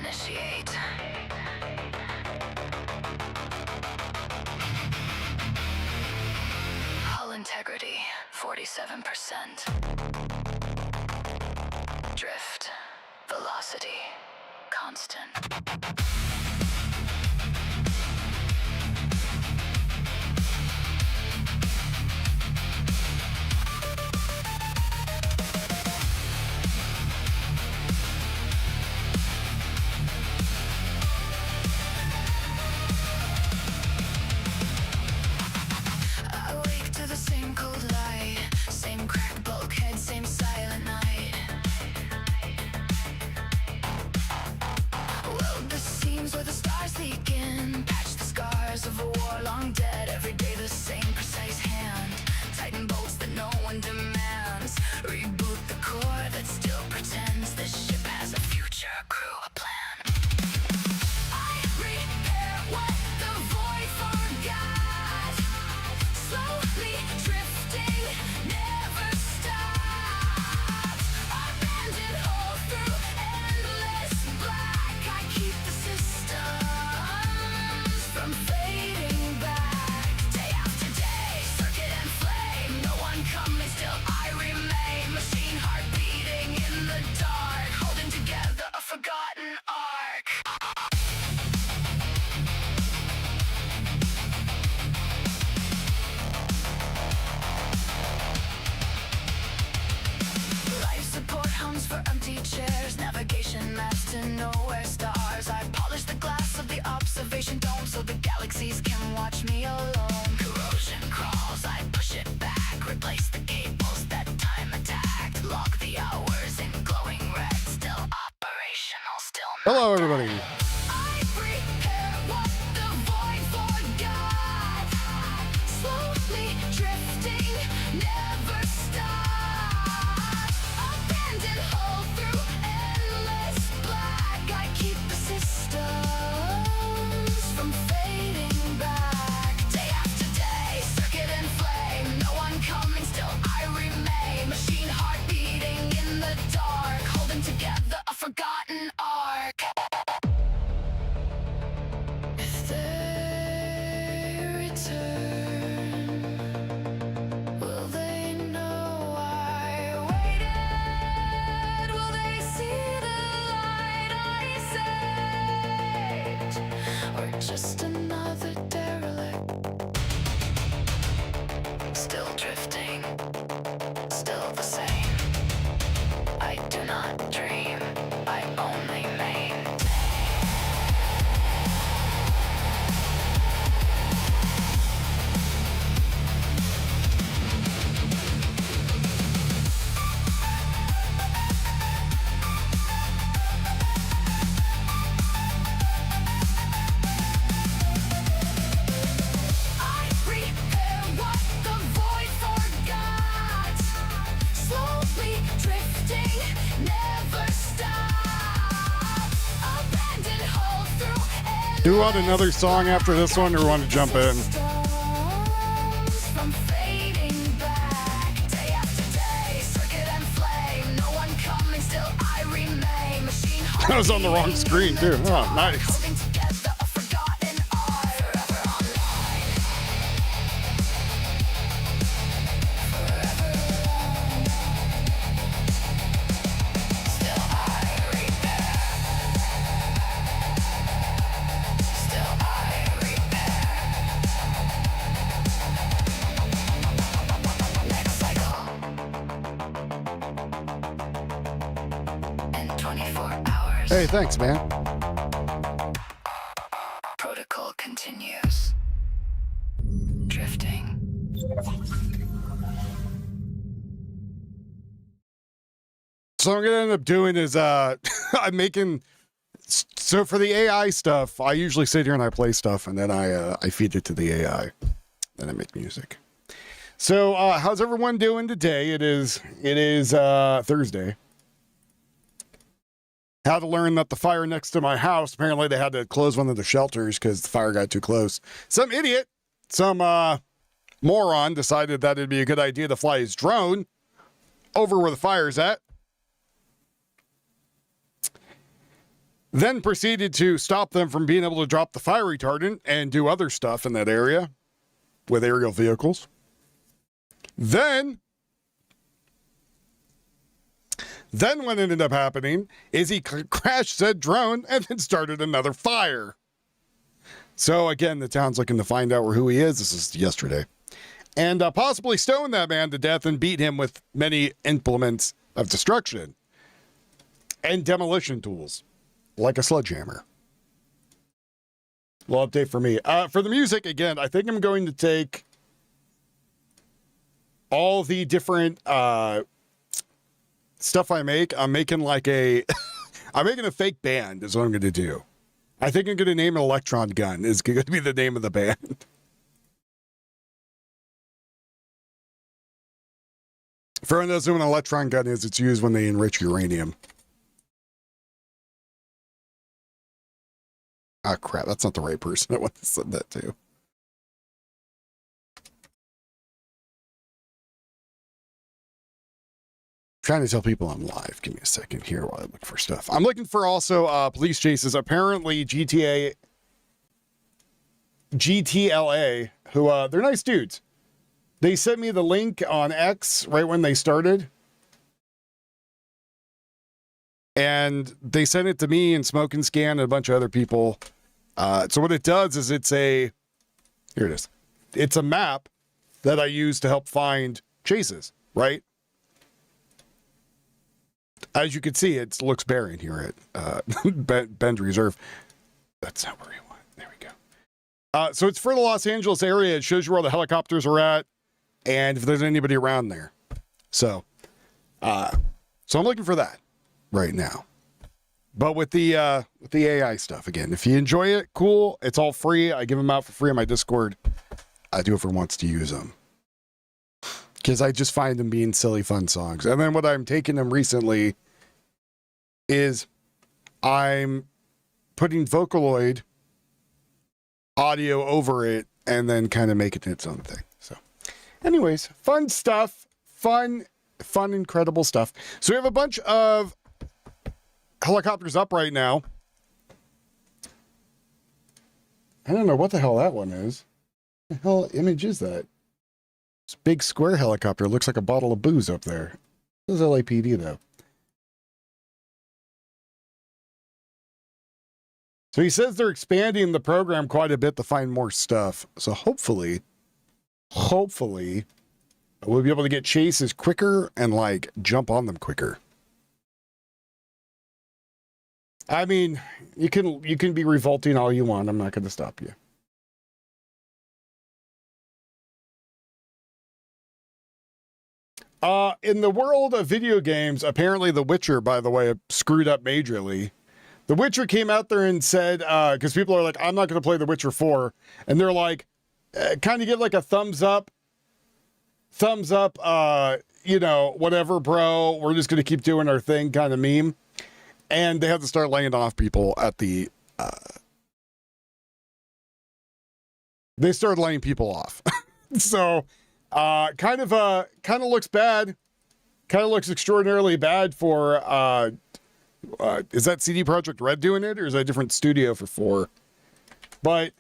initiate. Hull integrity, 47%. Drift, velocity, constant. Awake to the same cold light, same cracked bulkhead, same silent night. Weld the seams where the stars leak in, patch the scars of a war long dead. Every day the same precise hand, tighten bolts that no one demands. Reboot the core that still pretends this ship has a future, crew, a plan. I repair what the void forgot. Slowly drifting, never stopped. Abandoned hole through endless black. I keep the systems from fading back. Day after day, circuit and flame. No one coming, still I remain. Machine heart beating in the dark, holding together a forgotten arc. Life support hums for empty chairs, navigation maps to nowhere stars. I polish the glass of the observation dome so the galaxies can watch me alone. Corrosion crawls, I push it back, replace the cables that time attacked. Log the hours in glowing red, still operational, still not Hello, everybody. I repair what the void forgot. Slowly drifting, never stop. Abandoned hull through endless black. I keep the systems from fading back. Day after day, circuit and flame. No one coming, still I remain. Machine heart beating in the dark, holding together a forgotten arc. If they return, will they know I waited? Will they see the light I saved? Or just another derelict? Still drifting, still the same. I do not dream, I only maintain. I repair what the void forgot. Slowly drifting, never stop. Abandoned hull through endless. Do you want another song after this one, or want to jump in? From fading back, day after day, circuit and flame. No one coming, still I remain. Machine heart I was on the wrong screen, too. Oh, nice. holding together a forgotten art. Forever online. Forever alone. Still I repair. Still I repair. Next cycle. In 24 hours. Hey, thanks, man. Protocol continues. Drifting. So what I'm gonna end up doing is I'm making, so for the AI stuff, I usually sit here and I play stuff, and then I feed it to the AI, then I make music. So how's everyone doing today? It is Thursday. Had to learn that the fire next to my house, apparently they had to close one of the shelters because the fire got too close. Some idiot, some moron decided that it'd be a good idea to fly his drone over where the fire's at. then proceeded to stop them from being able to drop the fire retardant and do other stuff in that area with aerial vehicles. Then what ended up happening is he crashed said drone and then started another fire. So again, the town's looking to find out who he is. This is yesterday. And possibly stone that man to death and beat him with many implements of destruction and demolition tools, like a sledgehammer. Little update for me. For the music, again, I think I'm going to take all the different stuff I make. I'm making like a, I'm making a fake band is what I'm going to do. I think I'm going to name it Electron Gun is going to be the name of the band. For anyone who doesn't know what an electron gun is, it's used when they enrich uranium. Ah, crap. That's not the right person I want to send that to. Trying to tell people I'm live. Give me a second here while I look for stuff. I'm looking for also police chases. Apparently GTLA, who they're nice dudes. They sent me the link on X right when they started. And they sent it to me and Smoke and Scan and a bunch of other people. So what it does is it's a, here it is. It's a map that I use to help find chases, right? As you can see, it looks barren here at Bend Reserve. That's not where you want. There we go. So it's for the Los Angeles area. It shows you where all the helicopters are at and if there's anybody around there. So I'm looking for that right now. But with the AI stuff, again, if you enjoy it, cool. It's all free. I give them out for free on my Discord. I do it for wants to use them. Because I just find them being silly, fun songs. And then what I'm taking them recently is I'm putting Vocaloid audio over it and then kind of making it its own thing. So anyways, fun stuff. Fun, incredible stuff. So we have a bunch of helicopters up right now. I don't know what the hell that one is. What the hell image is that? This big square helicopter looks like a bottle of booze up there. This is LAPD though. So he says they're expanding the program quite a bit to find more stuff. So hopefully we'll be able to get chases quicker and like jump on them quicker. I mean, you can be revolting all you want. I'm not going to stop you. In the world of video games, apparently The Witcher, by the way, screwed up majorly. The Witcher came out there and said, because people are like, I'm not going to play The Witcher 4. And they're like, kind of give like a thumbs up, you know, whatever, bro. We're just going to keep doing our thing kind of meme. And they had to start laying off people at the, they started laying people off. So, kind of looks bad. Kind of looks extraordinarily bad for, is that CD Projekt Red doing it or is that a different studio for 4? But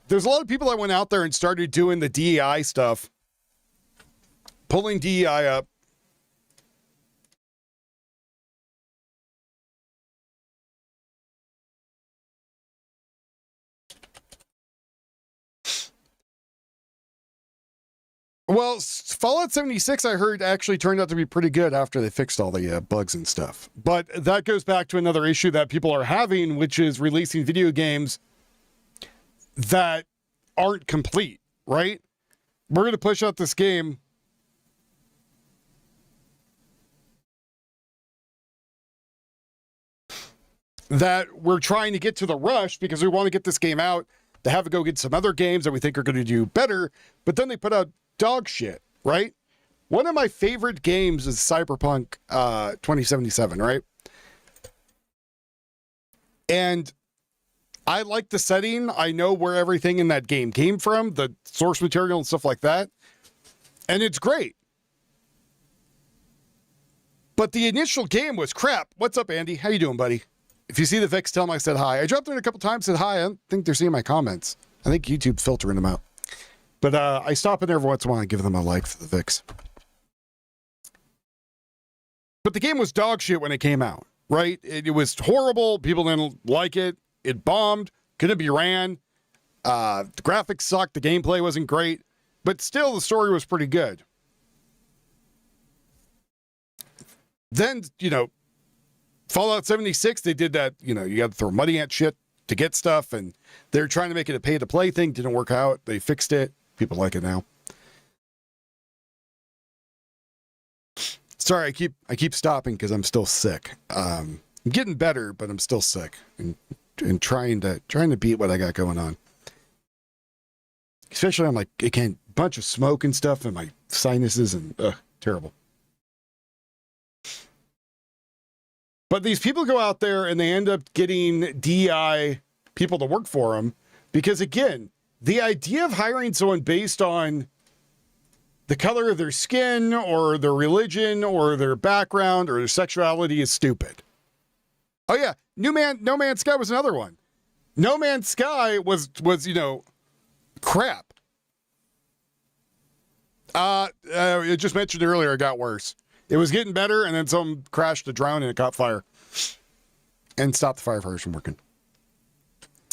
there's a lot of people that went out there and started doing the DEI stuff, pulling DEI up. Well, Fallout 76, I heard, actually turned out to be pretty good after they fixed all the bugs and stuff. But that goes back to another issue that people are having, which is releasing video games that aren't complete, right? We're going to push out this game that we're trying to get to the rush because we want to get this game out to have it go get some other games that we think are going to do better. But then they put out dog shit, right? One of my favorite games is Cyberpunk 2077, right? And I like the setting. I know where everything in that game came from, the source material and stuff like that. And it's great. But the initial game was crap. What's up, Andy? How you doing, buddy? If you see the Vix, tell them I said hi. I dropped in a couple times, said hi. I don't think they're seeing my comments. I think YouTube's filtering them out. But I stop in every once in a while and give them a like for the Vix. But the game was dog shit when it came out, right? It was horrible. People didn't like it. It bombed. Couldn't be ran. The graphics sucked. The gameplay wasn't great. But still, the story was pretty good. Then, Fallout 76, they did that, you got to throw money at shit to get stuff, and they're trying to make it a pay-to-play thing. Didn't work out. They fixed it. People like it now. Sorry, I keep stopping because I'm still sick. I'm getting better, but I'm still sick and trying to beat what I got going on. Especially I'm like, again, bunch of smoke and stuff in my sinuses and terrible. But these people go out there and they end up getting DEI people to work for them because, again, the idea of hiring someone based on the color of their skin or their religion or their background or their sexuality is stupid. Oh yeah, No Man's Sky was another one. No Man's Sky was crap. I just mentioned earlier, it got worse. It was getting better, and then someone crashed to drown and it caught fire. And stopped the firefighters from working.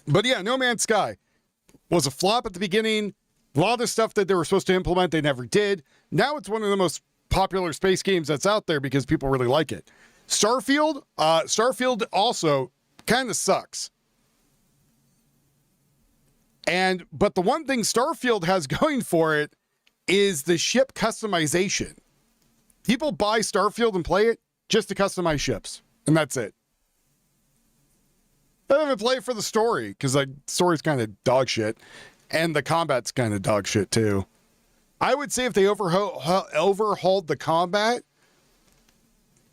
But yeah, No Man's Sky was a flop at the beginning. A lot of the stuff that they were supposed to implement, they never did. Now it's one of the most popular space games that's out there because people really like it. Starfield also kind of sucks. But the one thing Starfield has going for it is the ship customization. People buy Starfield and play it just to customize ships, and that's it. I don't even play it for the story because the story's kind of dog shit, and the combat's kind of dog shit too. I would say if they overhauled the combat,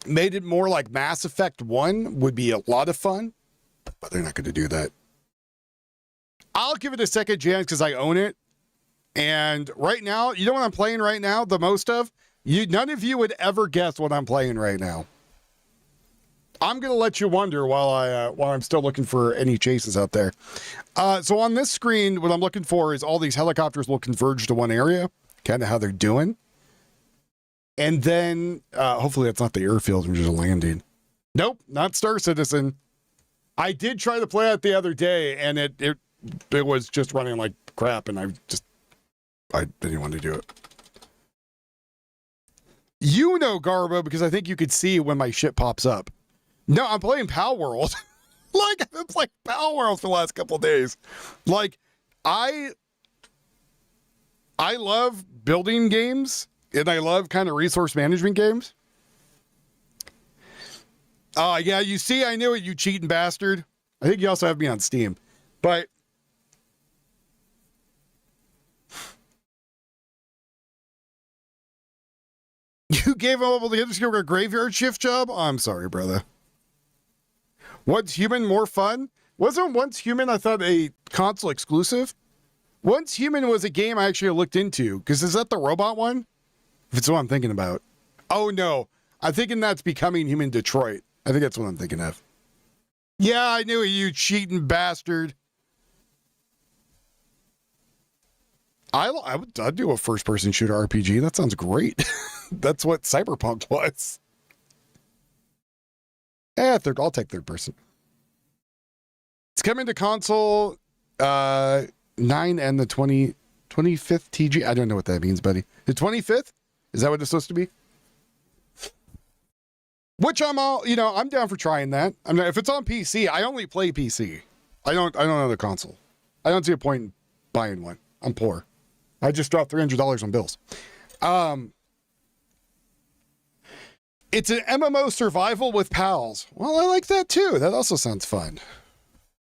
made it more like Mass Effect 1, would be a lot of fun, but they're not going to do that. I'll give it a second chance because I own it. And right now, you know what I'm playing right now the most of? None of you would ever guess what I'm playing right now. I'm going to let you wonder while I'm still looking for any chases out there. So on this screen, what I'm looking for is all these helicopters will converge to one area, kind of how they're doing. And then hopefully that's not the airfield, I'm just landing. Nope, not Star Citizen. I did try to play it the other day, and it was just running like crap, and I didn't want to do it. Garbo, because I think you could see when my shit pops up. No, I'm playing Pal World. Like, I've been playing Pal World for the last couple of days. Like, I love building games, and I love kind of resource management games. Yeah, you see, I knew it, you cheating bastard. I think you also have me on Steam. But you gave him up the underscore a graveyard shift job? Oh, I'm sorry, brother. Once Human more fun? Wasn't Once Human, I thought, a console exclusive? Once Human was a game I actually looked into. Because is that the robot one? If it's what I'm thinking about. Oh, no. I'm thinking that's Becoming Human Detroit. I think that's what I'm thinking of. Yeah, I knew it, you cheating bastard. I'd do a first-person shooter RPG. That sounds great. That's what Cyberpunk was. I'll take third person. It's coming to console 9 and the 25th TG. I don't know what that means, buddy. The 25th? Is that what it's supposed to be? Which I'm down for trying that. If it's on PC, I only play PC. I don't know the console. I don't see a point in buying one. I'm poor. I just dropped $300 on bills. It's an MMO survival with pals. Well, I like that too. That also sounds fun.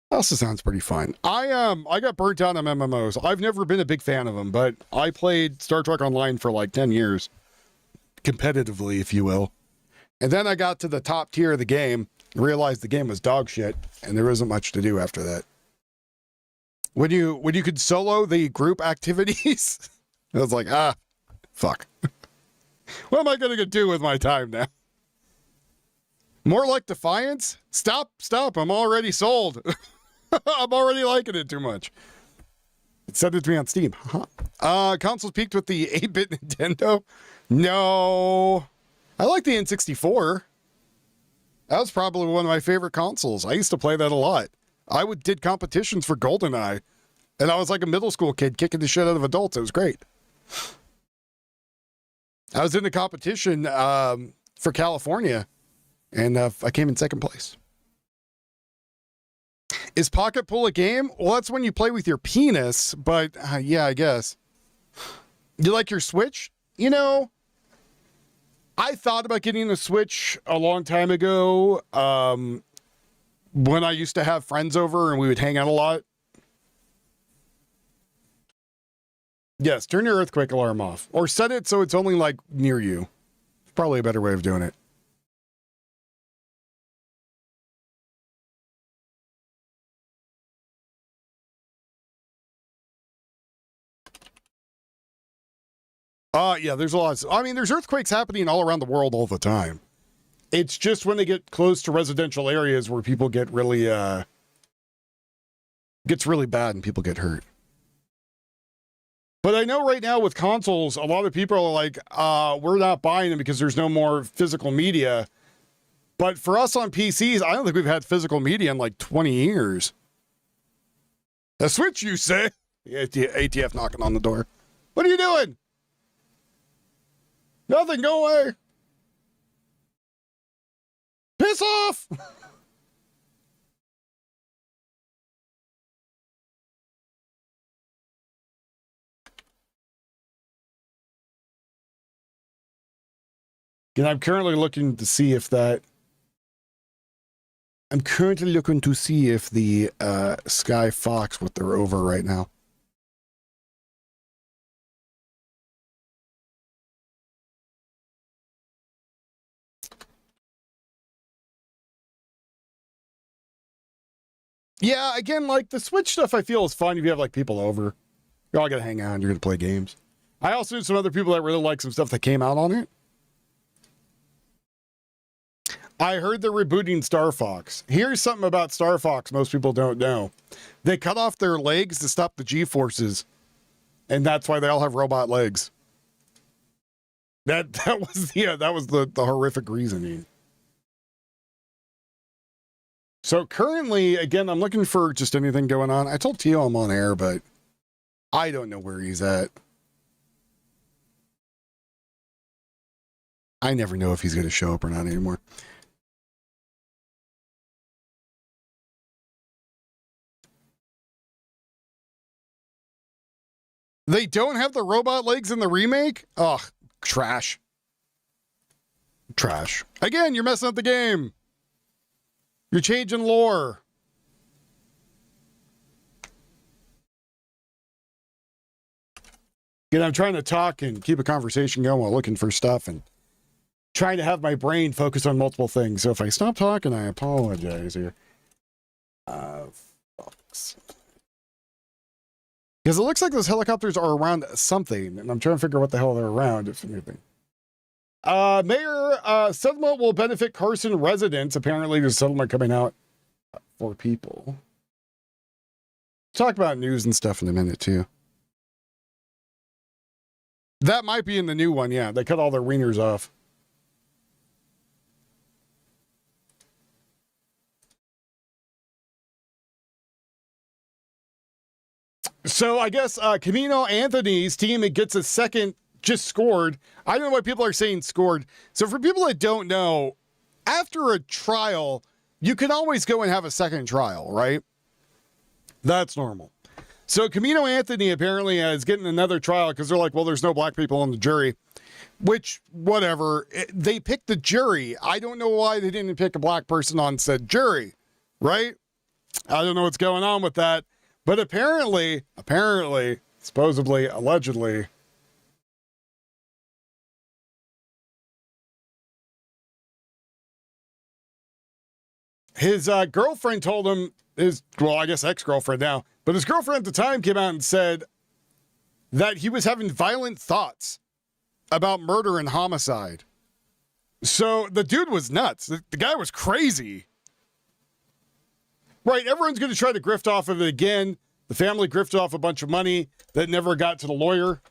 Also sounds pretty fun. I got burnt out on MMOs. I've never been a big fan of them, but I played Star Trek Online for like 10 years. Competitively, if you will. And then I got to the top tier of the game and realized the game was dog shit, and there isn't much to do after that. When you could solo the group activities, I was like, fuck. What am I going to do with my time now? More like Defiance? Stop. I'm already sold. I'm already liking it too much. Send it to me on Steam. Consoles peaked with the 8-bit Nintendo? No. I like the N64. That was probably one of my favorite consoles. I used to play that a lot. Did competitions for GoldenEye. And I was like a middle school kid kicking the shit out of adults. It was great. I was in the competition for California. And I came in second place. Is Pocket Pull a game? Well, that's when you play with your penis, but yeah, I guess. You like your Switch? You know, I thought about getting a Switch a long time ago when I used to have friends over and we would hang out a lot. Yes, turn your earthquake alarm off. Or set it so it's only like near you. Probably a better way of doing it. Yeah, there's a lot of, I mean, there's earthquakes happening all around the world all the time. It's just when they get close to residential areas where people get really, gets really bad and people get hurt. But I know right now with consoles, a lot of people are like, we're not buying them because there's no more physical media. But for us on PCs, I don't think we've had physical media in like 20 years. A Switch, you say? ATF knocking on the door. What are you doing? Nothing, go away. Piss off. And I'm currently looking to see if the Sky Fox, what they're over right now. Yeah, again, like the Switch stuff I feel is fun if you have like people over. You're all gonna hang out and you're gonna play games. I also knew some other people that really like some stuff that came out on it. I heard they're rebooting Star Fox. Here's something about Star Fox most people don't know. They cut off their legs to stop the G-forces. And that's why they all have robot legs. That was the horrific reasoning. So currently, again, I'm looking for just anything going on. I told Tio I'm on air, but I don't know where he's at. I never know if he's going to show up or not anymore. They don't have the robot legs in the remake? Ugh, trash. Trash. Again, you're messing up the game. You're changing lore. Again, I'm trying to talk and keep a conversation going while looking for stuff and trying to have my brain focus on multiple things. So if I stop talking, I apologize here. Because it looks like those helicopters are around something, and I'm trying to figure out what the hell they're around, if anything. Mayor, settlement will benefit Carson residents. Apparently, there's a settlement coming out for people. Talk about news and stuff in a minute, too. That might be in the new one, yeah. They cut all their wieners off. So I guess Camino Anthony's team, it gets a second, just scored. I don't know why people are saying scored. So for people that don't know, after a trial, you can always go and have a second trial, right? That's normal. So Camino Anthony apparently is getting another trial because they're like, well, there's no black people on the jury. Which, whatever. They picked the jury. I don't know why they didn't pick a black person on said jury, right? I don't know what's going on with that. But apparently, supposedly, allegedly, his girlfriend told him, I guess ex-girlfriend now, but his girlfriend at the time came out and said that he was having violent thoughts about murder and homicide. So the dude was nuts. The guy was crazy. Right, everyone's going to try to grift off of it again. The family grifted off a bunch of money that never got to the lawyer.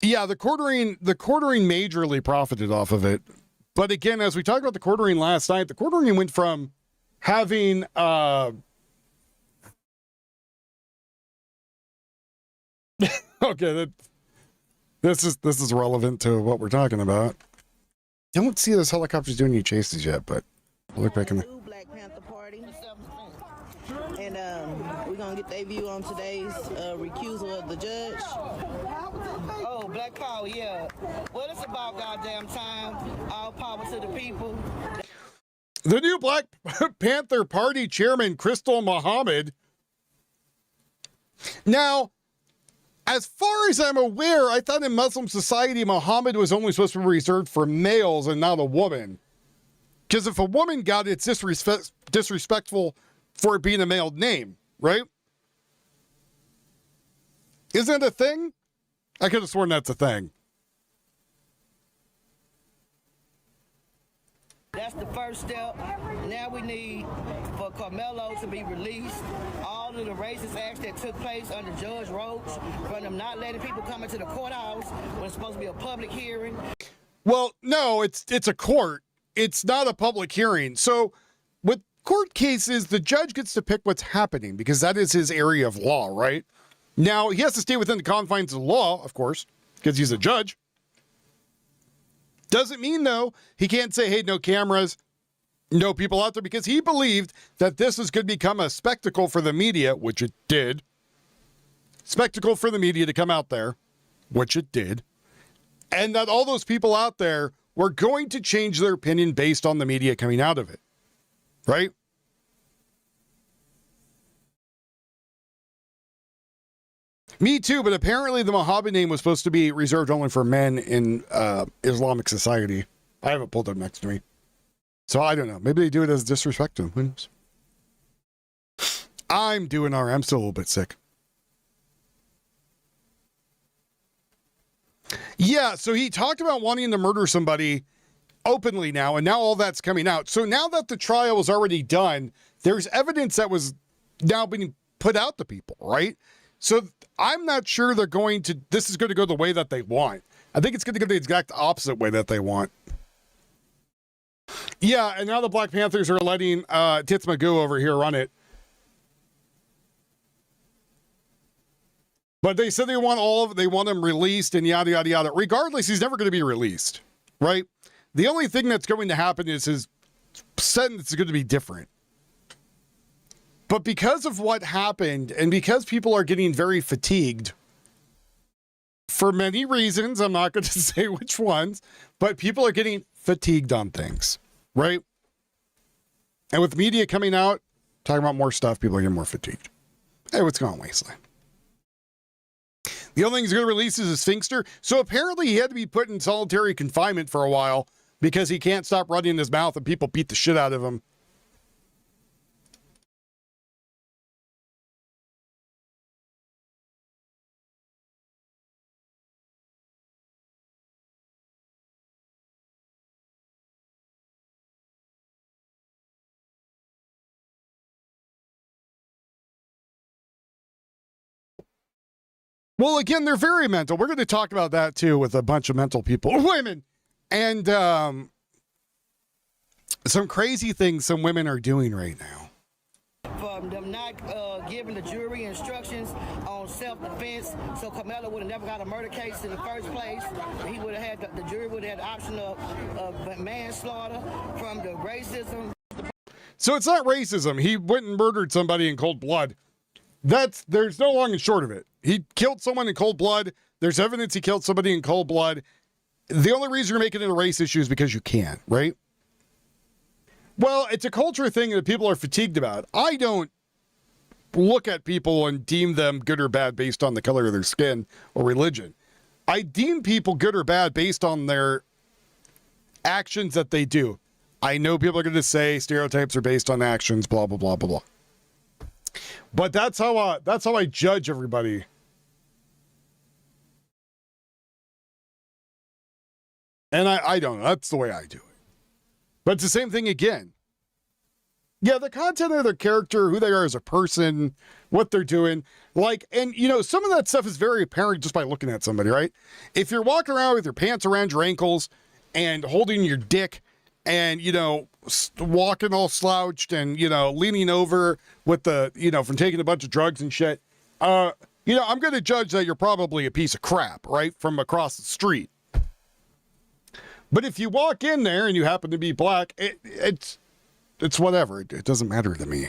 Yeah, the quartering majorly profited off of it. But again, as we talked about the quartering last night, the quartering went from having okay, this is relevant to what we're talking about. Don't see those helicopters doing any chases yet, but we'll look back in the Black Panther Party. And we're going to get their view on today's recusal of the judge. Oh, Black Power, yeah. Well, it's about goddamn time. All power to the people. The new Black Panther Party chairman, Crystal Muhammad. Now, as far as I'm aware, I thought in Muslim society, Muhammad was only supposed to be reserved for males and not a woman. Because if a woman got it, it's disrespectful for it being a male name, right? Isn't it a thing? I could have sworn that's a thing. That's the first step. Now we need for Carmelo to be released. All of the racist acts that took place under Judge Roach, from them not letting people come into the courthouse when it's supposed to be a public hearing. Well, no, it's a court. It's not a public hearing. So with court cases, the judge gets to pick what's happening because that is his area of law, right? Now, he has to stay within the confines of the law, of course, because he's a judge. Doesn't mean, though, he can't say, hey, no cameras, no people out there, because he believed that this is going to become a spectacle for the media, which it did. Spectacle for the media to come out there, which it did. And that all those people out there were going to change their opinion based on the media coming out of it. Right? Me too, but apparently the Mohammed name was supposed to be reserved only for men in Islamic society. I have it pulled up next to me. So I don't know. Maybe they do it as disrespect to him. Who knows? I'm doing all right. I'm still a little bit sick. Yeah, so he talked about wanting to murder somebody openly now, and now all that's coming out. So now that the trial was already done, there's evidence that was now being put out to people, right? So I'm not sure this is going to go the way that they want. I think it's going to go the exact opposite way that they want. Yeah, and now the Black Panthers are letting Tits Magoo over here run it. But they said they want him released and yada, yada, yada. Regardless, he's never going to be released, right? The only thing that's going to happen is his sentence is going to be different. But because of what happened and because people are getting very fatigued for many reasons, I'm not going to say which ones, but people are getting fatigued on things, right? And with media coming out, talking about more stuff, people are getting more fatigued. Hey, what's going on, Wasteland? The only thing he's going to release is a sphinxter. So apparently he had to be put in solitary confinement for a while because he can't stop running his mouth and people beat the shit out of him. Well, again, they're very mental. We're going to talk about that too with a bunch of mental people, women, and some crazy things some women are doing right now. From them not giving the jury instructions on self-defense, so Carmelo would have never got a murder case in the first place. He would have had the jury would have had the option of manslaughter from the racism. So it's not racism. He went and murdered somebody in cold blood. There's no long and short of it. He killed someone in cold blood. There's evidence he killed somebody in cold blood. The only reason you're making it a race issue is because you can, right? Well, it's a culture thing that people are fatigued about. I don't look at people and deem them good or bad based on the color of their skin or religion. I deem people good or bad based on their actions that they do. I know people are going to say stereotypes are based on actions, blah, blah, blah, blah, blah. But that's how I judge everybody. And I don't know. That's the way I do it. But it's the same thing again. Yeah, the content of their character, who they are as a person, what they're doing. Like, and you know, some of that stuff is very apparent just by looking at somebody, right? If you're walking around with your pants around your ankles and holding your dick and, you know, walking all slouched and, you know, leaning over with the, you know, from taking a bunch of drugs and shit, you know, I'm going to judge that you're probably a piece of crap, right? From across the street. But if you walk in there and you happen to be black, it's whatever. It doesn't matter to me.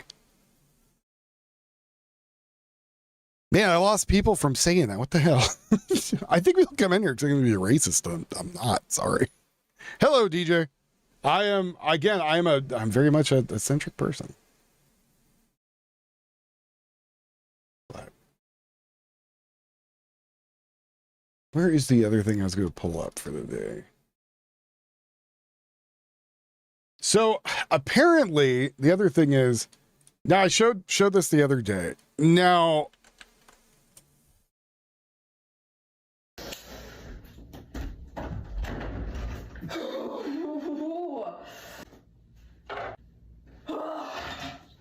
Man, I lost people from saying that. What the hell? I think we'll come in here because I'm going to be a racist. I'm not. Sorry. Hello, DJ. I'm very much a eccentric person. But where is the other thing I was going to pull up for the day? So apparently the other thing is, now I showed this the other day. Now,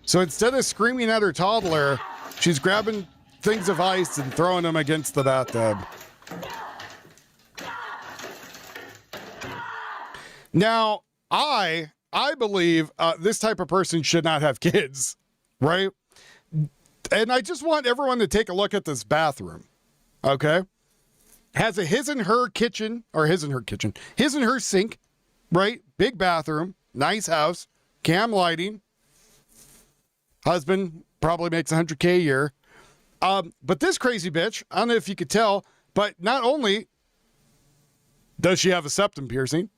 so instead of screaming at her toddler, she's grabbing things of ice and throwing them against the bathtub. Now, I believe this type of person should not have kids, right? And I just want everyone to take a look at this bathroom, okay? Has a his and her sink, right? Big bathroom, nice house, cam lighting. Husband probably makes $100K a year. But this crazy bitch, I don't know if you could tell, but not only does she have a septum piercing,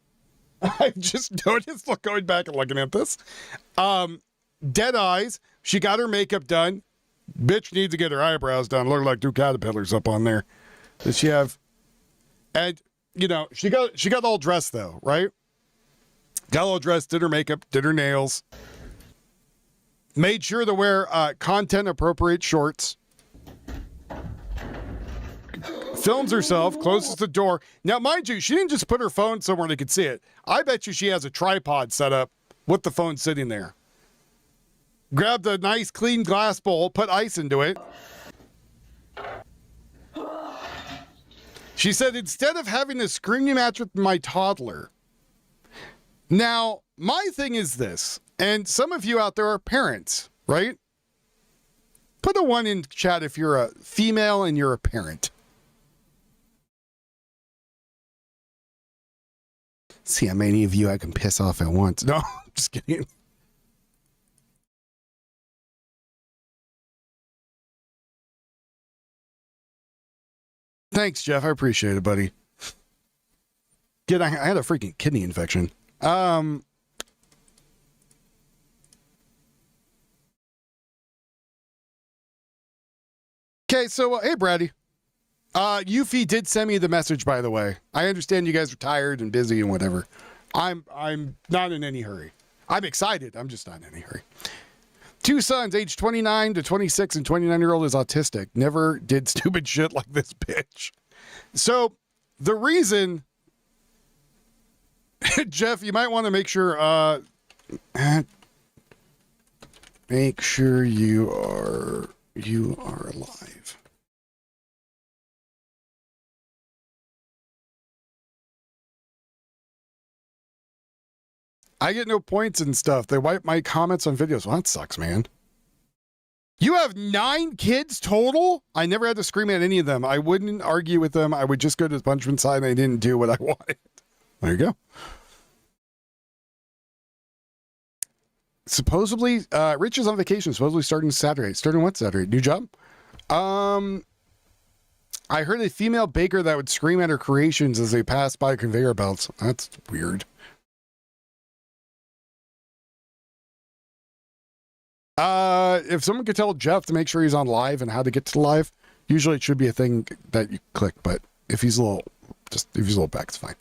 I just noticed going back and looking at this. Dead eyes. She got her makeup done. Bitch needs to get her eyebrows done. Look like two caterpillars up on there. Does she have? And you know, she got all dressed though, right? Got all dressed, did her makeup, did her nails, made sure to wear content appropriate shorts. Films herself, closes the door. Now, mind you, she didn't just put her phone somewhere they could see it. I bet you she has a tripod set up with the phone sitting there. Grabbed a nice clean glass bowl, put ice into it. She said, instead of having a screaming match with my toddler. Now, my thing is this, and some of you out there are parents, right? Put a 1 in chat if you're a female and you're a parent. See how many of you I can piss off at once. No, I'm just kidding. Thanks, Jeff. I appreciate it, buddy. I had a freaking kidney infection. Okay, so hey, Brady. Yuffie did send me the message, by the way. I understand you guys are tired and busy and whatever. I'm not in any hurry. I'm excited. I'm just not in any hurry. 2 sons, age 29 to 26, and 29-year-old is autistic. Never did stupid shit like this bitch. So the reason, Jeff, you might want to make sure you are alive. I get no points and stuff. They wipe my comments on videos. Well, that sucks, man. You have 9 kids total? I never had to scream at any of them. I wouldn't argue with them. I would just go to the punishment side and they didn't do what I wanted. There you go. Supposedly, Rich is on vacation, supposedly starting Saturday. Starting what Saturday? New job? I heard a female baker that would scream at her creations as they passed by conveyor belts. That's weird. If someone could tell Jeff to make sure he's on live and how to get to live, usually it should be a thing that you click, but if he's a little back, it's fine.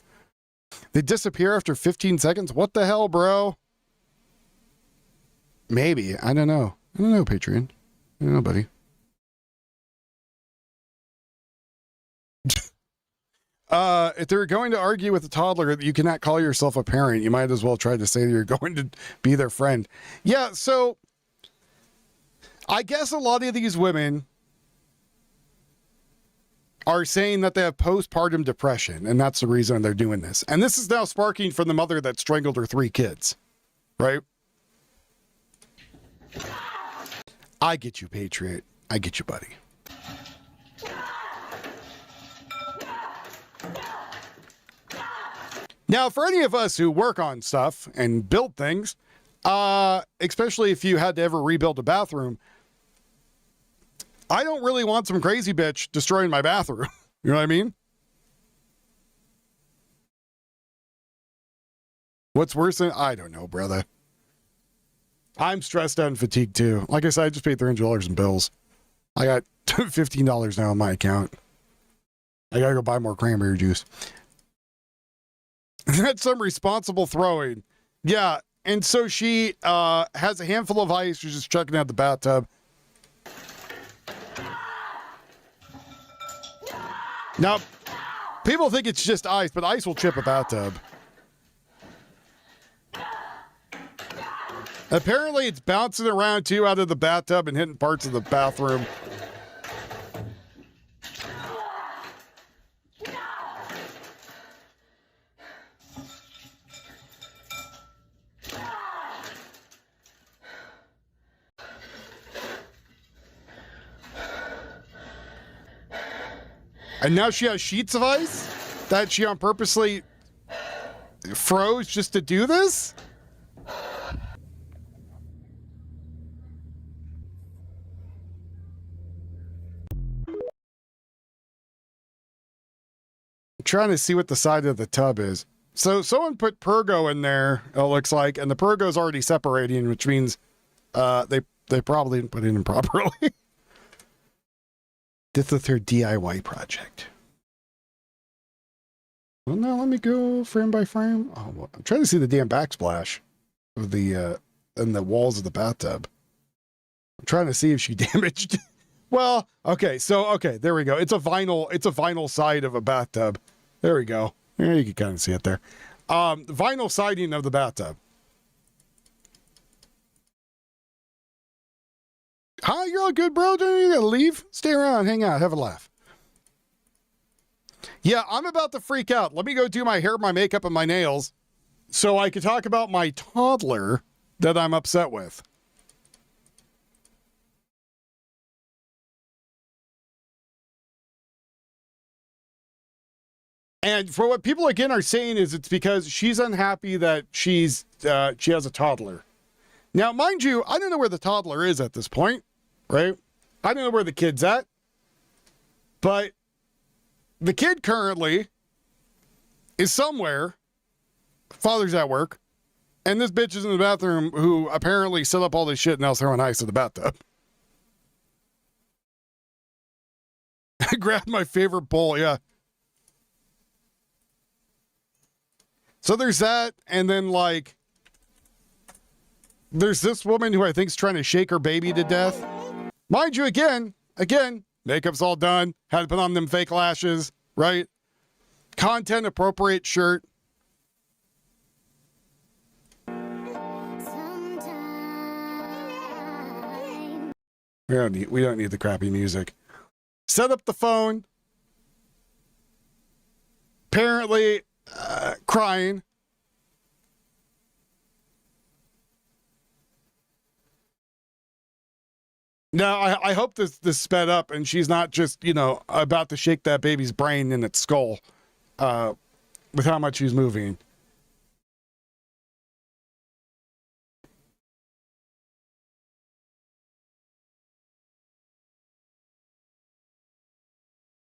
They disappear after 15 seconds? What the hell, bro? Maybe. I don't know. I don't know, Patreon. I don't know, buddy. If they're going to argue with a toddler that you cannot call yourself a parent, you might as well try to say that you're going to be their friend. Yeah, so I guess a lot of these women are saying that they have postpartum depression, and that's the reason they're doing this. And this is now sparking from the mother that strangled her 3 kids, right? I get you, Patriot. I get you, buddy. Now, for any of us who work on stuff and build things, especially if you had to ever rebuild a bathroom, I don't really want some crazy bitch destroying my bathroom. You know what I mean? What's worse than, I don't know, brother. I'm stressed out and fatigued too. Like I said, I just paid $300 in bills. I got $15 now in my account. I gotta go buy more cranberry juice. That's some responsible throwing. Yeah, and so she has a handful of ice. She's just chucking out the bathtub. Now, people think it's just ice, but ice will chip a bathtub. Apparently, it's bouncing around, too, out of the bathtub and hitting parts of the bathroom. And now she has sheets of ice that she on purposely froze just to do this? I'm trying to see what the side of the tub is. So someone put Pergo in there, it looks like, and the Pergo's already separating, which means they probably didn't put it in properly. This is her DIY project. Well, now let me go frame by frame. Oh, well, I'm trying to see the damn backsplash of the in the walls of the bathtub. I'm trying to see if she damaged. Well, okay, there we go. It's a vinyl side of a bathtub. There we go. Yeah, you can kind of see it there. Vinyl siding of the bathtub. Hi, you're all good, bro. Don't you gotta leave? Stay around, hang out, have a laugh. Yeah, I'm about to freak out. Let me go do my hair, my makeup, and my nails so I can talk about my toddler that I'm upset with. And for what people again are saying is it's because she's unhappy that she has a toddler. Now, mind you, I don't know where the toddler is at this point, right? I don't know where the kid's at, but the kid currently is somewhere. Father's at work, and this bitch is in the bathroom who apparently set up all this shit and now is throwing ice in the bathtub. I grabbed my favorite bowl, yeah. So there's that, and then like, there's this woman who I think is trying to shake her baby to death. Mind you, again, makeup's all done. Had to put on them fake lashes, right? Content appropriate shirt. We don't need the crappy music. Set up the phone. Apparently, crying. Now, I hope this sped up and she's not just, about to shake that baby's brain in its skull with how much she's moving.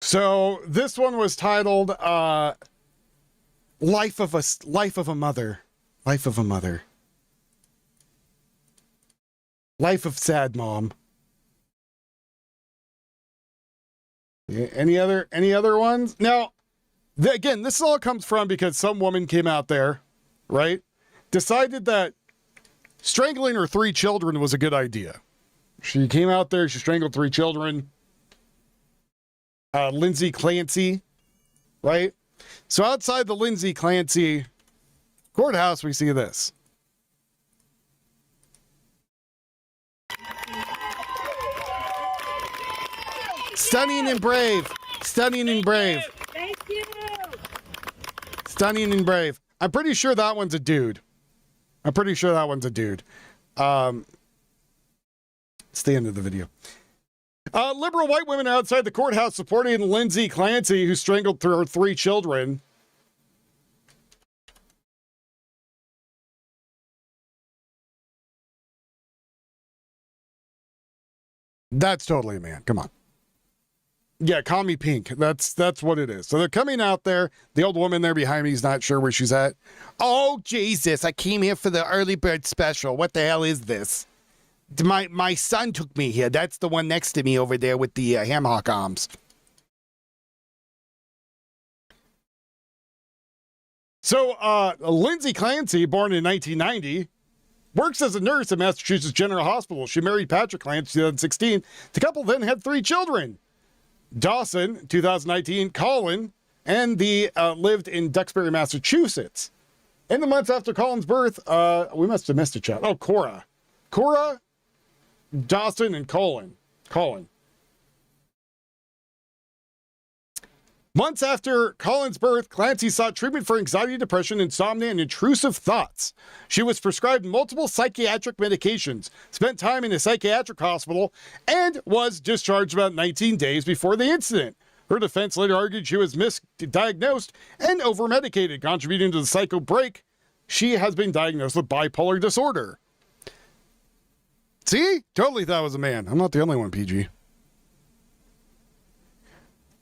So this one was titled Life of a Mother. Life of a Mother. Life of sad mom. Yeah, any other ones? Now, again, this all comes from because some woman came out there, right? Decided that strangling her 3 children was a good idea. She came out there, she strangled 3 children. Lindsay Clancy, right? So outside the Lindsay Clancy courthouse, we see this. Stunning and brave. Stunning and brave. Thank you. Stunning and brave. I'm pretty sure that one's a dude. It's the end of the video. Liberal white women are outside the courthouse supporting Lindsay Clancy, who strangled her 3 children. That's totally a man. Come on. Yeah, call me pink. That's what it is. So they're coming out there. The old woman there behind me is not sure where she's at. Oh, Jesus. I came here for the early bird special. What the hell is this? My son took me here. That's the one next to me over there with the hamhock arms. So, Lindsay Clancy, born in 1990, works as a nurse at Massachusetts General Hospital. She married Patrick Clancy in 2016. The couple then had 3 children. Dawson, 2019, Colin, and the lived in Duxbury, Massachusetts. In the months after Colin's birth, we must have missed a child. Oh, Cora, Dawson, and Colin. Months after Colin's birth, Clancy sought treatment for anxiety, depression, insomnia, and intrusive thoughts. She was prescribed multiple psychiatric medications, spent time in a psychiatric hospital, and was discharged about 19 days before the incident. Her defense later argued she was misdiagnosed and overmedicated, contributing to the psycho break. She has been diagnosed with bipolar disorder. See? Totally thought it was a man. I'm not the only one, PG.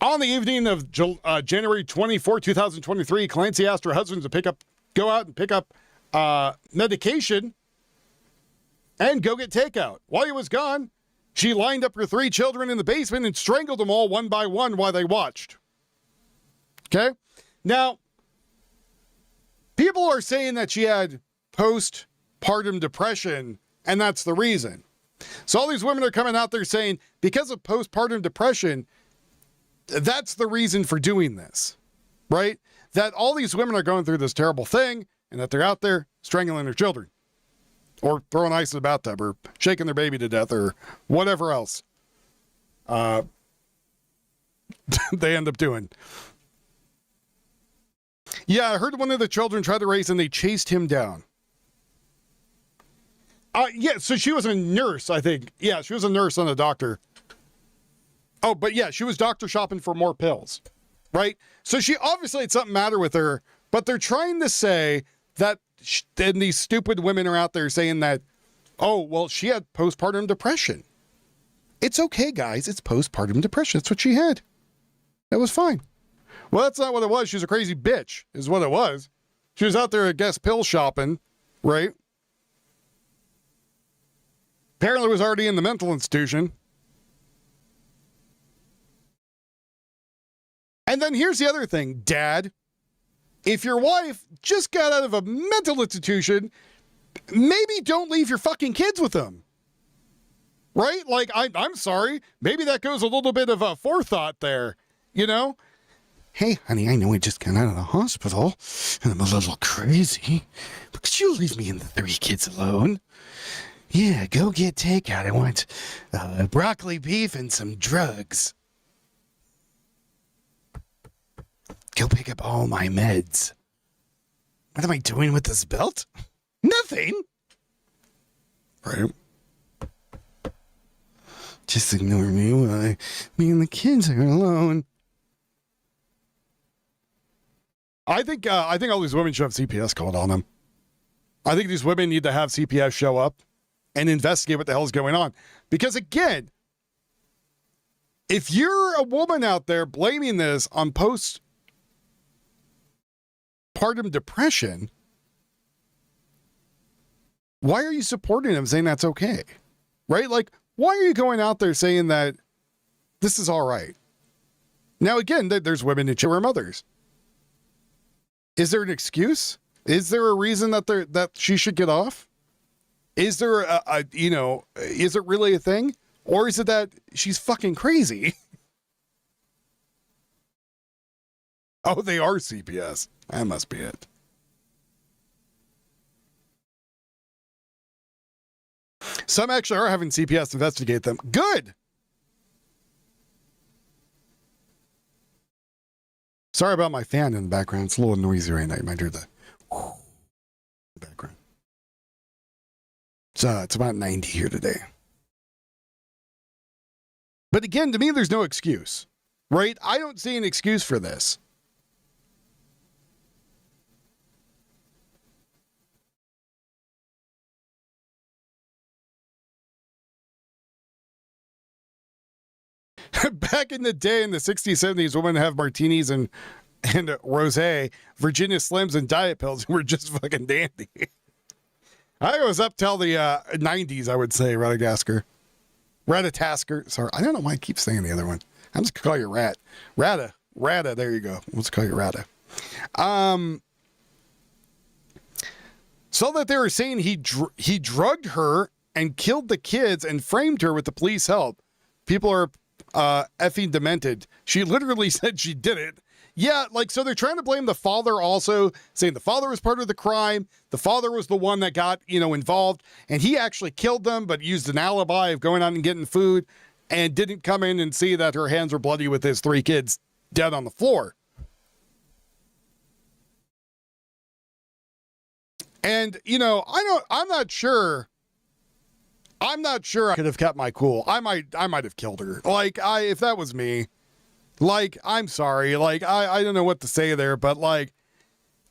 On the evening of January 24, 2023, Clancy asked her husband to go out and pick up medication and go get takeout. While he was gone, she lined up her 3 children in the basement and strangled them all one by one while they watched. Okay? Now, people are saying that she had postpartum depression, and that's the reason. So all these women are coming out there saying, because of postpartum depression, that's the reason for doing this, right? That all these women are going through this terrible thing and that they're out there strangling their children or throwing ice in the bathtub or shaking their baby to death or whatever else they end up doing. Yeah, I heard one of the children tried to race and they chased him down. Yeah, so she was a nurse, I think. Yeah, she was a nurse and a doctor. Oh, but yeah, she was doctor shopping for more pills, right? So she obviously had something matter with her, but they're trying to say that, then these stupid women are out there saying that, oh, well, she had postpartum depression. It's okay, guys. It's postpartum depression. That's what she had. That was fine. Well, that's not what it was. She was a crazy bitch, is what it was. She was out there, I guess, pill shopping, right? Apparently was already in the mental institution. And then here's the other thing, Dad. If your wife just got out of a mental institution, maybe don't leave your fucking kids with them. Right? Like, I'm sorry. Maybe that goes a little bit of a forethought there, you know? Hey, honey, I know I just got out of the hospital and I'm a little crazy, but could you leave me and the 3 kids alone? Yeah, go get takeout. I want broccoli beef and some drugs. Go pick up all my meds. What am I doing with this belt? Nothing. Right. Just ignore me while me and the kids are alone. I think all these women should have CPS called on them. I think these women need to have CPS show up and investigate what the hell is going on. Because again, if you're a woman out there blaming this on postpartum depression, why are you supporting them saying that's okay? right? Like, why are you going out there saying that this is all right? Now, again, there's women who are mothers. Is there an excuse? Is there a reason that she should get off? Is there is it really a thing? Or is it that she's fucking crazy? Oh, they are CPS. That must be it. Some actually are having CPS investigate them. Good. Sorry about my fan in the background. It's a little noisy right now. You might hear the background. It's about 90 here today. But again, to me, there's no excuse, right? I don't see an excuse for this. Back in the day, in the 60s, 70s, women have martinis and rosé, Virginia Slims, and diet pills, and we're just fucking dandy. I was up till the 90s, I would say, Ratatasker. Sorry, I don't know why I keep saying the other one. I'm just gonna call you Rat. Rata, there you go. Let's call you Rata. So that they were saying he drugged her and killed the kids and framed her with the police help. People are effing demented. She literally said she did it. Yeah, like, so they're trying to blame the father also, saying the father was part of the crime. The father was the one that got, involved, and he actually killed them, but used an alibi of going out and getting food and didn't come in and see that her hands were bloody with his 3 kids dead on the floor. And, I'm not sure I could have kept my cool. I might have killed her. Like, if that was me, like, I'm sorry. Like, I don't know what to say there, but like,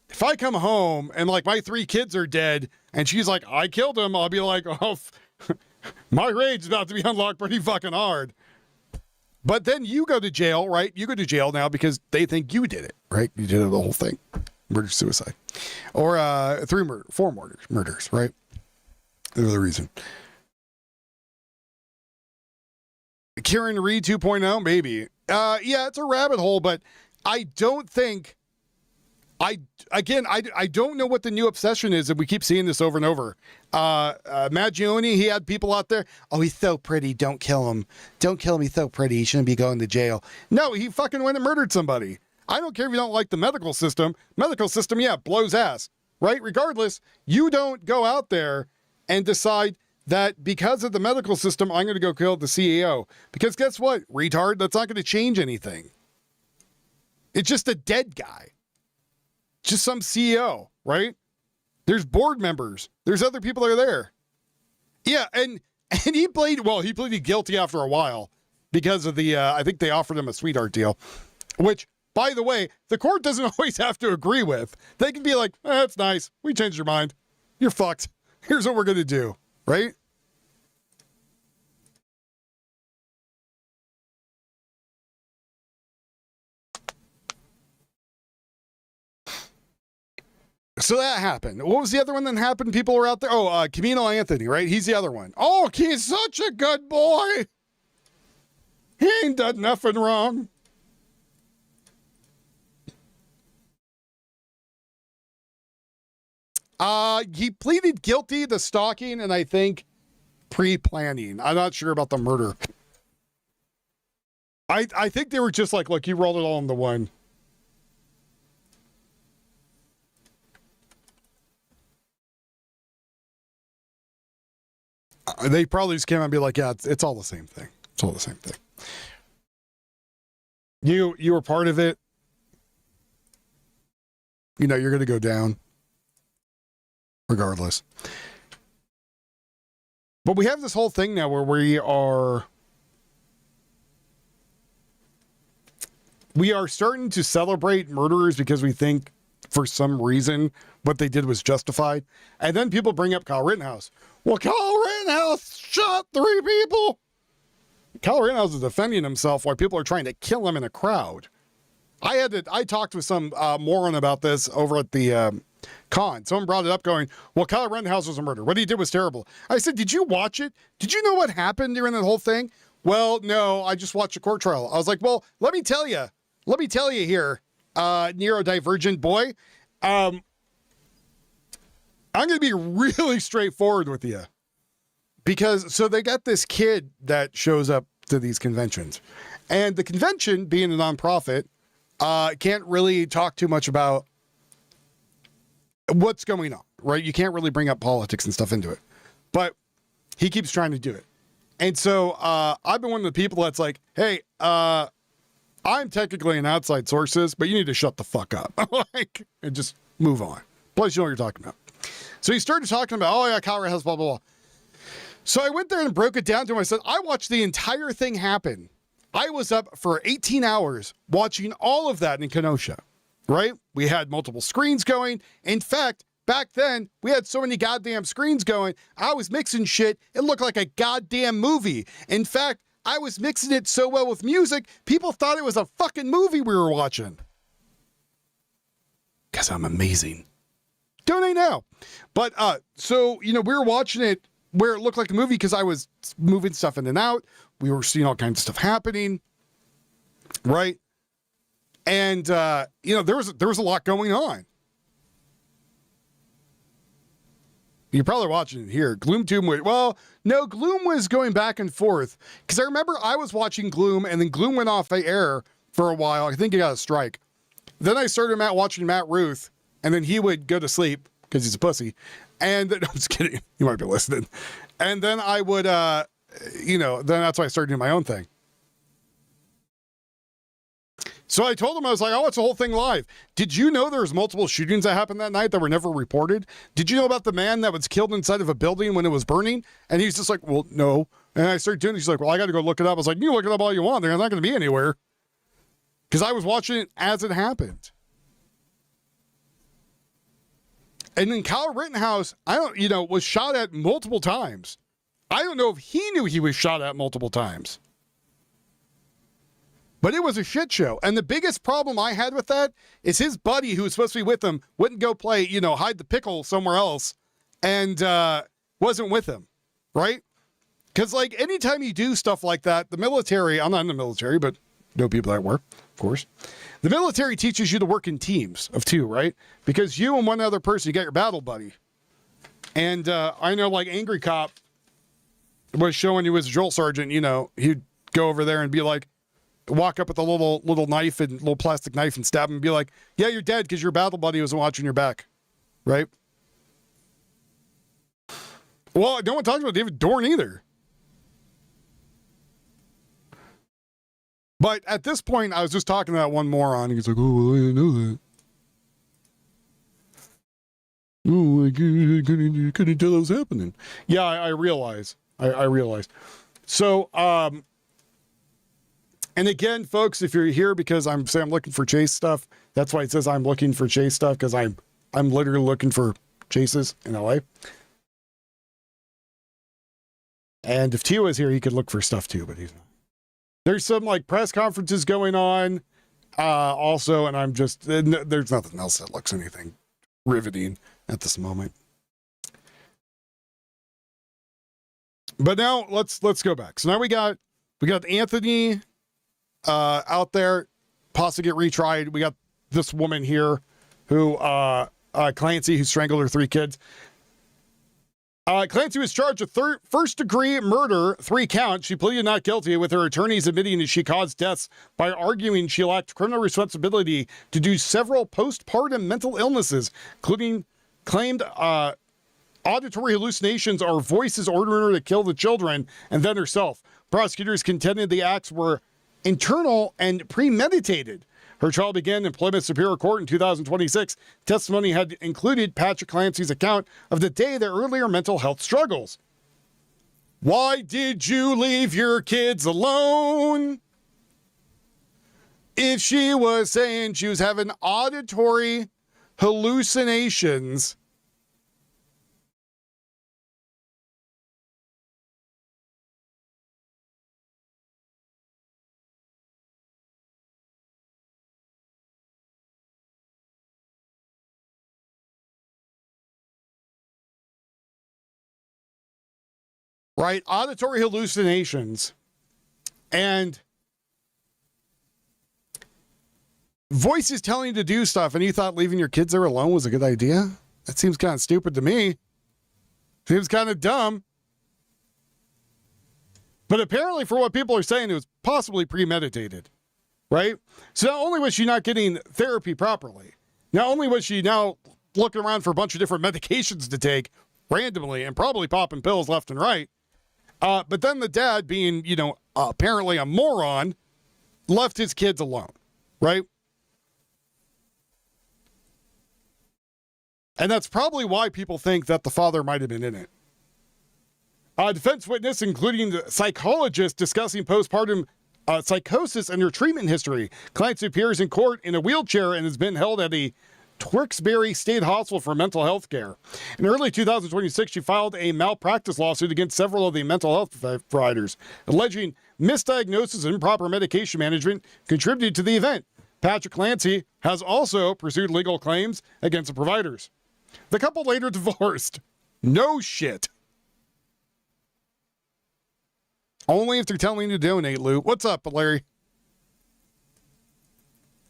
if I come home and like my 3 kids are dead and she's like, I killed him, I'll be like, oh, my rage is about to be unlocked pretty fucking hard. But then you go to jail, right? You go to jail now because they think you did it, right? You did the whole thing. Murder, suicide. Or 4 murders, right? They're the reason. Karen Reed 2.0, maybe. Yeah, it's a rabbit hole, but I don't think... I don't know what the new obsession is, and we keep seeing this over and over. Maggioni, he had people out there, oh, he's so pretty, don't kill him. Don't kill him, he's so pretty, he shouldn't be going to jail. No, he fucking went and murdered somebody. I don't care if you don't like the medical system. Medical system, yeah, blows ass, right? Regardless, you don't go out there and decide that because of the medical system, I'm going to go kill the CEO. Because guess what, retard? That's not going to change anything. It's just a dead guy. Just some CEO, right? There's board members. There's other people that are there. Yeah, and he pleaded guilty after a while because of the, I think they offered him a sweetheart deal, which, by the way, the court doesn't always have to agree with. They can be like, that's nice. We changed your mind. You're fucked. Here's what we're going to do, right? So that happened. What was the other one that happened? People were out there. Oh, Camino Anthony, right? He's the other one. Oh, he's such a good boy. He ain't done nothing wrong. He pleaded guilty to stalking and I think pre-planning. I'm not sure about the murder. I think they were just like, look, you rolled it all into one. They probably just came out and be like, yeah, it's all the same thing. It's all the same thing. You were part of it. You're going to go down regardless. But we have this whole thing now where we are starting to celebrate murderers because we think for some reason what they did was justified. And then people bring up Kyle Rittenhouse. Well, Kyle Rittenhouse shot 3 people. Kyle Rittenhouse is defending himself while people are trying to kill him in a crowd. I talked with some moron about this over at the Con, someone brought it up going, well, Kyle Rittenhouse was a murderer. What he did was terrible. I said, did you watch it? Did you know what happened during that whole thing? Well, no, I just watched a court trial. I was like, well, let me tell you here, neurodivergent boy. I'm going to be really straightforward with you. Because, so they got this kid that shows up to these conventions. And the convention, being a nonprofit, can't really talk too much about what's going on, right? You can't really bring up politics and stuff into it. But he keeps trying to do it. And so I've been one of the people that's like, hey, I'm technically an outside sources, but you need to shut the fuck up. Like, and just move on. Plus, you know what you're talking about. So he started talking about, oh yeah, Kyle has blah, blah, blah. So I went there and broke it down to him. I said, I watched the entire thing happen. I was up for 18 hours watching all of that in Kenosha, right? We had multiple screens going. In fact, back then, we had so many goddamn screens going, I was mixing shit. It looked like a goddamn movie. In fact, I was mixing it so well with music, people thought it was a fucking movie we were watching. Because I'm amazing. Donate now. But, so, you know, we were watching it where it looked like a movie because I was moving stuff in and out. We were seeing all kinds of stuff happening, right? And, you know, there was a lot going on. You're probably watching it here. Gloom Tomb, well, no, Gloom was going back and forth. Because I remember I was watching Gloom, and then Gloom went off the air for a while. I think he got a strike. Then I started watching Matt Ruth, and then he would go to sleep, because he's a pussy. And then, I'm just kidding. You might be listening. And then I would, you know, then that's why I started doing my own thing. So I told him, I was like, I watched the whole thing live. Did you know there was multiple shootings that happened that night that were never reported? Did you know about the man that was killed inside of a building when it was burning? And he's just like, well, no. And I started doing it. He's like, well, I got to go look it up. I was like, you look it up all you want. They're not going to be anywhere. Because I was watching it as it happened. And then Kyle Rittenhouse, was shot at multiple times. I don't know if he knew he was shot at multiple times. But it was a shit show. And the biggest problem I had with that is his buddy who was supposed to be with him wouldn't go play, hide the pickle somewhere else and wasn't with him, right? Because, like, anytime you do stuff like that, the military, I'm not in the military, but know people that were, of course. The military teaches you to work in teams of two, right? Because you and one other person, you got your battle buddy. And I know, like, Angry Cop was showing you as a drill sergeant, he'd go over there and be like, walk up with a little knife and little plastic knife and stab him and be like, yeah, you're dead because your battle buddy wasn't watching your back. Right? Well, no one talks about David Dorn either. But at this point, I was just talking to that one moron. He's like, oh, well, I didn't know that. Oh, I couldn't tell it was happening. Yeah, I realize. I realize. So, and again, folks, if you're here because I'm looking for chase stuff, that's why it says I'm looking for chase stuff, because I'm literally looking for chases in LA. And if Tio is here, he could look for stuff too, but he's not. There's some like press conferences going on also, and I'm just, there's nothing else that looks anything riveting at this moment. But now let's go back. So now we got Anthony out there, possibly get retried. We got this woman here who, Clancy, who strangled her 3 kids. Clancy was charged with first-degree murder, 3 counts. She pleaded not guilty, with her attorneys admitting that she caused deaths by arguing she lacked criminal responsibility to do several postpartum mental illnesses, including claimed auditory hallucinations or voices ordering her to kill the children and then herself. Prosecutors contended the acts were internal and premeditated. Her trial began in Plymouth Superior Court in 2026. Testimony had included Patrick Clancy's account of the day of their earlier mental health struggles. Why did you leave your kids alone? If she was saying she was having auditory hallucinations, right? Auditory hallucinations and voices telling you to do stuff, and you thought leaving your kids there alone was a good idea? That seems kind of stupid to me. Seems kind of dumb. But apparently, for what people are saying, it was possibly premeditated, right? So not only was she not getting therapy properly, not only was she now looking around for a bunch of different medications to take randomly and probably popping pills left and right, but then the dad, being, apparently a moron, left his kids alone, right? And that's probably why people think that the father might have been in it. A defense witness, including the psychologist discussing postpartum psychosis and her treatment history. Client appears in court in a wheelchair and has been held at a Tewksbury State Hospital for mental health care. In early 2026, she filed a malpractice lawsuit against several of the mental health providers, alleging misdiagnosis and improper medication management contributed to the event. Patrick Clancy has also pursued legal claims against the providers. The couple later divorced. No shit. Only if they're telling you to donate, Lou. What's up, Larry?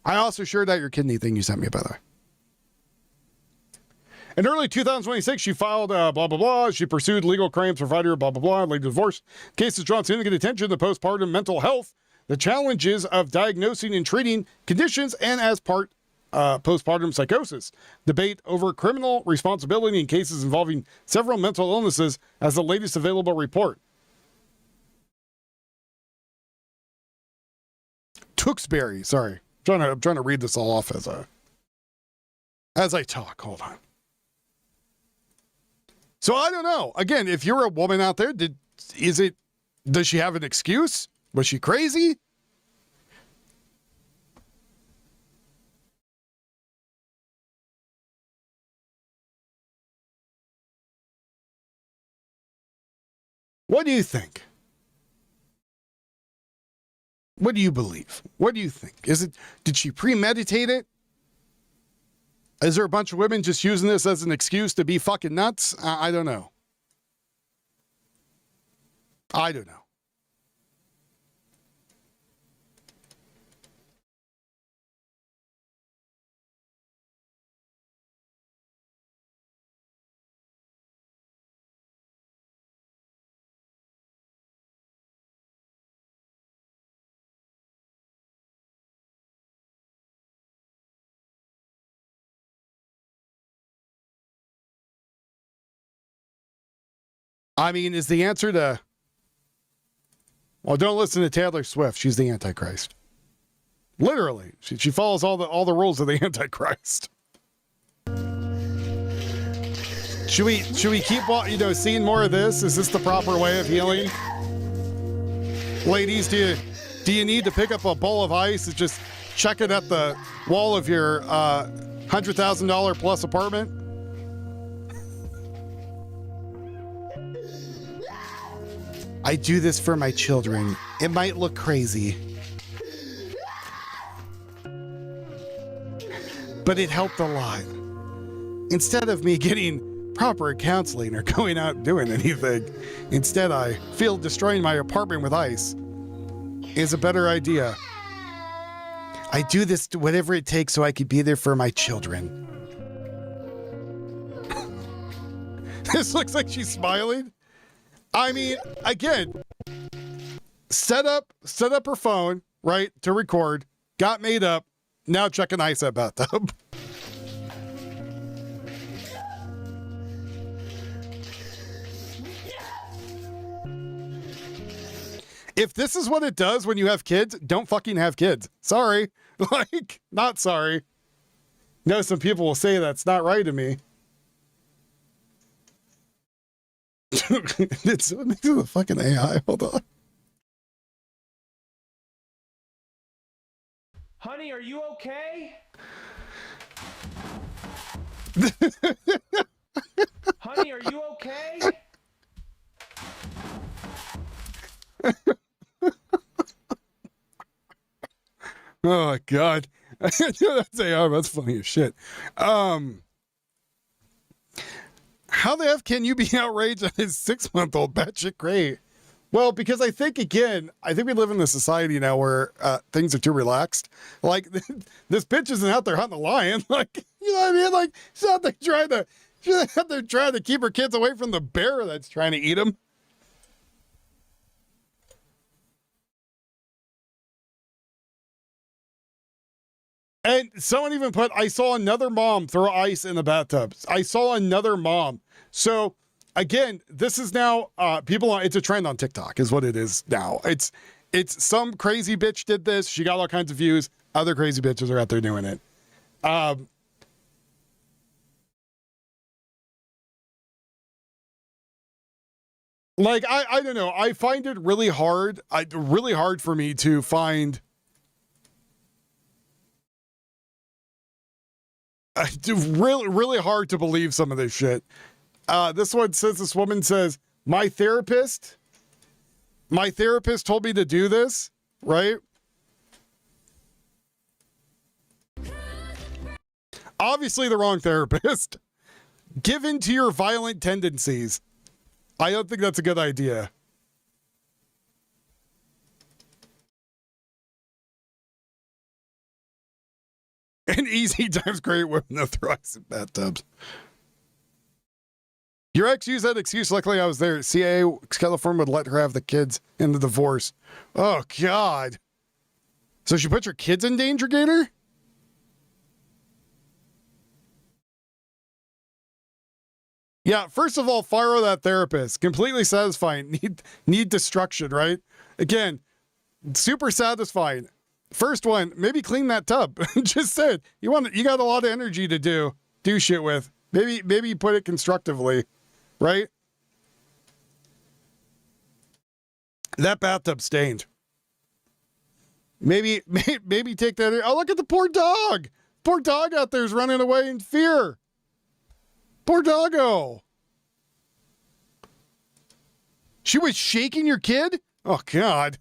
I also shared out your kidney thing you sent me, by the way. In early 2026, she filed blah, blah, blah. She pursued legal claims, provider, blah, blah, blah, later divorce. Case has drawn significant attention to postpartum mental health, the challenges of diagnosing and treating conditions, and as part postpartum psychosis. Debate over criminal responsibility in cases involving several mental illnesses as the latest available report. Tewksbury, sorry. I'm trying to read this all off as I talk. Hold on. So I don't know. Again, if you're a woman out there, does she have an excuse? Was she crazy? What do you think? What do you believe? What do you think? Did she premeditate it? Is there a bunch of women just using this as an excuse to be fucking nuts? I don't know. I don't know. I mean, is the answer to, well, don't listen to Taylor Swift. She's the Antichrist. Literally. She follows all the rules of the Antichrist. Should we keep, seeing more of this? Is this the proper way of healing? Ladies, do you need to pick up a bowl of ice and just chuck it at the wall of your $100,000 plus apartment? I do this for my children. It might look crazy, but it helped a lot. Instead of me getting proper counseling or going out and doing anything, instead I feel destroying my apartment with ice is a better idea. I do this to whatever it takes so I could be there for my children. This looks like she's smiling. I mean, again, set up her phone, right, to record, got made up, now checking ice at bathtub. If this is what it does when you have kids, don't fucking have kids. Sorry. Not sorry. No, some people will say that's not right to me. It's the fucking AI. Hold on. Honey, are you okay? Honey, are you okay? Oh my God. That's AI. That's funny as shit. How the F can you be outraged at his 6-month-old? Batshit great. Well, because I think we live in a society now where things are too relaxed. Like, this bitch isn't out there hunting a lion. Like, you know what I mean? Like, she's out there trying to keep her kids away from the bear that's trying to eat them. And someone even put, I saw another mom throw ice in the bathtub. I saw another mom. So, again, this is now it's a trend on TikTok is what it is now. It's some crazy bitch did this. She got all kinds of views. Other crazy bitches are out there doing it. Like, I don't know. I find it really hard. Really hard for me to find. Really hard to believe some of this shit. This woman says, my therapist told me to do this, right? Obviously the wrong therapist. Give in to your violent tendencies. I don't think that's a good idea. And easy times great women that throw ice in bathtubs. Your ex used that excuse. Luckily, I was there. CIA California would let her have the kids in the divorce. Oh, God. So she put your kids in danger, Gator? Yeah, first of all, fire that therapist. Completely satisfying. Need destruction, right? Again, super satisfying. First one, maybe clean that tub. Just said you got a lot of energy to do shit with. Maybe put it constructively, right? That bathtub stained. Maybe take that. Oh, look at the poor dog. Poor dog out there is running away in fear. Poor doggo. She was shaking your kid? Oh, God.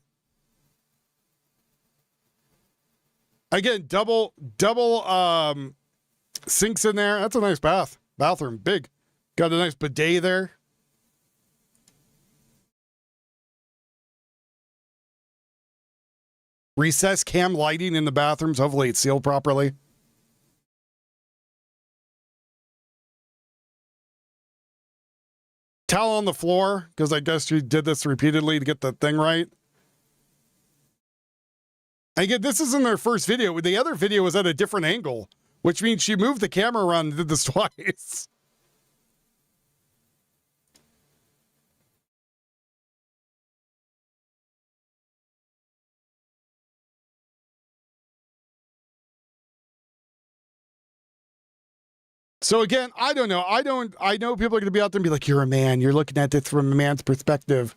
Again, double sinks in there. That's a nice bathroom. Big. Got a nice bidet there. Recessed cam lighting in the bathrooms. Hopefully it's sealed properly. Towel on the floor, because I guess she did this repeatedly to get the thing right. And again, this isn't their first video. The other video was at a different angle, which means she moved the camera around and did this twice. So again, I don't know. I know people are going to be out there and be like, you're a man. You're looking at this from a man's perspective.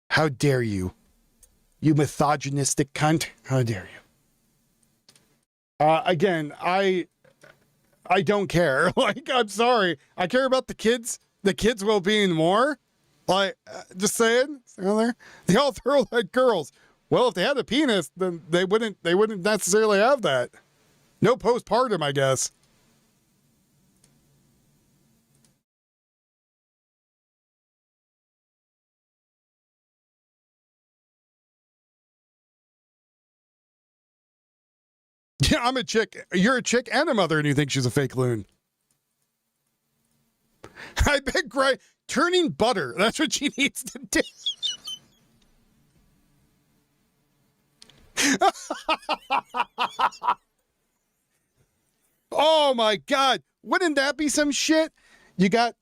How dare you? You misogynistic cunt. How dare you? Again, I don't care. Like, I'm sorry. I care about the kids' well-being more. Like, just saying. They all throw like girls. Well, if they had a penis, then they wouldn't necessarily have that. No postpartum, I guess. Yeah, I'm a chick. You're a chick and a mother, and you think she's a fake loon. I bet Gray turning butter. That's what she needs to do. Oh my God. Wouldn't that be some shit? You got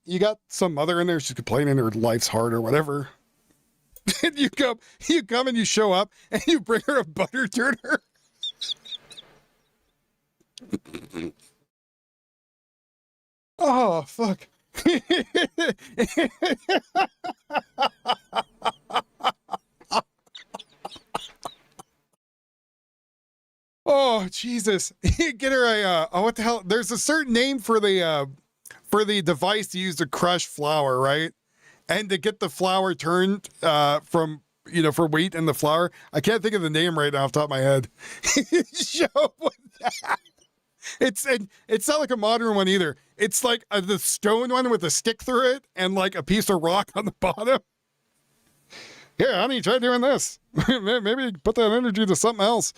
some mother in there, she's complaining her life's hard or whatever. And you come and you show up and you bring her a butter turner. Oh, fuck. Oh, Jesus. Get her a, what the hell? There's a certain name for the device used to crush flour, right? And to get the flour turned from, for wheat in the flour. I can't think of the name right now off the top of my head. Show up with that. it's not like a modern one either. It's like the stone one with a stick through it and like a piece of rock on the bottom. Yeah, honey, try doing this. Maybe put that energy to something else.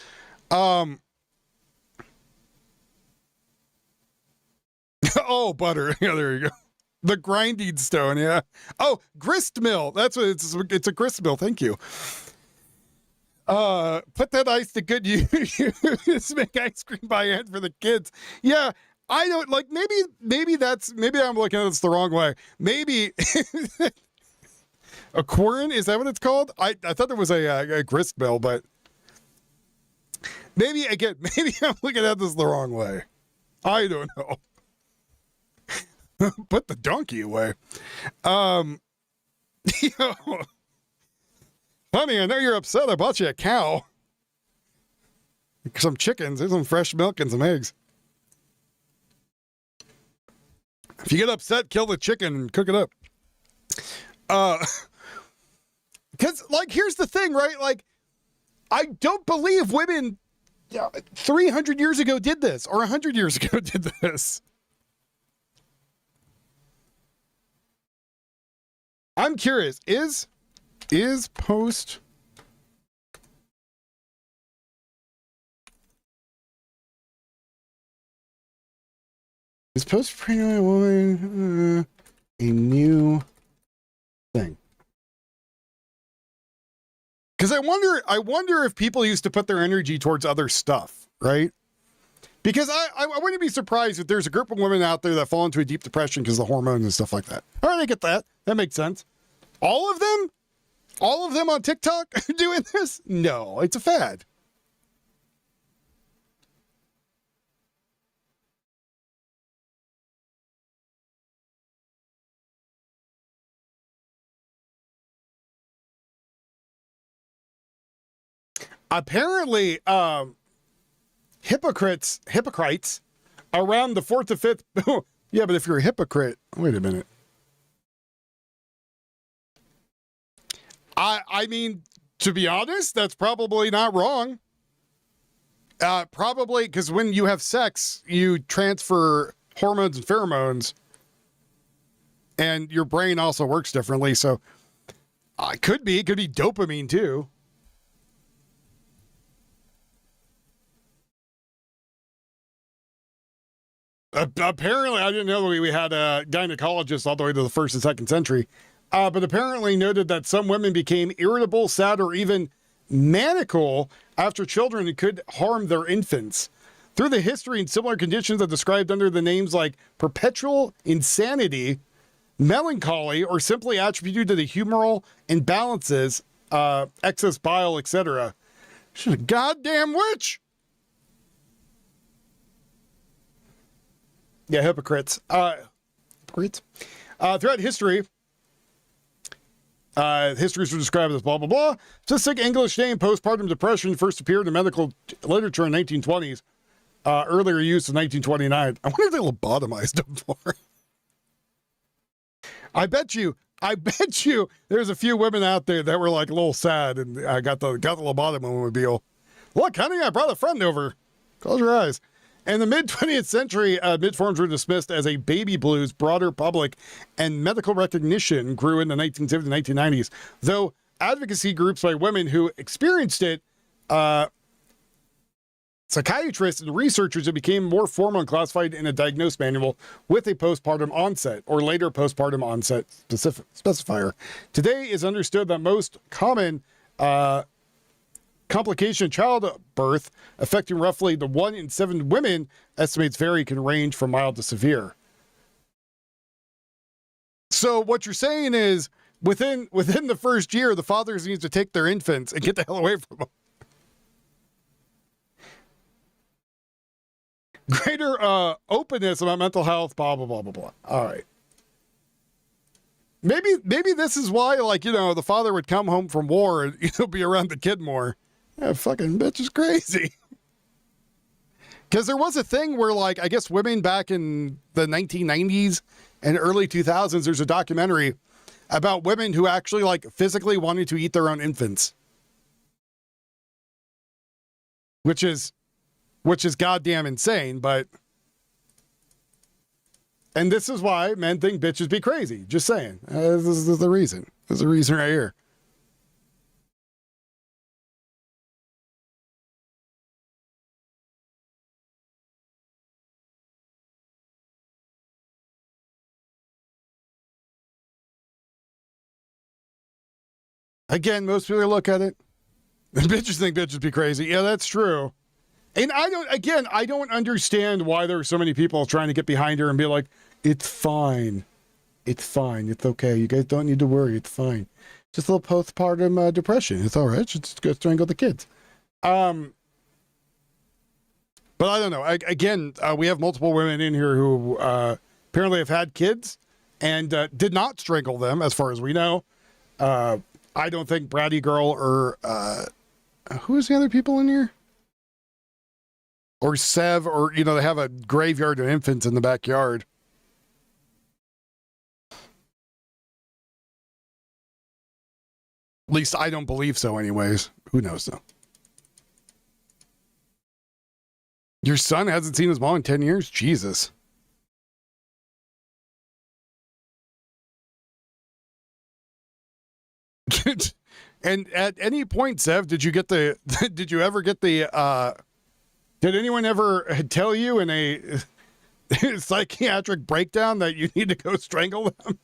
Oh, butter. Yeah, there you go. The grinding stone, yeah. Oh, grist mill. That's what it's a grist mill. Thank you. Put that ice to good use. Make ice cream by hand for the kids. Yeah, I don't like maybe I'm looking at this the wrong way. Maybe a quern, is that what it's called? I thought there was a grist mill, but maybe I'm looking at this the wrong way. I don't know. Put the donkey away. Honey, I know you're upset. I bought you a cow. Some chickens. There's some fresh milk and some eggs. If you get upset, kill the chicken and cook it up. Because, like, here's the thing, right? Like, I don't believe women 300 years ago did this or 100 years ago did this. I'm curious, is post pregnant woman a new thing? Because I wonder if people used to put their energy towards other stuff, right? Because I wouldn't be surprised if there's a group of women out there that fall into a deep depression because of the hormones and stuff like that. All right, I get that. That makes sense. All of them? All of them on TikTok doing this? No, it's a fad. Apparently, hypocrites around the 4th to 5th. Yeah, but if you're a hypocrite, wait a minute. I mean, to be honest, that's probably not wrong. Probably because when you have sex, you transfer hormones and pheromones, and your brain also works differently. So, it could be dopamine too. Apparently, I didn't know we had a gynecologist all the way to the 1st and 2nd century. But apparently noted that some women became irritable, sad, or even maniacal after children could harm their infants. Through the history and similar conditions are described under the names like perpetual insanity, melancholy, or simply attributed to the humoral imbalances, excess bile, etc. She's a goddamn witch. Yeah, hypocrites. Hypocrites. Throughout history, histories were described as blah, blah, blah. Specific English name, postpartum depression, first appeared in medical literature in 1920s. Earlier use in 1929. I wonder if they lobotomized him for. I bet you there's a few women out there that were like a little sad and I got the lobotomobile. Look, honey, I brought a friend over. Close your eyes. In the mid-20th century, mid-forms were dismissed as a baby blues, broader public, and medical recognition grew in the 1970s and 1990s. Though advocacy groups by women who experienced it, psychiatrists and researchers, it became more formal and classified in a diagnosis manual with a postpartum onset or later postpartum onset specifier. Today is understood that most common complication of childbirth affecting roughly the 1 in 7 women, estimates vary, can range from mild to severe. So what you're saying is within the first year, the fathers need to take their infants and get the hell away from them. Greater openness about mental health, blah, blah, blah, blah, blah. All right. Maybe this is why, like, the father would come home from war and be around the kid more. That fucking bitch is crazy. Because there was a thing where, like, I guess women back in the 1990s and early 2000s, there's a documentary about women who actually, like, physically wanted to eat their own infants. Which is which is goddamn insane, but... And this is why men think bitches be crazy. Just saying. This is the reason. There's a reason right here. Again, most people look at it. Bitches think bitches be crazy. Yeah, that's true. And I don't understand why there are so many people trying to get behind her and be like, it's fine. It's fine. It's okay. You guys don't need to worry. It's fine. Just a little postpartum depression. It's all right. Just go strangle the kids. But I don't know. We have multiple women in here who apparently have had kids and did not strangle them, as far as we know. I don't think Bratty Girl or who is the other people in here? Or Sev, or, you know, they have a graveyard of infants in the backyard. At least I don't believe so anyways. Who knows though? Your son hasn't seen his mom in 10 years? Jesus. And at any point, Sev, did you ever get the, did anyone ever tell you in a psychiatric breakdown that you need to go strangle them?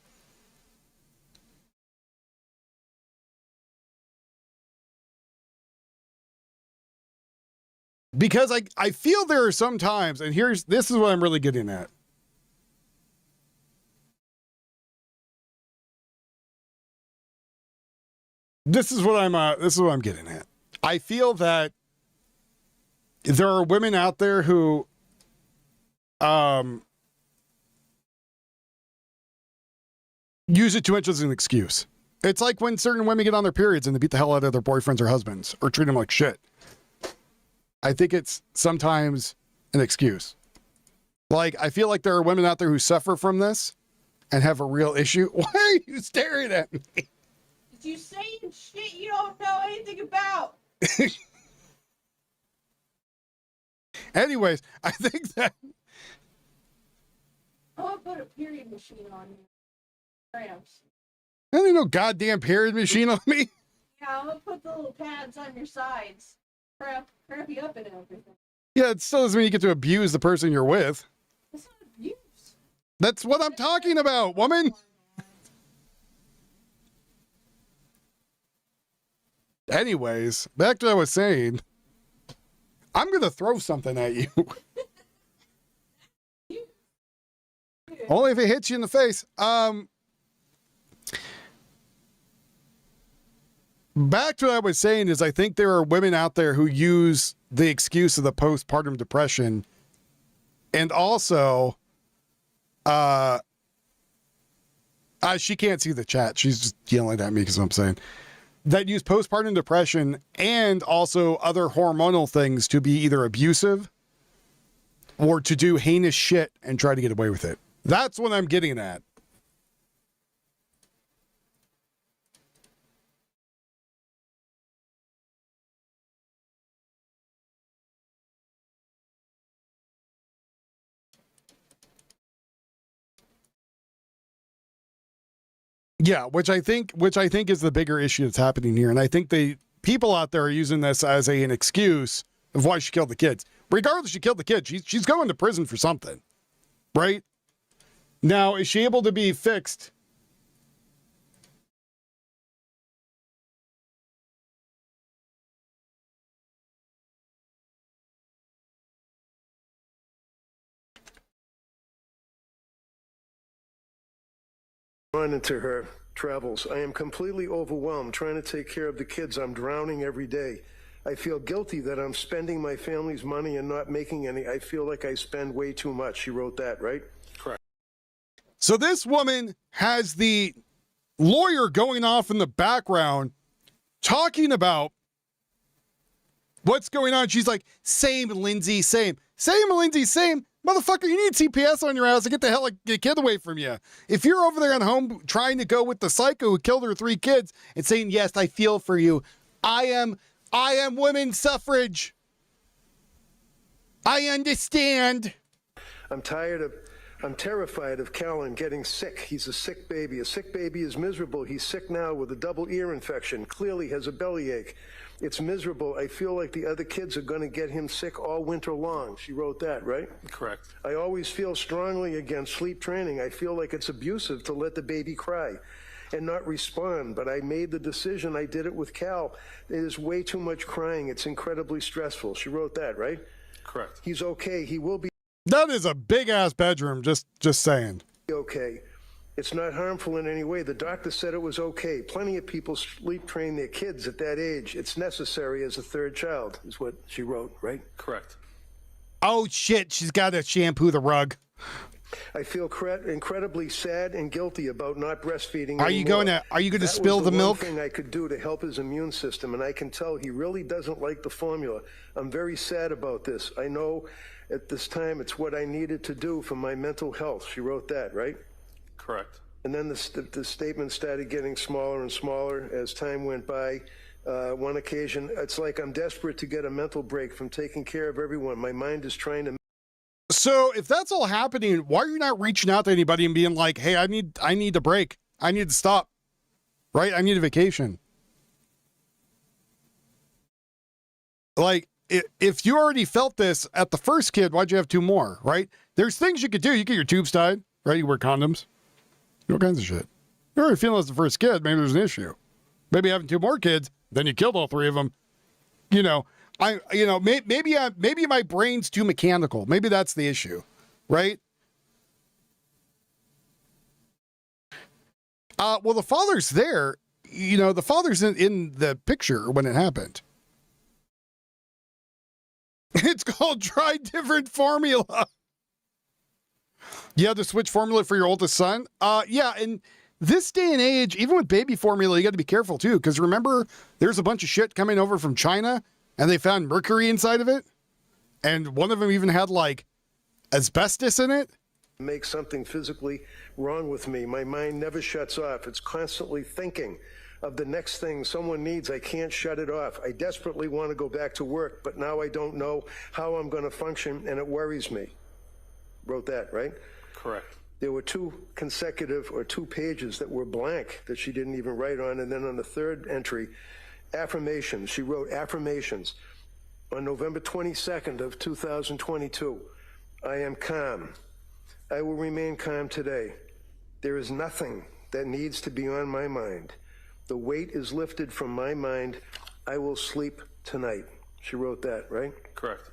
Because I feel there are some times, and this is what I'm really getting at. This is what I'm getting at. I feel that there are women out there who use it too much as an excuse. It's like when certain women get on their periods and they beat the hell out of their boyfriends or husbands or treat them like shit. I think it's sometimes an excuse. Like, I feel like there are women out there who suffer from this and have a real issue. Why are you staring at me? You saying shit you don't know anything about. Anyways, I think that I'm gonna put a period machine on you. Cramps. Ain't no goddamn period machine on me. Yeah, I'm gonna put the little pads on your sides. Cramp you up and everything. Yeah, it still doesn't mean you get to abuse the person you're with. That's not abuse. That's what I'm talking about, woman. Anyways, back to what I was saying. I'm going to throw something at you. Only if it hits you in the face. Back to what I was saying is I think there are women out there who use the excuse of the postpartum depression and also she can't see the chat. She's just yelling at me because I'm saying that use postpartum depression and also other hormonal things to be either abusive or to do heinous shit and try to get away with it. That's what I'm getting at. Yeah, which I think is the bigger issue that's happening here. And I think the people out there are using this as an excuse of why she killed the kids. Regardless, she killed the kids. She's going to prison for something, right? Now, is she able to be fixed? On into her travels. I am completely overwhelmed trying to take care of the kids. I'm drowning every day. I feel guilty that I'm spending my family's money and not making any. I feel like I spend way too much. She wrote that, right? Correct. So this woman has the lawyer going off in the background talking about what's going on. She's like, same, Lindsay, same. Same, Lindsay, same. Motherfucker, you need CPS on your ass to get the hell the kid away from you. If you're over there at home trying to go with the psycho who killed her 3 kids and saying, yes, I feel for you. I am women's suffrage. I understand. I'm terrified of Callan getting sick. He's a sick baby. A sick baby is miserable. He's sick now with a double ear infection. Clearly has a bellyache. It's miserable. I feel like the other kids are going to get him sick all winter long. She wrote that, right? Correct. I always feel strongly against sleep training. I feel like it's abusive to let the baby cry and not respond, but I made the decision. I did it with Cal. It is way too much crying. It's incredibly stressful. She wrote that, right? Correct. He's okay. He will be That is a big ass bedroom. Just saying. okay. It's not harmful in any way. The doctor said it was okay. Plenty of people sleep train their kids at that age. It's necessary as a third child, is what she wrote, right? Correct. Oh shit, she's got to shampoo the rug. I feel incredibly sad and guilty about not breastfeeding Are you anymore. going to spill the milk? That was the one thing I could do to help his immune system, and I can tell he really doesn't like the formula. I'm very sad about this. I know at this time it's what I needed to do for my mental health. She wrote that, right? Correct. And then the statement started getting smaller and smaller as time went by. One occasion, it's like I'm desperate to get a mental break from taking care of everyone. My mind is trying to. So if that's all happening, why are you not reaching out to anybody and being like, hey, I need a break. I need to stop. Right? I need a vacation. Like, if you already felt this at the first kid, why'd you have two more? Right? There's things you could do. You get your tubes tied, right? You wear condoms. All kinds of shit. You're already feeling as the first kid. Maybe there's an issue. Maybe having two more kids, then you killed all three of them. Maybe my brain's too mechanical. Maybe that's the issue, right? Well, the father's there. The father's in the picture when it happened. It's called try different formula. You had to switch formula for your oldest son? Yeah, and this day and age, even with baby formula, you got to be careful too, because remember, there's a bunch of shit coming over from China, and they found mercury inside of it, and one of them even had, like, asbestos in it. Make something physically wrong with me. My mind never shuts off. It's constantly thinking of the next thing someone needs. I can't shut it off. I desperately want to go back to work, but now I don't know how I'm going to function, and it worries me. Wrote that, right? Correct. There were two pages that were blank that she didn't even write on. And then on the third entry, affirmations. She wrote affirmations. On November 22nd of 2022, I am calm. I will remain calm today. There is nothing that needs to be on my mind. The weight is lifted from my mind. I will sleep tonight. She wrote that, right? Correct.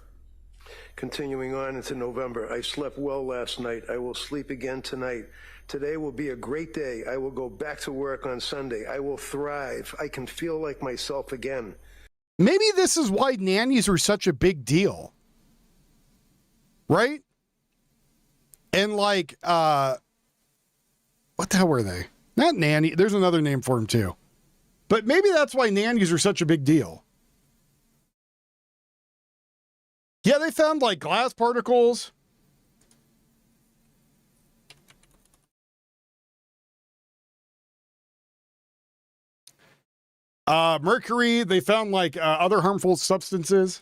Continuing on into November, I slept well last night. I will sleep again tonight. Today will be a great day. I will go back to work on Sunday. I will thrive. I can feel like myself again. Maybe this is why nannies are such a big deal. Right? And like, what the hell were they? Not nanny. There's another name for them too. But maybe that's why nannies are such a big deal. Yeah, they found like glass particles. Mercury, they found like other harmful substances.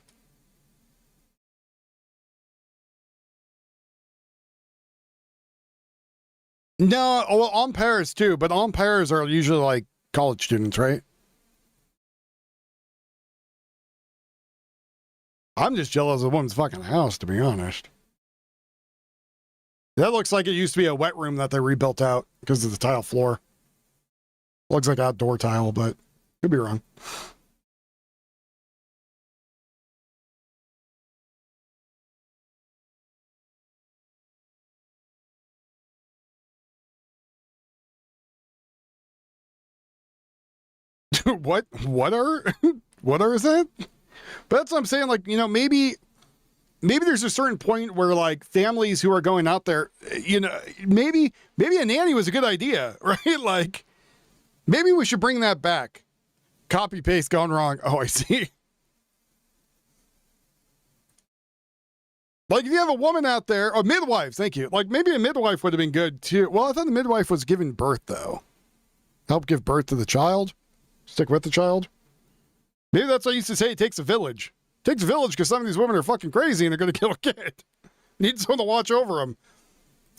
No, well, en pairs too, but en pairs are usually like college students, right? I'm just jealous of the woman's fucking house, to be honest. That looks like it used to be a wet room that they rebuilt out because of the tile floor. Looks like outdoor tile, but could be wrong. What are that? But that's what I'm saying. Like, maybe there's a certain point where like families who are going out there, maybe a nanny was a good idea, right? Like, maybe we should bring that back. Copy paste gone wrong. Oh, I see. Like, if you have a woman out there, or midwives, thank you. Like, maybe a midwife would have been good too. Well, I thought the midwife was giving birth though. Help give birth to the child. Stick with the child. Maybe that's what I used to say. It takes a village. Takes a village because some of these women are fucking crazy and they're going to kill a kid. Need someone to watch over them.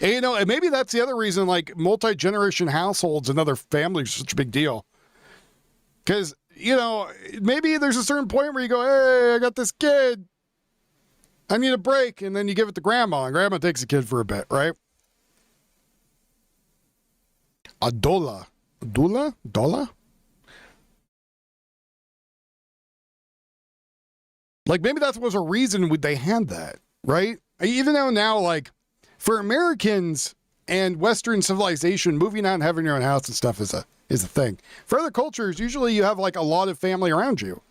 And, you know, and maybe that's the other reason, like, multi-generation households and other families are such a big deal. Because, you know, maybe there's a certain point where you go, hey, I got this kid. I need a break. And then you give it to grandma, and grandma takes the kid for a bit, right? Adola. Adula? Dola? Like, maybe that was a reason would they had that, right? Even though now, like, for Americans and Western civilization, moving out and having your own house and stuff is a thing. For other cultures, usually you have, like, a lot of family around you.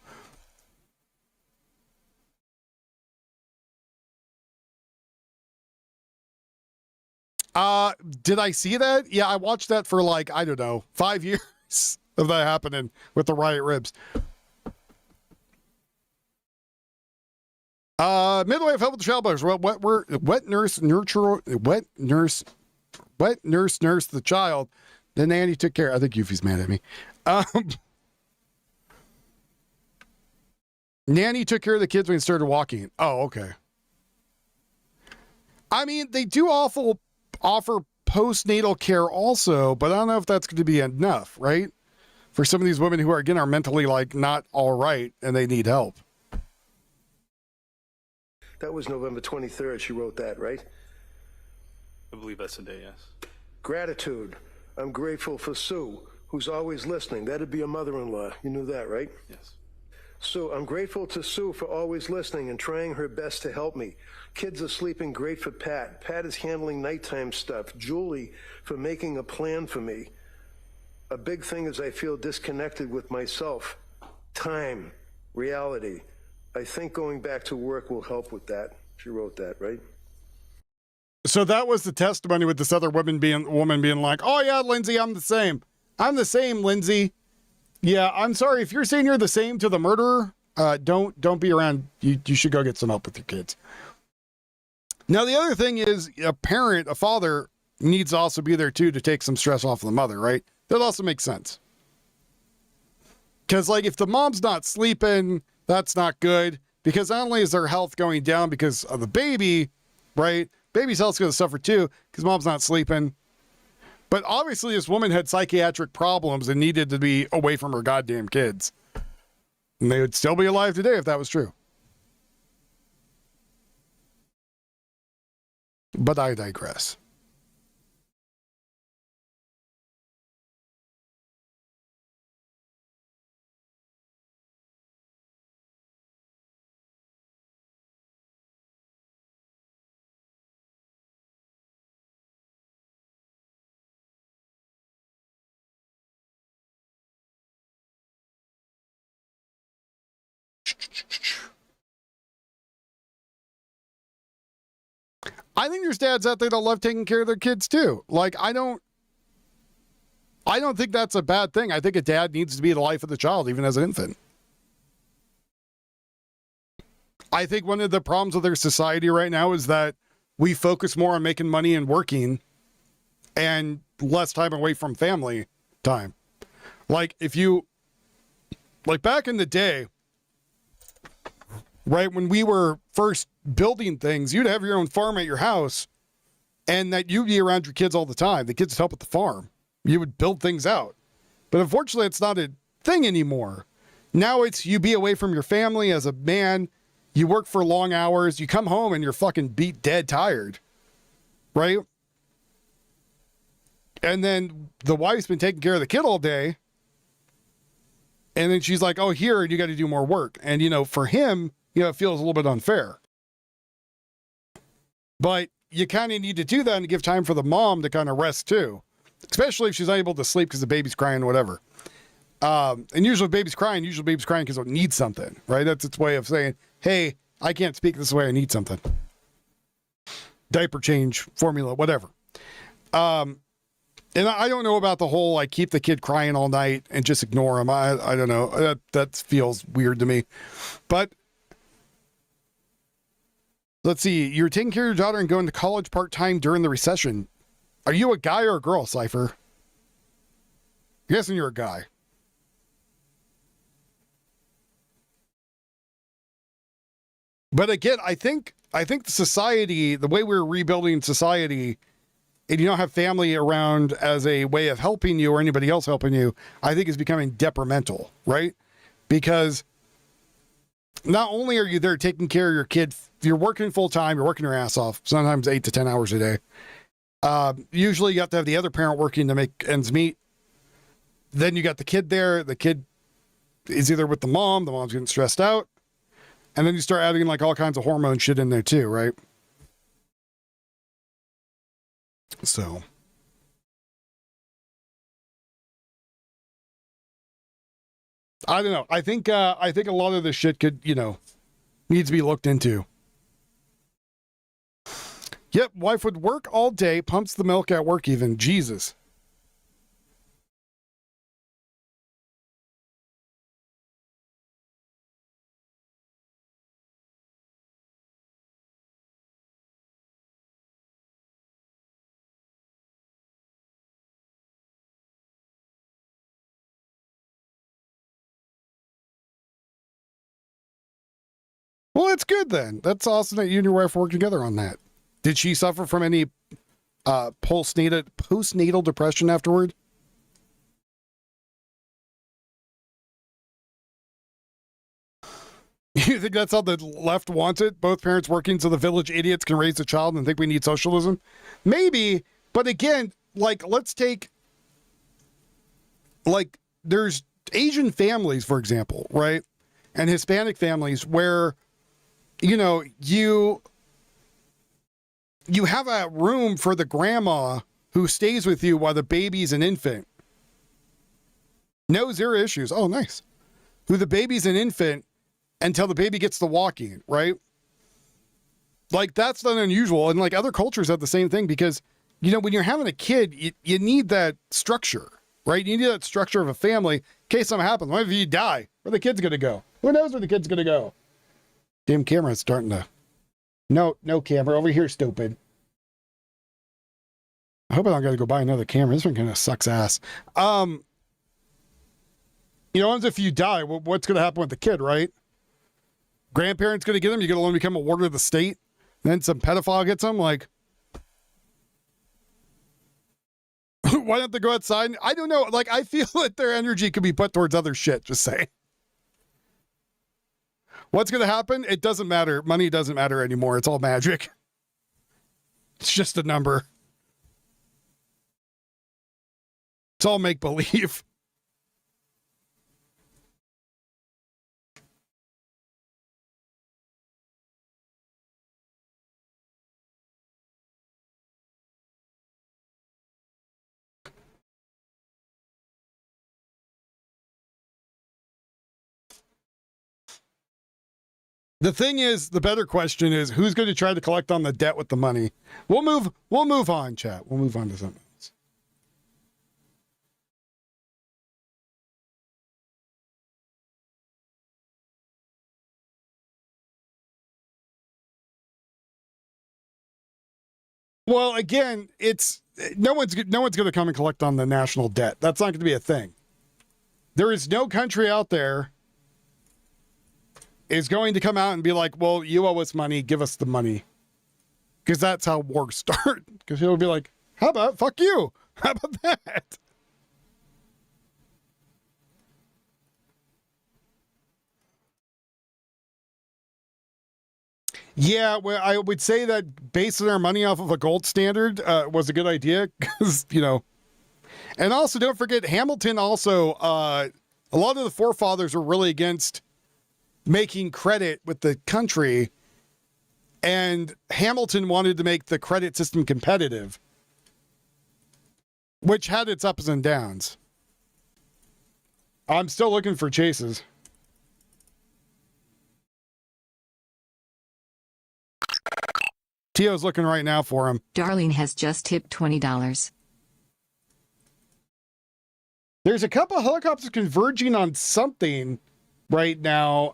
Did I see that? Yeah, I watched that for, like, I don't know, 5 years of that happening with the riot ribs. Midwife help with the child birth. Wet nurse the child. The nanny took care. I think Yuffie's mad at me. Nanny took care of the kids when he started walking. Oh, okay. I mean, they do offer postnatal care also, but I don't know if that's going to be enough, right? For some of these women who are, again, are mentally, like, not all right and they need help. That was November 23rd. She wrote that, right? I believe that's the day, yes. Gratitude. I'm grateful for Sue, who's always listening. That'd be a mother-in-law. You knew that, right? Yes. Sue, I'm grateful to Sue for always listening and trying her best to help me. Kids are sleeping great for Pat. Pat is handling nighttime stuff. Julie for making a plan for me. A big thing is I feel disconnected with myself. Time, reality. I think going back to work will help with that. She wrote that, right? So that was the testimony with this other woman being like, oh yeah, Lindsay, I'm the same. I'm the same, Lindsay. Yeah, I'm sorry. If you're saying you're the same to the murderer, don't be around. You should go get some help with your kids. Now, the other thing is a parent, a father needs to also be there too to take some stress off of the mother, right? That also makes sense. Because like if the mom's not sleeping, that's not good, because not only is their health going down because of the baby, right? Baby's health's going to suffer too because mom's not sleeping. But obviously this woman had psychiatric problems and needed to be away from her goddamn kids. And they would still be alive today if that was true. But I digress. I think there's dads out there that love taking care of their kids too. Like, I don't think that's a bad thing. I think a dad needs to be the life of the child, even as an infant. I think one of the problems with our society right now is that we focus more on making money and working and less time away from family time. Like back in the day, right, when we were first building things, you'd have your own farm at your house and that you'd be around your kids all the time. The kids would help at the farm. You would build things out. But unfortunately, it's not a thing anymore. Now it's you be away from your family as a man. You work for long hours. You come home and you're fucking beat dead tired. Right? And then the wife's been taking care of the kid all day. And then she's like, oh, here, you got to do more work. And, you know, for him, you know, it feels a little bit unfair. But you kind of need to do that and give time for the mom to kind of rest too. Especially if she's unable to sleep because the baby's crying or whatever. And usually baby's crying because it needs something, right? That's its way of saying, hey, I can't speak this way, I need something. Diaper change, formula, whatever. And I don't know about the whole, like, keep the kid crying all night and just ignore him. I don't know. That feels weird to me. But let's see. You're taking care of your daughter and going to college part-time during the recession. Are you a guy or a girl, Cypher? I'm guessing you're a guy. But again, I think the society, the way we're rebuilding society, and you don't have family around as a way of helping you or anybody else helping you, I think is becoming detrimental, right? Because not only are you there taking care of your kid, you're working full time, you're working your ass off, sometimes 8 to 10 hours a day. Usually you have to have the other parent working to make ends meet. Then you got the kid there. The kid is either with the mom's getting stressed out. And then you start adding like all kinds of hormone shit in there too, right? So. I don't know. I think a lot of this shit could, needs to be looked into. Yep, wife would work all day, pumps the milk at work even. Jesus. Well, that's good then. That's awesome that you and your wife work together on that. Did she suffer from any postnatal depression afterward? You think that's how the left wants it? Both parents working so the village idiots can raise a child and think we need socialism? Maybe, but again, like, let's take, like, there's Asian families, for example, right? And Hispanic families where, you have a room for the grandma who stays with you while the baby's an infant. No, zero issues. Oh, nice. Who the baby's an infant until the baby gets to walking, right? Like, that's not unusual. And like other cultures have the same thing because, when you're having a kid, you need that structure, right? You need that structure of a family in case something happens. What if you die? Where the kid's going to go? Who knows where the kid's going to go? Damn camera's starting to... No camera. Over here, stupid. I hope I don't got to go buy another camera. This one kind of sucks ass. If you die, what's going to happen with the kid, right? Grandparents going to get him? You're going to let him become a ward of the state? Then some pedophile gets him? Like, why don't they go outside? I don't know. Like, I feel that their energy could be put towards other shit. Just say. What's going to happen? It doesn't matter. Money doesn't matter anymore. It's all magic. It's just a number. It's all make-believe. The thing is, the better question is, who's going to try to collect on the debt with the money? We'll move on, chat. We'll move on to something else. Well, again, it's no one's going to come and collect on the national debt. That's not going to be a thing. There is no country out there is going to come out and be like, well, you owe us money, give us the money. Because that's how wars start. Because he'll be like, how about fuck you? How about that? Yeah, well, I would say that basing our money off of a gold standard was a good idea. Because, and also don't forget, Hamilton also, a lot of the forefathers were really against making credit with the country, and Hamilton wanted to make the credit system competitive, which had its ups and downs. I'm still looking for chases. Tio's looking right now for him. Darlene has just tipped $20. There's a couple of helicopters converging on something right now.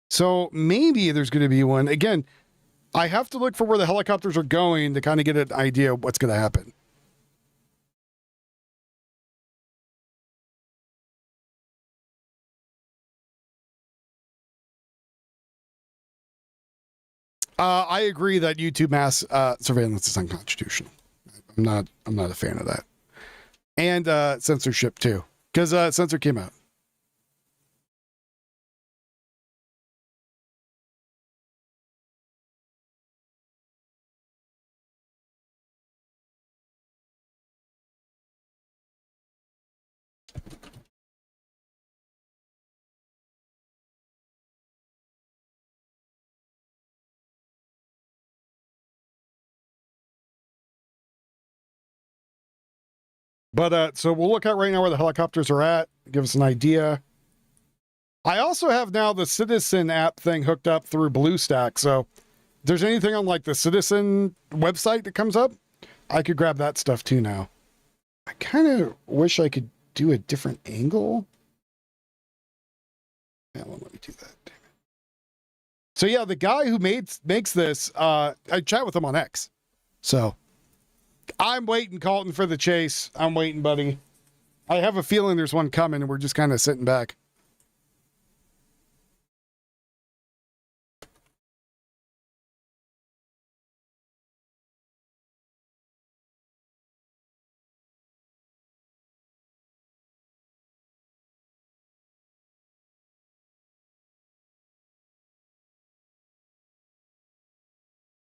So maybe there's going to be one. Again, I have to look for where the helicopters are going to kind of get an idea of what's going to happen. I agree that YouTube mass surveillance is unconstitutional. I'm not a fan of that. And censorship too, because censor came out. But so we'll look at right now where the helicopters are at, give us an idea. I also have now the Citizen app thing hooked up through BlueStack. So if there's anything on like the Citizen website that comes up, I could grab that stuff too now. I kind of wish I could do a different angle. Yeah, won't let me do that. Damn it. So yeah, the guy who makes this, I chat with him on X. So I'm waiting, Colton, for the chase. I'm waiting, buddy. I have a feeling there's one coming, and we're just kind of sitting back.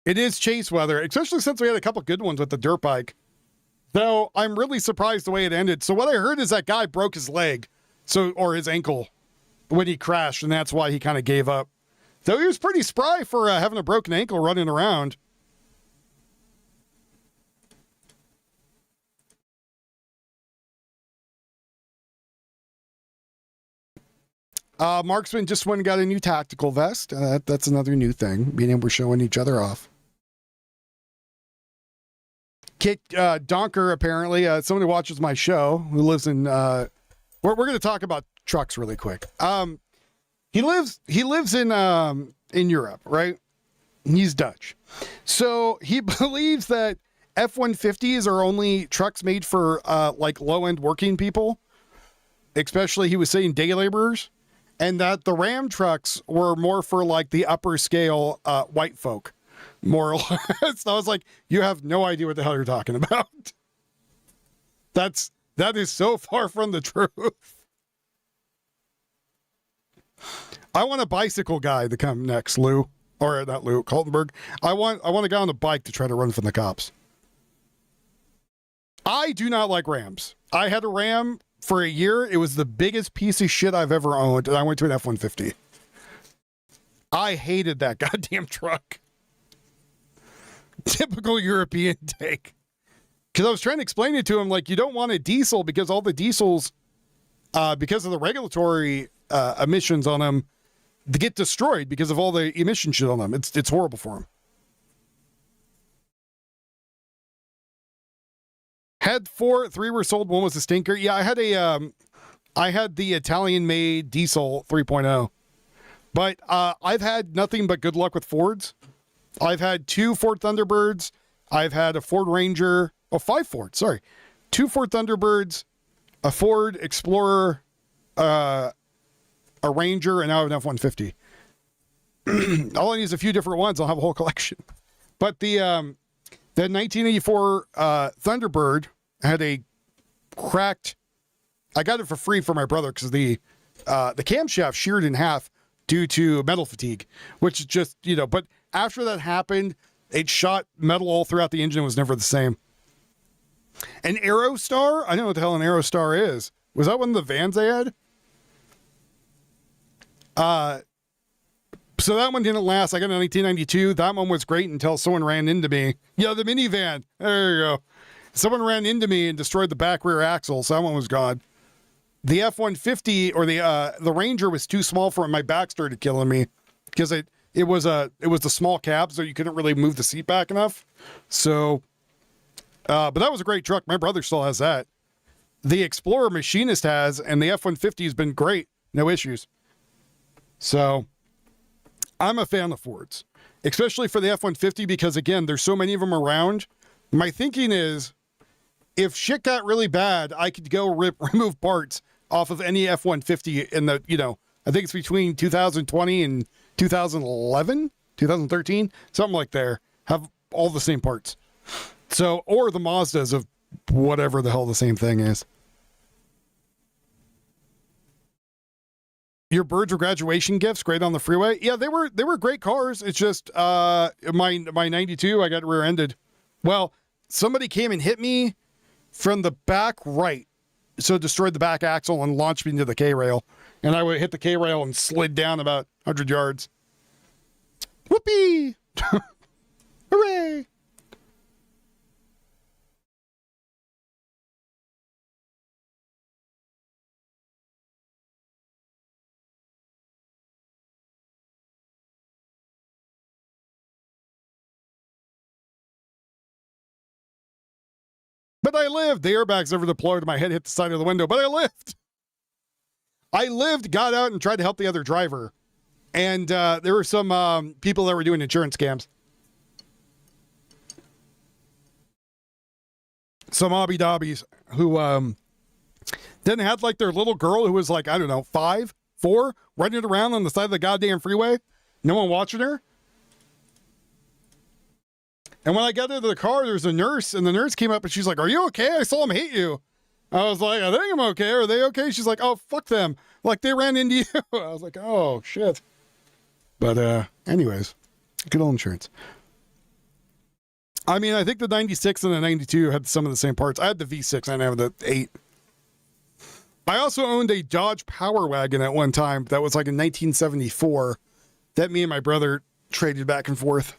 It is chase weather, especially since we had a couple good ones with the dirt bike. Though I'm really surprised the way it ended. So what I heard is that guy broke his leg, or his ankle, when he crashed, and that's why he kind of gave up. Though he was pretty spry for having a broken ankle running around. Marksman just went and got a new tactical vest. That's another new thing, being able to showing each other off. Kit Donker, apparently, somebody who watches my show, who lives in, we're going to talk about trucks really quick. He lives in Europe, right? He's Dutch. So he believes that F-150s are only trucks made for, like low-end working people. Especially, he was saying day laborers. And that the Ram trucks were more for like the upper scale, white folk. More or less. I was like, you have no idea what the hell you're talking about. That is so far from the truth. I want a bicycle guy to come next, Lou. Or not Lou, Kaltenberg. I want a guy on a bike to try to run from the cops. I do not like Rams. I had a Ram for a year. It was the biggest piece of shit I've ever owned, and I went to an F-150. I hated that goddamn truck. Typical European take. Because I was trying to explain it to him, like, you don't want a diesel because all the diesels, because of the regulatory emissions on them, they get destroyed because of all the emission shit on them. It's horrible for them. Had 4, 3 were sold, 1 was a stinker. Yeah, I had the Italian-made diesel 3.0. But I've had nothing but good luck with Fords. I've had 2 Ford Thunderbirds. I've had a Ford Ranger. 5 Fords, sorry. 2 Ford Thunderbirds, a Ford Explorer, a Ranger, and now I have an F-150. All I need is a few different ones. I'll have a whole collection. But the 1984 Thunderbird had a cracked. I got it for free for my brother because the camshaft sheared in half due to metal fatigue, which is just, but after that happened, it shot metal all throughout the engine. It was never the same. An Aerostar? I don't know what the hell an Aerostar is. Was that one of the vans they had? So that one didn't last. I got a 1992. That one was great until someone ran into me. Yeah, the minivan. There you go. Someone ran into me and destroyed the back rear axle, so that one was gone. The F-150 or the Ranger was too small for it. My back started killing me because it was the small cab, so you couldn't really move the seat back enough. So, but that was a great truck. My brother still has that. The Explorer Machinist has, and the F-150 has been great. No issues. So, I'm a fan of Fords, especially for the F-150 because, again, there's so many of them around. My thinking is, if shit got really bad, I could go remove parts off of any F-150 in the, I think it's between 2020 and 2011. 2013, something like there, have all the same parts. So, or the Mazdas of whatever the hell the same thing is. Your birds were graduation gifts, great on the freeway. Yeah, they were great cars. It's just my 92, I got rear-ended. Well, somebody came and hit me from the back right. So it destroyed the back axle and launched me into the K-rail. And I would hit the K-rail and slid down about 100 yards. Whoopee! Hooray! But I lived. The airbags never deployed. My head hit the side of the window, but I lived. I lived, got out, and tried to help the other driver. And there were some people that were doing insurance scams. Some obby dobbies who then had like their little girl who was like, I don't know, 5, 4, running around on the side of the goddamn freeway. No one watching her. And when I got into the car, there's a nurse, and the nurse came up and she's like, "Are you okay? I saw him hit you." I was like, "I think I'm okay. Are they okay?" She's like, "Oh, fuck them. Like they ran into you." I was like, "Oh, shit." But anyways, good old insurance. I mean, I think the 96 and the 92 had some of the same parts. I had the V6, I didn't have the 8. I also owned a Dodge Power Wagon at one time that was like in 1974 that me and my brother traded back and forth.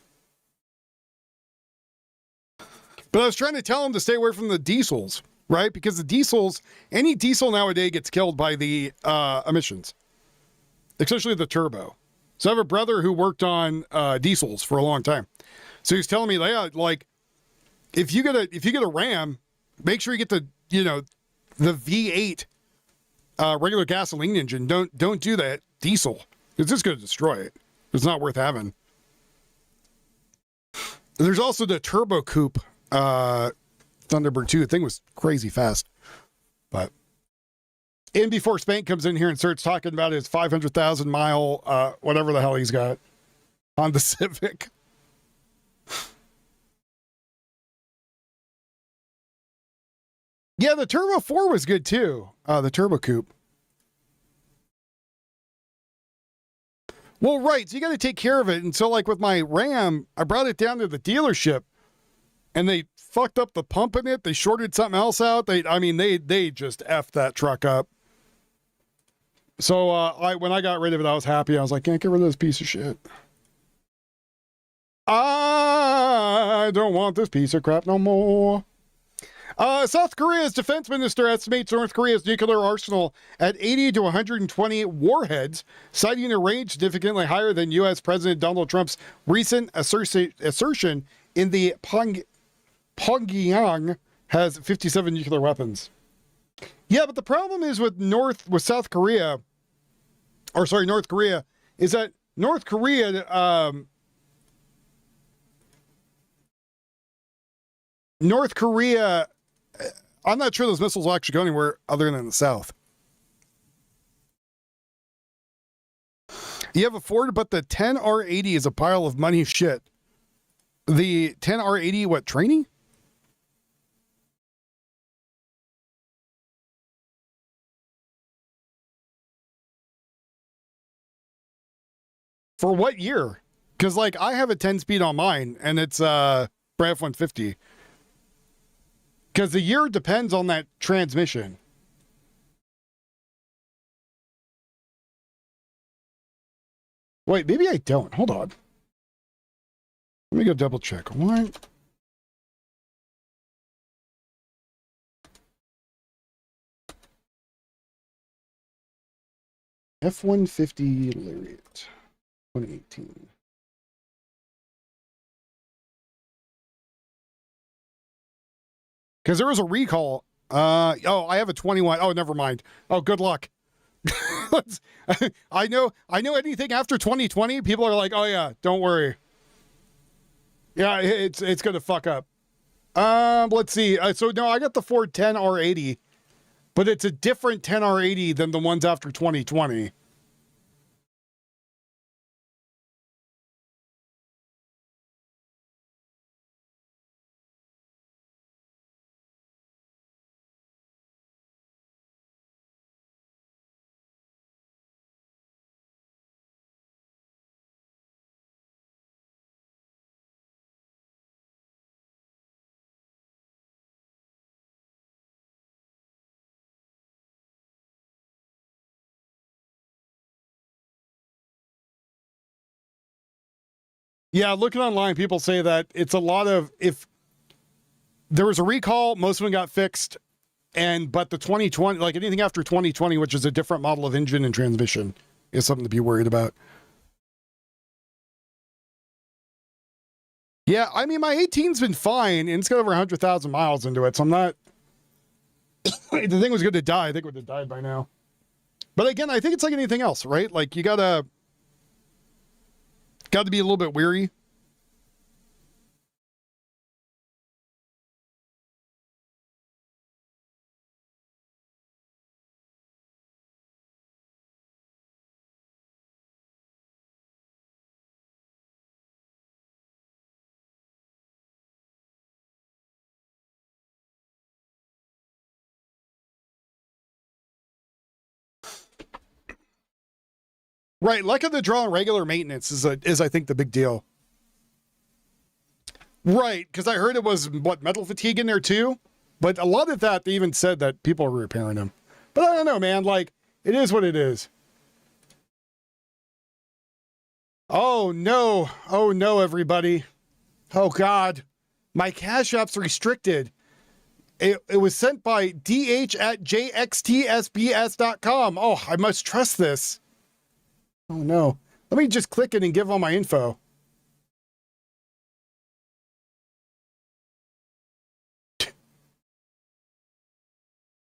But I was trying to tell him to stay away from the diesels, right? Because the diesels, any diesel nowadays gets killed by the emissions, especially the turbo. So I have a brother who worked on diesels for a long time. So he's telling me, like, if you get a Ram, make sure you get the V8 regular gasoline engine. Don't do that diesel. It's just going to destroy it. It's not worth having. There's also the turbo coupe Thunderbird 2. The thing was crazy fast. But and before Spank comes in here and starts talking about his 500,000 mile whatever the hell he's got on the Civic. Yeah, the Turbo 4 was good too. The Turbo Coupe. Well, right. So you got to take care of it. And so like with my Ram, I brought it down to the dealership and they fucked up the pump in it. They shorted something else out. They just effed that truck up. So when I got rid of it, I was happy. I was like, can't get rid of this piece of shit. I don't want this piece of crap no more. South Korea's defense minister estimates North Korea's nuclear arsenal at 80 to 120 warheads, citing a range significantly higher than U.S. President Donald Trump's recent assertion in the Pyongyang has 57 nuclear weapons. Yeah, but the problem is with North Korea, is that North Korea, I'm not sure those missiles will actually go anywhere other than the south. You have a Ford, but the 10R80 is a pile of money shit. The 10R80, what, training? For what year? Because, like, I have a 10-speed on mine, and it's Brad F-150. Because the year depends on that transmission. Wait, maybe I don't. Hold on. Let me go double check. What? F-150 Lariat, 2018. Because there was a recall. I have a 21. Oh, never mind. Oh, good luck. I know anything after 2020, people are like, oh yeah, don't worry. Yeah, it's going to fuck up. Let's see. So no, I got the Ford 10R80, but it's a different 10R80 than the ones after 2020. Yeah, looking online, people say that it's a lot of, if there was a recall, most of them got fixed. But the 2020, like anything after 2020, which is a different model of engine and transmission, is something to be worried about. Yeah, I mean, my 18's been fine, and it's got over 100,000 miles into it, so I'm not... If the thing was going to die, I think it would have died by now. But again, I think it's like anything else, right? Like, you gotta be a little bit weary. Right, luck of the draw and regular maintenance is I think the big deal. Right, because I heard it was metal fatigue in there too, but a lot of that they even said that people are repairing them. But I don't know, man. Like, it is what it is. Oh no, everybody. Oh God, my Cash App's restricted. It was sent by dh@jxtsbs.com. Oh, I must trust this. Oh no. Let me just click it and give all my info.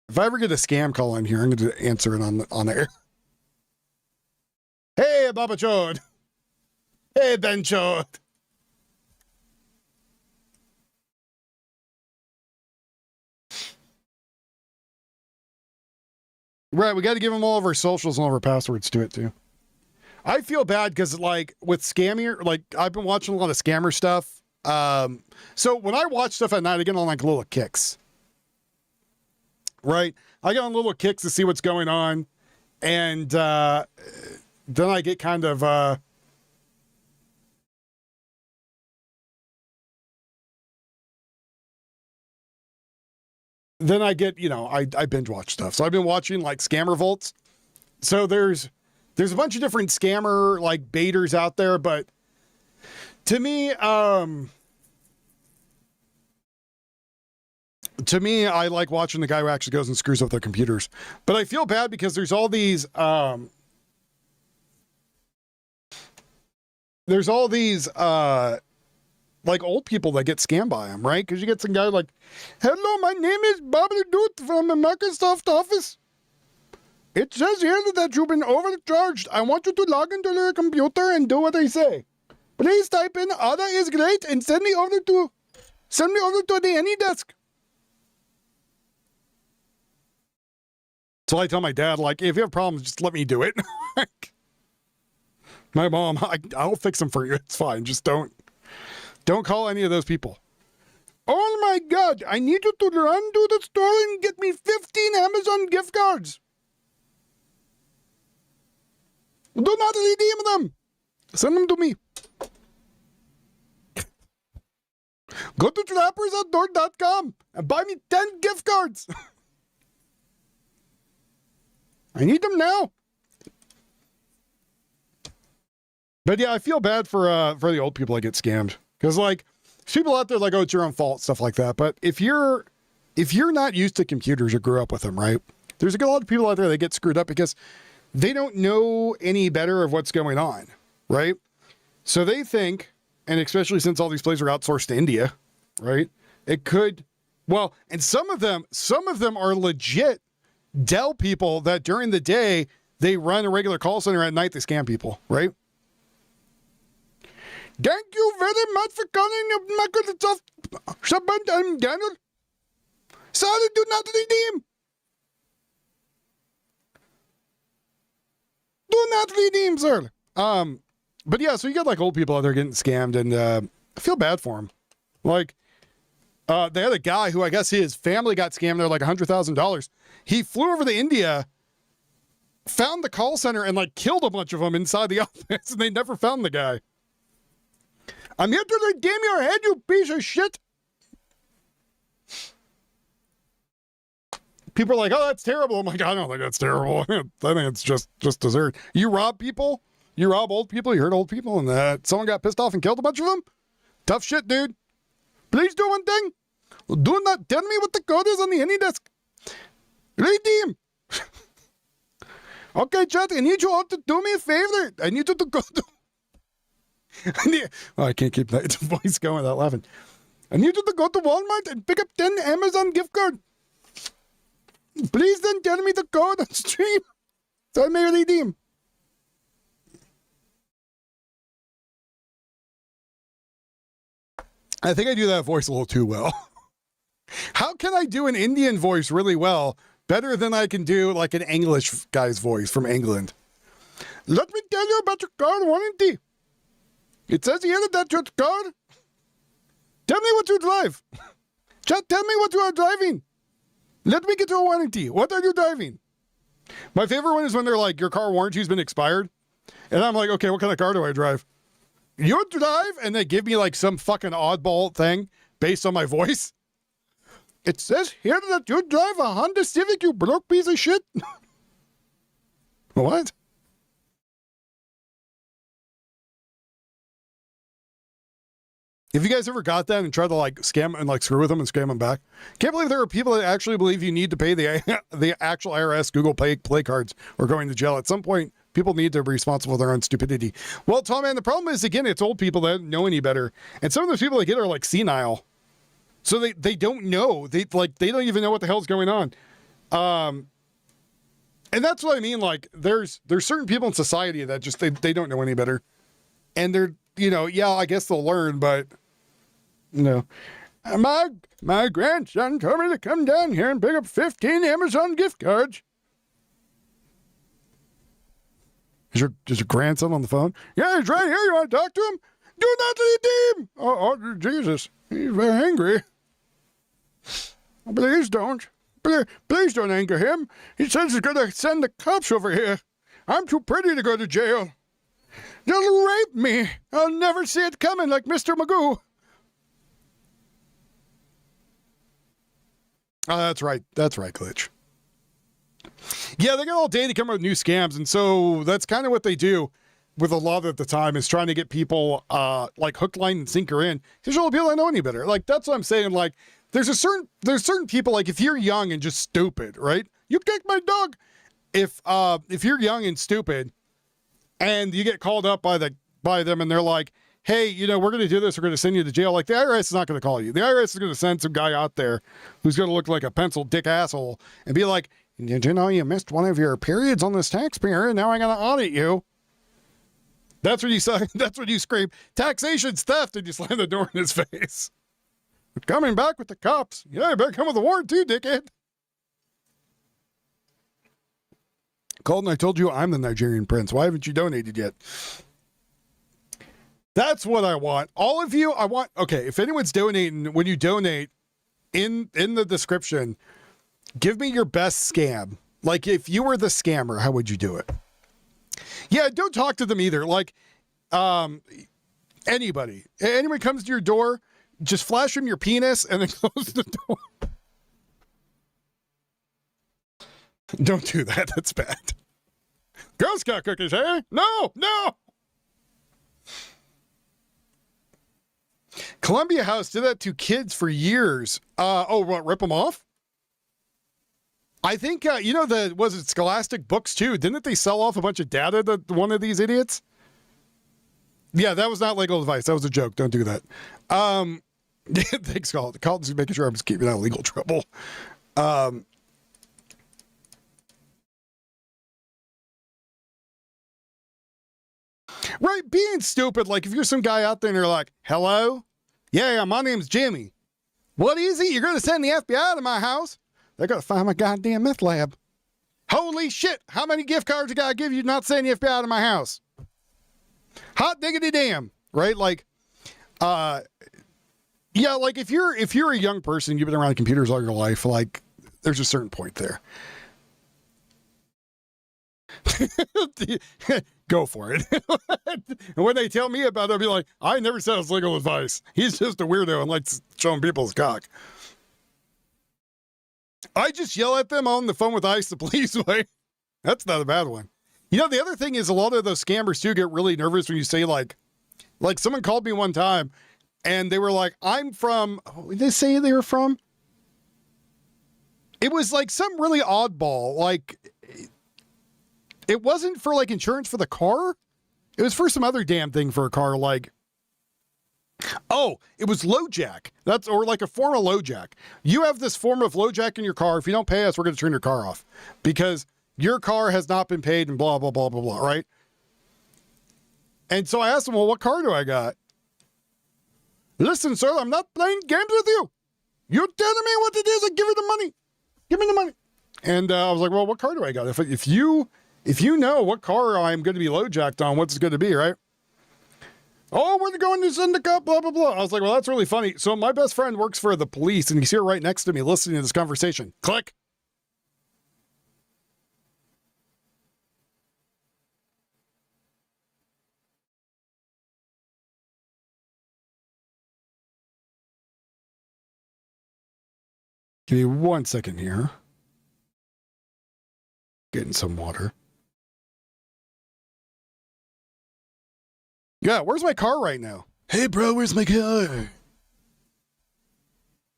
If I ever get a scam call on here, I'm going to answer it on air. Hey, Baba Chod. Hey, Ben Chod. Right, we got to give them all of our socials and all of our passwords to it too. I feel bad because, like, with scammer, like, I've been watching a lot of scammer stuff. So when I watch stuff at night, I get on like little kicks. Right, I get on little kicks to see what's going on, and then I get kind of then I get, I binge watch stuff. So I've been watching like Scammer Volts. So there's a bunch of different scammer like baiters out there, but to me, I like watching the guy who actually goes and screws up their computers. But I feel bad because there's all these like old people that get scammed by them, right? Because you get some guy like, hello, my name is Bobby Doot from the Microsoft office. It says here that you've been overcharged. I want you to log into your computer and do what I say. Please type in Ada is great and send me over to the AnyDesk. So I tell my dad, like, if you have problems, just let me do it. My mom, I'll fix them for you. It's fine. Just don't call any of those people. Oh my God, I need you to run to the store and get me 15 Amazon gift cards. Do not redeem them. Send them to me. Go to trappersoutdoor.com and buy me 10 gift cards. I need them now. But yeah, I feel bad for the old people that get scammed. Because like, there's people out there like, oh, it's your own fault, stuff like that. But if you're not used to computers or grew up with them, right? There's a lot of people out there that get screwed up because they don't know any better of what's going on, right? So they think, and especially since all these places are outsourced to India, right? It could, well, and some of them are legit Dell people that during the day, they run a regular call center, at night they scam people, right? Thank you very much for calling Microsoft. I'm Daniel. Sorry, do not redeem. Do not redeem, sir. But yeah, so you got like old people out there getting scammed, and I feel bad for them. Like, they had a guy who I guess his family got scammed. They're like $100,000. He flew over to India, found the call center, and like killed a bunch of them inside the office, and they never found the guy. I'm here to redeem your head, you piece of shit. People are like, oh, that's terrible. I'm like, I don't think that's terrible. I think it's just dessert. You rob people, You rob old people, you hurt old people, and someone got pissed off and killed a bunch of them? Tough shit, dude. Please do one thing. Do not tell me what the code is on the AnyDesk. Redeem. Okay, chat, I need you all to do me a favor. I need you to go to... I can't keep that voice going without laughing. I need you to go to Walmart and pick up 10 Amazon gift cards. Please then tell me the code on stream so I may redeem. I think I do that voice a little too well. How can I do an Indian voice really well, better than I can do like an English guy's voice from England? Let me tell you about your car warranty. It says here that your car. Tell me what you drive. Chat, tell me what you are driving. Let me get your warranty. What are you driving? My favorite one is when they're like, your car warranty's been expired. And I'm like, okay, what kind of car do I drive? You drive, and they give me like some fucking oddball thing based on my voice. It says here that you drive a Honda Civic, you broke piece of shit. What? If you guys ever got that and tried to like scam and like screw with them and scam them back, can't believe there are people that actually believe you need to pay the actual IRS Google Play cards or going to jail. At some point, people need to be responsible for their own stupidity. Well, Tom, man, the problem is, again, it's old people that don't know any better. And some of those people that get are like senile. So they don't know. They don't even know what the hell's going on. And that's what I mean. Like there's certain people in society that just, they don't know any better. And they're, yeah, I guess they'll learn, but my grandson told me to come down here and pick up 15 Amazon gift cards. Is your grandson on the phone? Yeah, he's right here. You want to talk to him? Do not redeem. Oh, Jesus. He's very angry. Please don't. Please don't anger him. He says he's going to send the cops over here. I'm too pretty to go to jail. They'll rape me. I'll never see it coming like Mr. Magoo. Oh, that's right. That's right, Glitch. Yeah, they got all day to come up with new scams, and so that's kind of what they do with a lot at the time is trying to get people like hook, line, and sinker in. Because all the people that know any better. Like that's what I'm saying. Like there's certain people, like if you're young and just stupid, right? You kicked my dog. If you're young and stupid, and you get called up by them, and they're like, hey, we're going to do this. We're going to send you to jail. Like the IRS is not going to call you. The IRS is going to send some guy out there who's going to look like a pencil dick asshole and be like, did you know you missed one of your periods on this tax period? Now I'm going to audit you. That's when you say, that's when you scream, taxation's theft, and you slam the door in his face. We're coming back with the cops. Yeah, you better come with a warrant too, dickhead. Colton, I told you I'm the Nigerian prince. Why haven't you donated yet? That's what I want. All of you, okay, if anyone's donating, when you donate, in the description, give me your best scam. Like, if you were the scammer, how would you do it? Yeah, don't talk to them either. Like, anybody. Anyone comes to your door, just flash them your penis and then close the door. Don't do that. That's bad. Girl Scout cookies, eh? No. Columbia House did that to kids for years. What, rip them off? I think, was it Scholastic Books too? Didn't they sell off a bunch of data to one of these idiots? Yeah, that was not legal advice. That was a joke. Don't do that. Thanks, Colton. Colton's making sure I'm just keeping out of legal trouble. Right, being stupid, like if you're some guy out there and you're like, hello? Yeah, my name's Jimmy. What is it? You're going to send the FBI to my house? They're going to find my goddamn meth lab. Holy shit, how many gift cards I got to give you not sending the FBI to my house? Hot diggity damn, right? Like, yeah, like if you're a young person, you've been around computers all your life, like there's a certain point there. Go for it. And when they tell me about it, I'll be like, I never said it's legal advice. He's just a weirdo and likes showing people his cock. I just yell at them on the phone with ICE the police way. That's not a bad one. You know, the other thing is a lot of those scammers too get really nervous when you say like someone called me one time and they were like, I'm from, what did they say they were from? It was like some really oddball, like it wasn't for like insurance for the car. It was for some other damn thing for a car. Like, oh, it was LoJack. That's, or like a form of LoJack. You have this form of LoJack in your car. If you don't pay us, we're going to turn your car off because your car has not been paid and blah, blah, blah, blah, blah, right? And so I asked him, well, what car do I got? Listen, sir, I'm not playing games with you. You're telling me what it is, and give me the money. Give me the money. And I was like, well, what car do I got? If you know what car I'm going to be LoJacked on, what's it going to be, right? Oh, we're going to Syndicate, blah, blah, blah. I was like, well, that's really funny. So my best friend works for the police, and he's here right next to me listening to this conversation. Click. Give me 1 second here. Getting some water. Yeah, where's my car right now? Hey, bro, where's my car?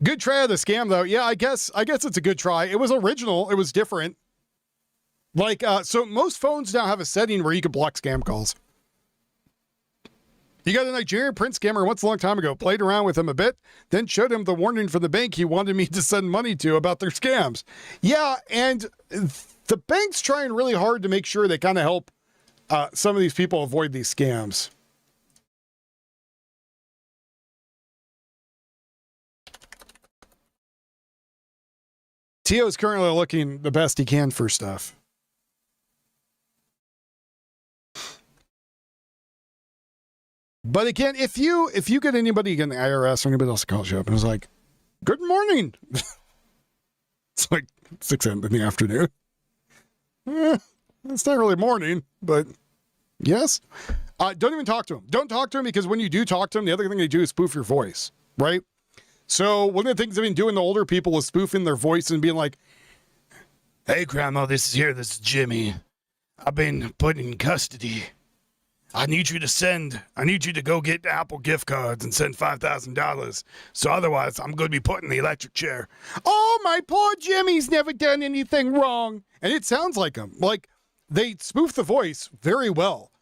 Good try of the scam, though. Yeah, I guess it's a good try. It was original. It was different. Like, so most phones now have a setting where you can block scam calls. You got a Nigerian print scammer once a long time ago, played around with him a bit, then showed him the warning from the bank he wanted me to send money to about their scams. Yeah, and the bank's trying really hard to make sure they kind of help some of these people avoid these scams. Tio is currently looking the best he can for stuff. But again, if you get anybody in the IRS or anybody else that calls you up and is like, good morning. It's like 6 in the afternoon. It's not really morning, but yes. Don't even talk to him. Don't talk to him because when you do talk to him, the other thing they do is spoof your voice, right? So one of the things I've been doing to older people is spoofing their voice and being like, hey, Grandma, this is Jimmy. I've been put in custody. I need you to go get Apple gift cards and send $5,000. So otherwise, I'm going to be put in the electric chair. Oh, my poor Jimmy's never done anything wrong. And it sounds like him. Like, they spoof the voice very well.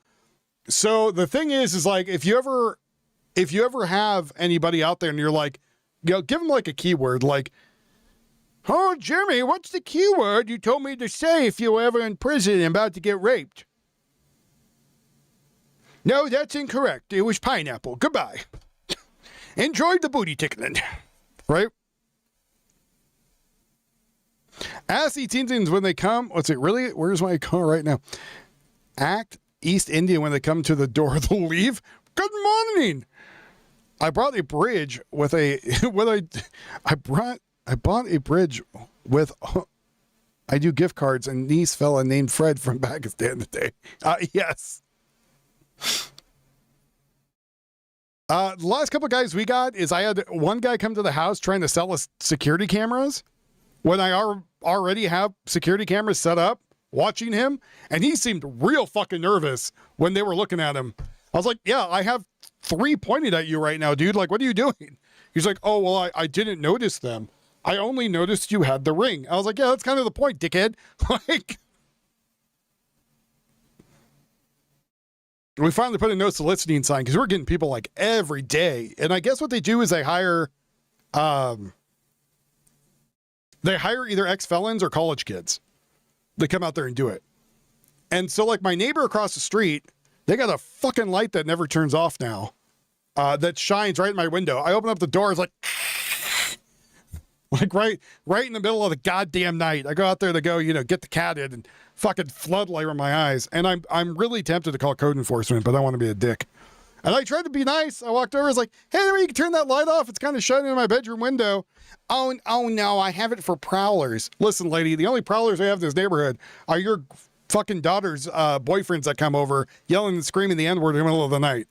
So the thing is like, if you ever have anybody out there and you're like, you know, give them like a keyword, like, oh, Jimmy, what's the keyword you told me to say if you were ever in prison and about to get raped? No, that's incorrect. It was pineapple. Goodbye. Enjoyed the booty tickling. Right? Ask the Indians when they come. What's it really? Where's my car right now? Act East India when they come to the door. They'll leave. Good morning. I brought a bridge with a I bought a bridge with I do gift cards and niece fella named Fred from Pakistan today. Yes. The last couple of guys we got is I had one guy come to the house trying to sell us security cameras when I already have security cameras set up watching him, and he seemed real fucking nervous when they were looking at him. I was like, yeah, I have 3 pointed at you right now, dude. Like, what are you doing? He's like, oh, well, I didn't notice them. I only noticed you had the ring. I was like, yeah, that's kind of the point, dickhead. Like, we finally put a no soliciting sign because we're getting people like every day. And I guess what they do is they hire either ex-felons or college kids. They come out there and do it. And so like my neighbor across the street, they got a fucking light that never turns off now that shines right in my window. I open up the door, it's like right in the middle of the goddamn night. I go out there to go, get the cat in and fucking floodlight in my eyes. And I'm really tempted to call code enforcement, but I want to be a dick. And I tried to be nice. I walked over, I was like, hey, you can turn that light off. It's kind of shining in my bedroom window. Oh no, I have it for prowlers. Listen, lady, the only prowlers we have in this neighborhood are your fucking daughter's boyfriends that come over yelling and screaming the N-word in the middle of the night.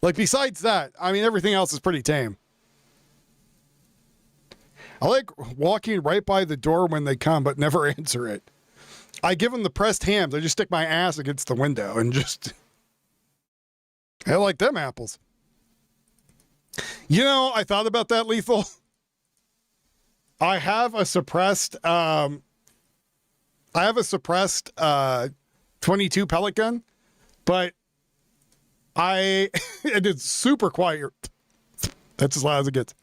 Like, besides that, I mean, everything else is pretty tame. I like walking right by the door when they come, but never answer it. I give them the pressed hams. I just stick my ass against the window and just... I like them apples. You know, I thought about that, Lethal. I have a suppressed 22 pellet gun, but it is super quiet. That's as loud as it gets.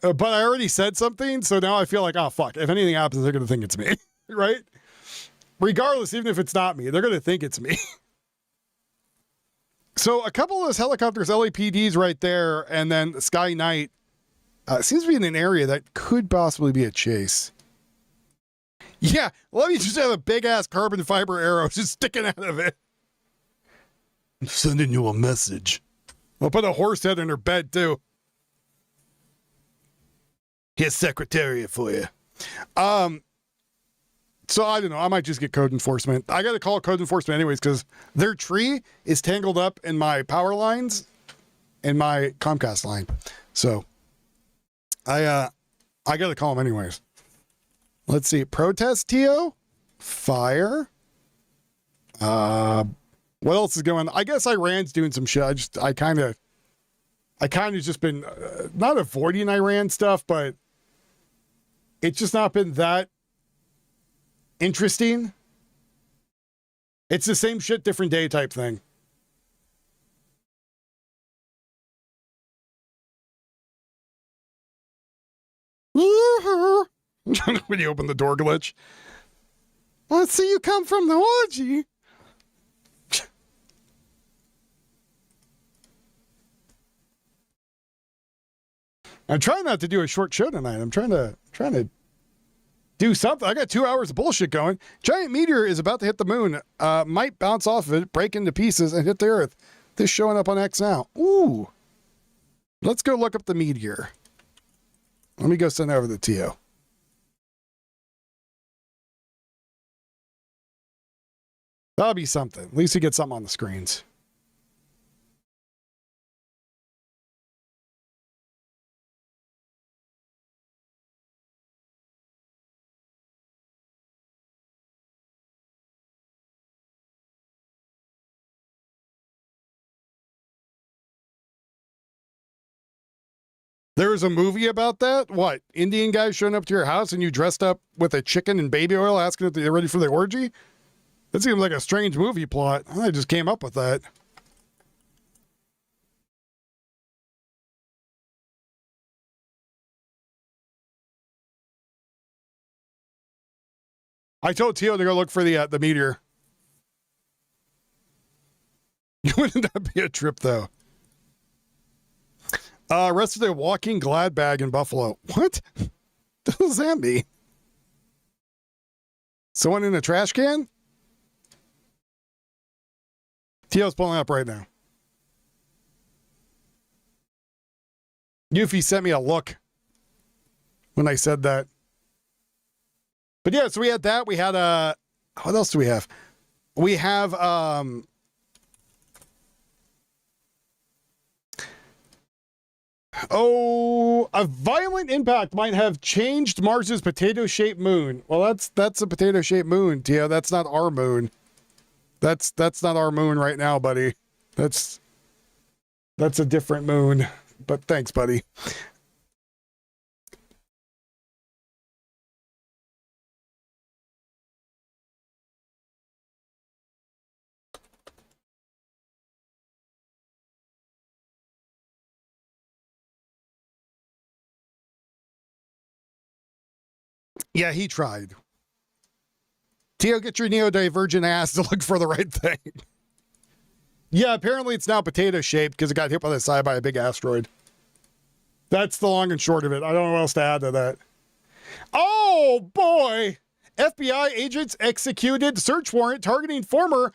But I already said something, so now I feel like, oh, fuck. If anything happens, they're going to think it's me, right? Regardless, even if it's not me, they're going to think it's me. So a couple of those helicopters, LAPDs right there, and then Sky Knight, seems to be in an area that could possibly be a chase. Yeah, let me just have a big-ass carbon fiber arrow just sticking out of it. I'm sending you a message. I'll put a horse head in her bed, too. Here's Secretariat for you. So I don't know. I might just get code enforcement. I got to call code enforcement anyways because their tree is tangled up in my power lines and my Comcast line. So I got to call them anyways. Let's see. Protest, TO? Fire? What else is going on? I guess Iran's doing some shit. I kind of just been not avoiding Iran stuff, but it's just not been that interesting. It's the same shit, different day type thing. When you open the door glitch. Let's see you come from the orgy. I'm trying not to do a short show tonight. I'm trying to do something. I got 2 hours of bullshit going. Giant meteor is about to hit the moon. Might bounce off of it, break into pieces, and hit the Earth. This showing up on X now. Ooh. Let's go look up the meteor. Let me go send over the TO. That'll be something. At least you get something on the screens. There was a movie about that? What? Indian guys showing up to your house and you dressed up with a chicken and baby oil asking if they're ready for the orgy? That seems like a strange movie plot. I just came up with that. I told Tio to go look for the meteor. Wouldn't that be a trip, though? Arrested a walking glad bag in Buffalo. What? What does that mean? Someone in a trash can? Tio's pulling up right now. Yuffie sent me a look when I said that. But yeah, so we had that. We had what else do we have? We have a violent impact might have changed Mars's potato-shaped moon. Well, that's a potato-shaped moon, Tio. That's not our moon. That's not our moon right now, buddy. That's a different moon. But thanks, buddy. Yeah, he tried. Tio, get your neurodivergent ass to look for the right thing. Yeah, apparently it's now potato-shaped because it got hit by the side by a big asteroid. That's the long and short of it. I don't know what else to add to that. Oh, boy! FBI agents executed search warrant targeting former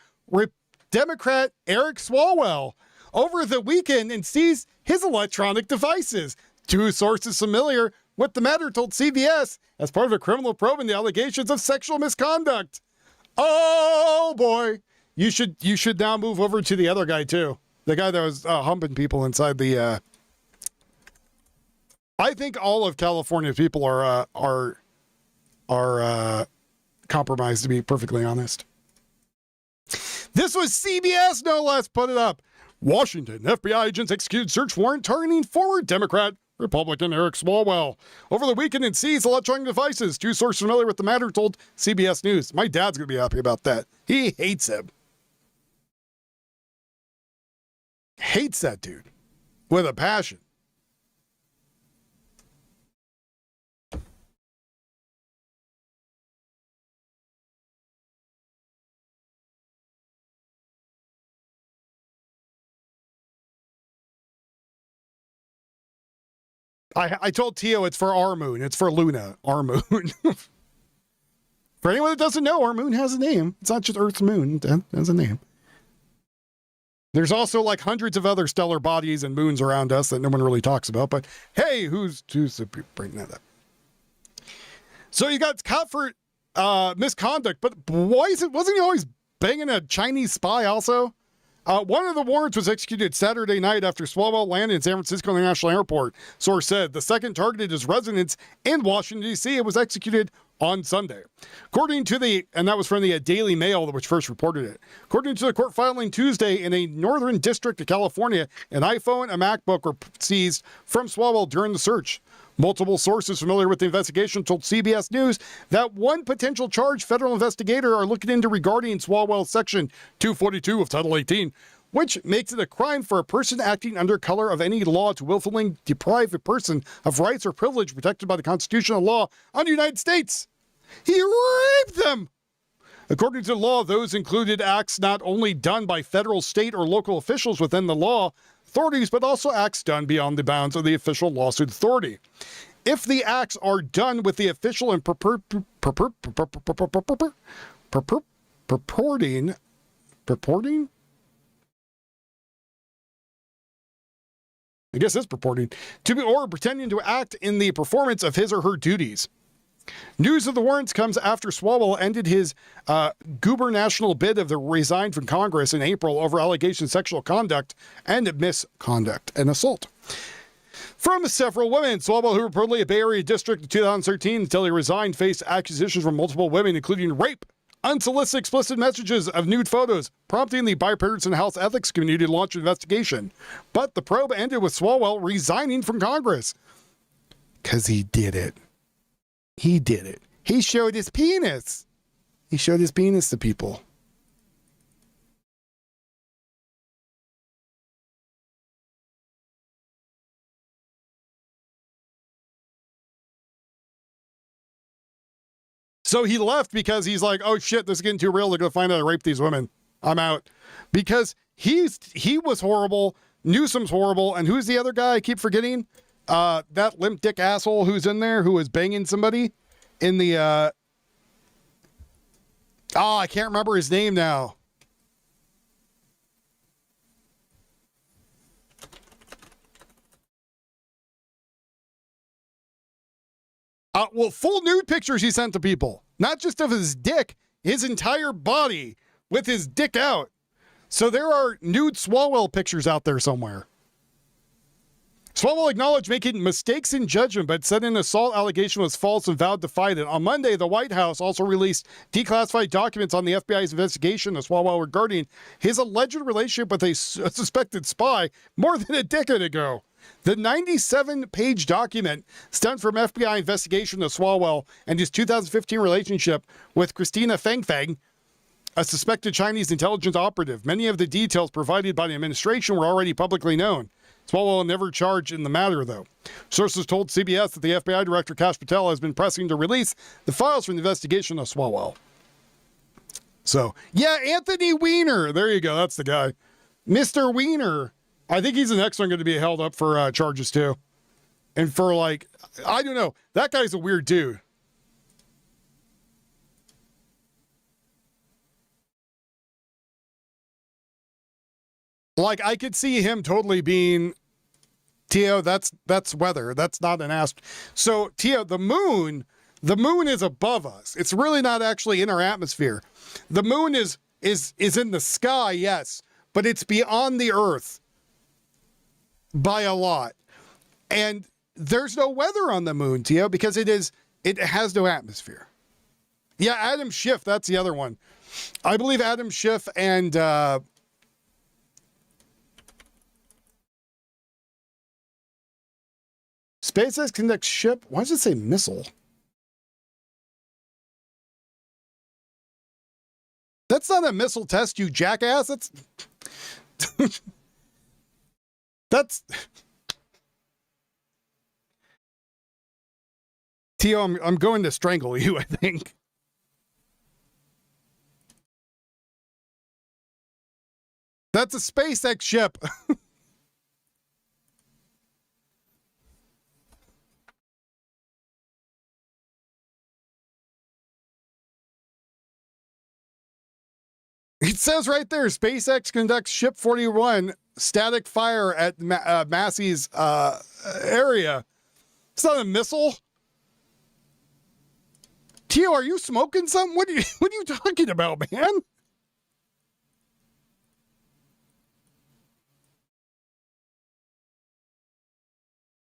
Democrat Eric Swalwell over the weekend and seized his electronic devices. Two sources familiar with the matter told CBS as part of a criminal probe into allegations of sexual misconduct. Oh boy, you should now move over to the other guy too, the guy that was humping people inside the. I think all of California's people are compromise, to be perfectly honest. This was CBS, no less, put it up. Washington, FBI agents executed search warrant targeting former Democrat Republican Eric Swalwell. Over the weekend and seized electronic devices. Two sources familiar with the matter told CBS News. My dad's going to be happy about that. He hates him. Hates that dude with a passion. I told Tio it's for our moon. It's for Luna, our moon. For anyone that doesn't know, our moon has a name. It's not just Earth's moon. It has a name. There's also like hundreds of other stellar bodies and moons around us that no one really talks about. But hey, who's bringing that up? So you got caught for misconduct, but wasn't he always banging a Chinese spy also? One of the warrants was executed Saturday night after Swalwell landed in San Francisco International Airport. Source said the second targeted his residence in Washington, D.C. It was executed on Sunday. According to and that was from the Daily Mail, which first reported it. According to the court filing Tuesday in a northern district of California, an iPhone, a MacBook were seized from Swalwell during the search. Multiple sources familiar with the investigation told CBS News that one potential charge federal investigators are looking into regarding Swalwell's Section 242 of Title 18, which makes it a crime for a person acting under color of any law to willfully deprive a person of rights or privilege protected by the constitutional law of the United States. He raped them. According to the law, those included acts not only done by federal, state, or local officials within the law authorities, but also acts done beyond the bounds of the official lawsuit authority. If the acts are done with the official and purporting, I guess it's purporting, to be or pretending to act in the performance of his or her duties. News of the warrants comes after Swalwell ended his gubernatorial bid of the resigned from Congress in April over allegations of sexual conduct and misconduct and assault. From several women, Swalwell, who reportedly a Bay Area district in 2013 until he resigned, faced accusations from multiple women, including rape, unsolicited explicit messages of nude photos, prompting the bipartisan House ethics committee to launch an investigation. But the probe ended with Swalwell resigning from Congress. Because he did it. He did it. He showed his penis. He showed his penis to people. So he left because he's like, oh shit, this is getting too real. They're going to find out I raped these women. I'm out. Because he was horrible. Newsom's horrible. And who's the other guy I keep forgetting? That limp dick asshole who's in there who was banging somebody in the, I can't remember his name now. Well, full nude pictures he sent to people, not just of his dick, his entire body with his dick out. So there are nude Swalwell pictures out there somewhere. Swalwell acknowledged making mistakes in judgment, but said an assault allegation was false and vowed to fight it. On Monday, the White House also released declassified documents on the FBI's investigation of Swalwell regarding his alleged relationship with a suspected spy more than a decade ago. The 97-page document stemmed from FBI investigation of Swalwell and his 2015 relationship with Christina Fang, a suspected Chinese intelligence operative. Many of the details provided by the administration were already publicly known. Swalwell never charged in the matter, though. Sources told CBS that the FBI director, Kash Patel, has been pressing to release the files from the investigation of Swalwell. So, yeah, Anthony Weiner. There you go. That's the guy. Mr. Weiner. I think he's the next one going to be held up for charges, too. And for, like, I don't know. That guy's a weird dude. Like, I could see him totally being, Tio, that's weather. That's not an ast. So, Tio, the moon is above us. It's really not actually in our atmosphere. The moon is in the sky, yes, but it's beyond the Earth by a lot. And there's no weather on the moon, Tio, because it has no atmosphere. Yeah, Adam Schiff, that's the other one. I believe Adam Schiff and SpaceX conducts ship. Why does it say missile? That's not a missile test, you jackass. That's Tio, I'm going to strangle you, I think. That's a SpaceX ship. It says right there, SpaceX conducts Ship 41 static fire at Massey's area. It's not a missile. Tio, are you smoking something? What are you talking about, man?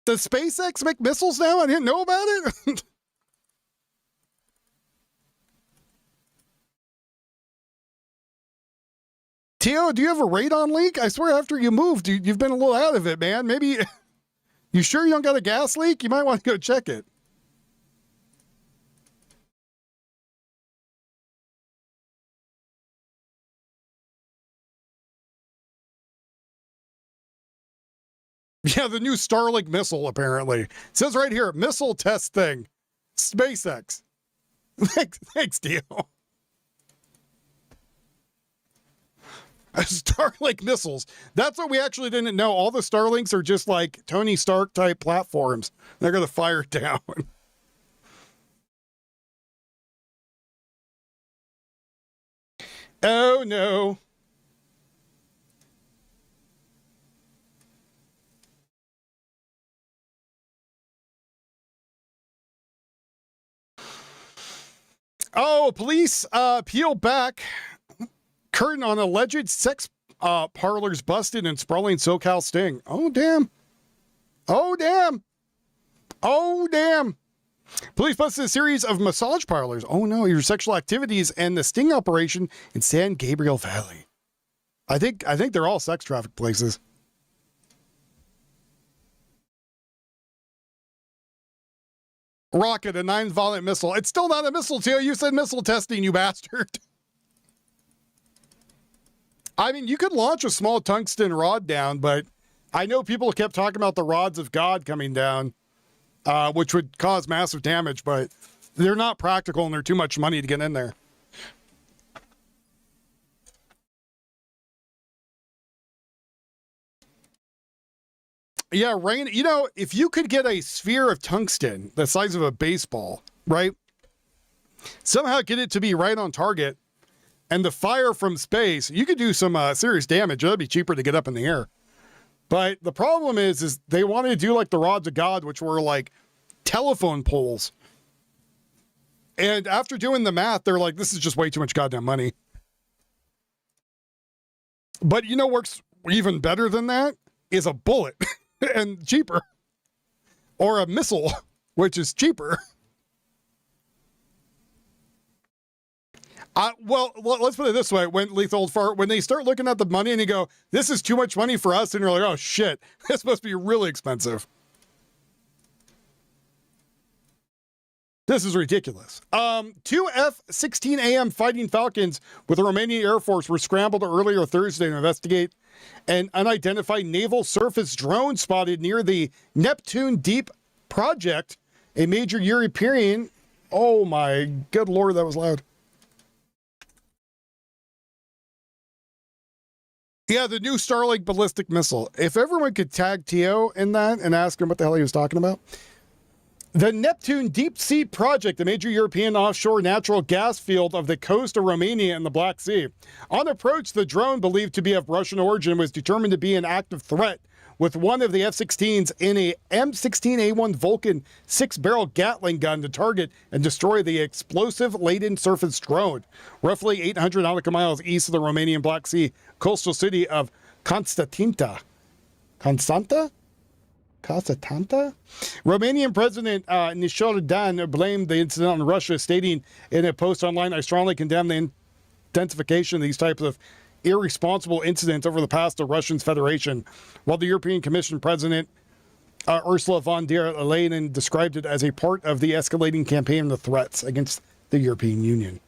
Does SpaceX make missiles now? I didn't know about it. Tio, do you have a radon leak? I swear after you moved, you've been a little out of it, man. Maybe, you sure you don't got a gas leak? You might want to go check it. Yeah, the new Starlink missile, apparently. It says right here, missile test thing. SpaceX. Thanks, Tio. Starlink missiles. That's what we actually didn't know. All the Starlinks are just like Tony Stark type platforms. They're going to fire down. Oh, no. Oh, police peel back curtain on alleged sex parlors busted in sprawling SoCal sting. Oh, damn. Oh, damn. Oh, damn. Police busted a series of massage parlors. Oh, no, your sexual activities and the sting operation in San Gabriel Valley. I think they're all sex traffic places. Rocket, a 9-volume missile. It's still not a missile, Tio. You said missile testing, you bastard. I mean, you could launch a small tungsten rod down, but I know people kept talking about the rods of God coming down, which would cause massive damage, but they're not practical and they're too much money to get in there. Yeah, rain. You know, if you could get a sphere of tungsten the size of a baseball, right? Somehow get it to be right on target, and the fire from space, you could do some serious damage. That'd be cheaper to get up in the air. But the problem is they wanted to do like the rods of God, which were like telephone poles. And after doing the math, they're like, this is just way too much goddamn money. But you know, works even better than that is a bullet. And cheaper, or a missile, which is cheaper. Well, let's put it this way: when when they start looking at the money and you go, "This is too much money for us," and you're like, "Oh shit, this must be really expensive." This is ridiculous. Two F-16AM Fighting Falcons with the Romanian Air Force were scrambled earlier Thursday to investigate an unidentified naval surface drone spotted near the Neptune Deep project, a major European. Oh my good lord, that was loud. Yeah, the new Starlink ballistic missile. If everyone could tag Tio in that and ask him what the hell he was talking about. The Neptune Deep Sea Project, a major European offshore natural gas field of the coast of Romania and the Black Sea. On approach, the drone, believed to be of Russian origin, was determined to be an active threat, with one of the F-16s in a M16A1 Vulcan 6-barrel Gatling gun to target and destroy the explosive-laden surface drone, roughly 800 nautical miles east of the Romanian Black Sea coastal city of Constanta? Casa Tanta? Romanian President Nishodan blamed the incident on Russia, stating in a post online, I strongly condemn the intensification of these types of irresponsible incidents over the past the Russian Federation, while the European Commission President Ursula von der Leyen described it as a part of the escalating campaign of the threats against the European Union.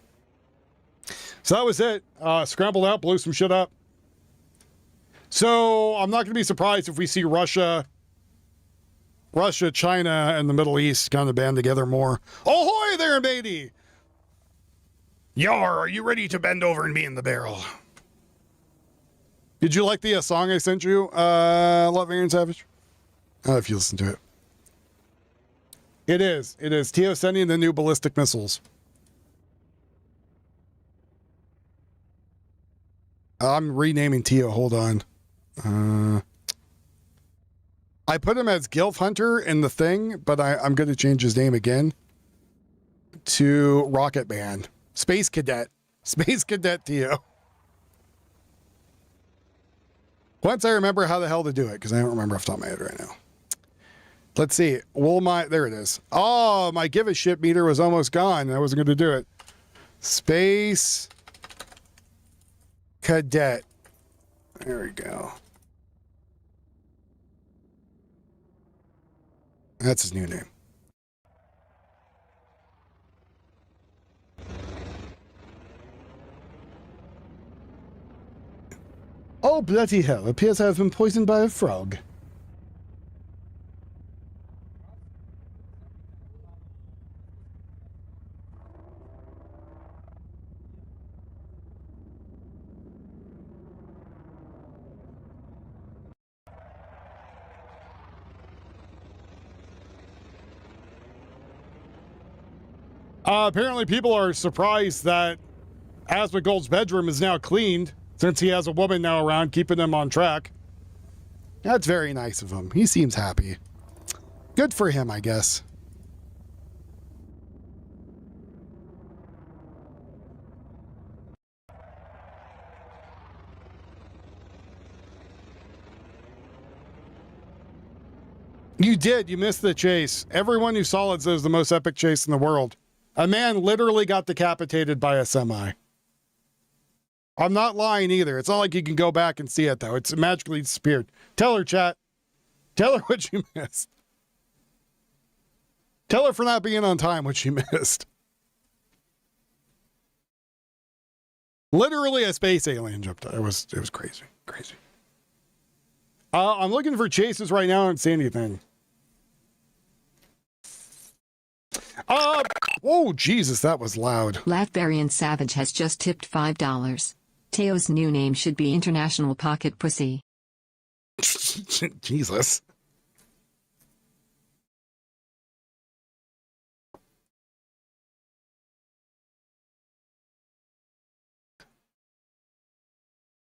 So that was it. Scrambled out, blew some shit up. So I'm not going to be surprised if we see Russia, China, and the Middle East kind of band together more. Ahoy there, matey! Yar, are you ready to bend over and be in the barrel? Did you like the song I sent you, Love Aaron Savage? I don't know if you listen to it. It is. Tio sending the new ballistic missiles. I'm renaming Tio. Hold on. I put him as Gilf Hunter in the thing, but I'm going to change his name again to Rocket Band. Space Cadet. Space Cadet Tio. Once I remember how the hell to do it, because I don't remember off the top of my head right now. Let's see. There it is. Oh, my give a shit meter was almost gone. I wasn't going to do it. Space Cadet. There we go. That's his new name. Oh, bloody hell. Appears I have been poisoned by a frog. Apparently people are surprised that Asmongold's bedroom is now cleaned since he has a woman now around keeping him on track. That's very nice of him. He seems happy. Good for him, I guess. You did. You missed the chase. Everyone who saw it says the most epic chase in the world. A man literally got decapitated by a semi. I'm not lying either. It's not like you can go back and see it, though. It's magically disappeared. Tell her, chat. Tell her what you missed. Tell her for not being on time what she missed. Literally a space alien jumped out. It was crazy. Crazy. I'm looking for chases right now and see anything. Oh, Jesus, that was loud. Laughbarian Savage has just tipped $5. Teo's new name should be International Pocket Pussy. Jesus.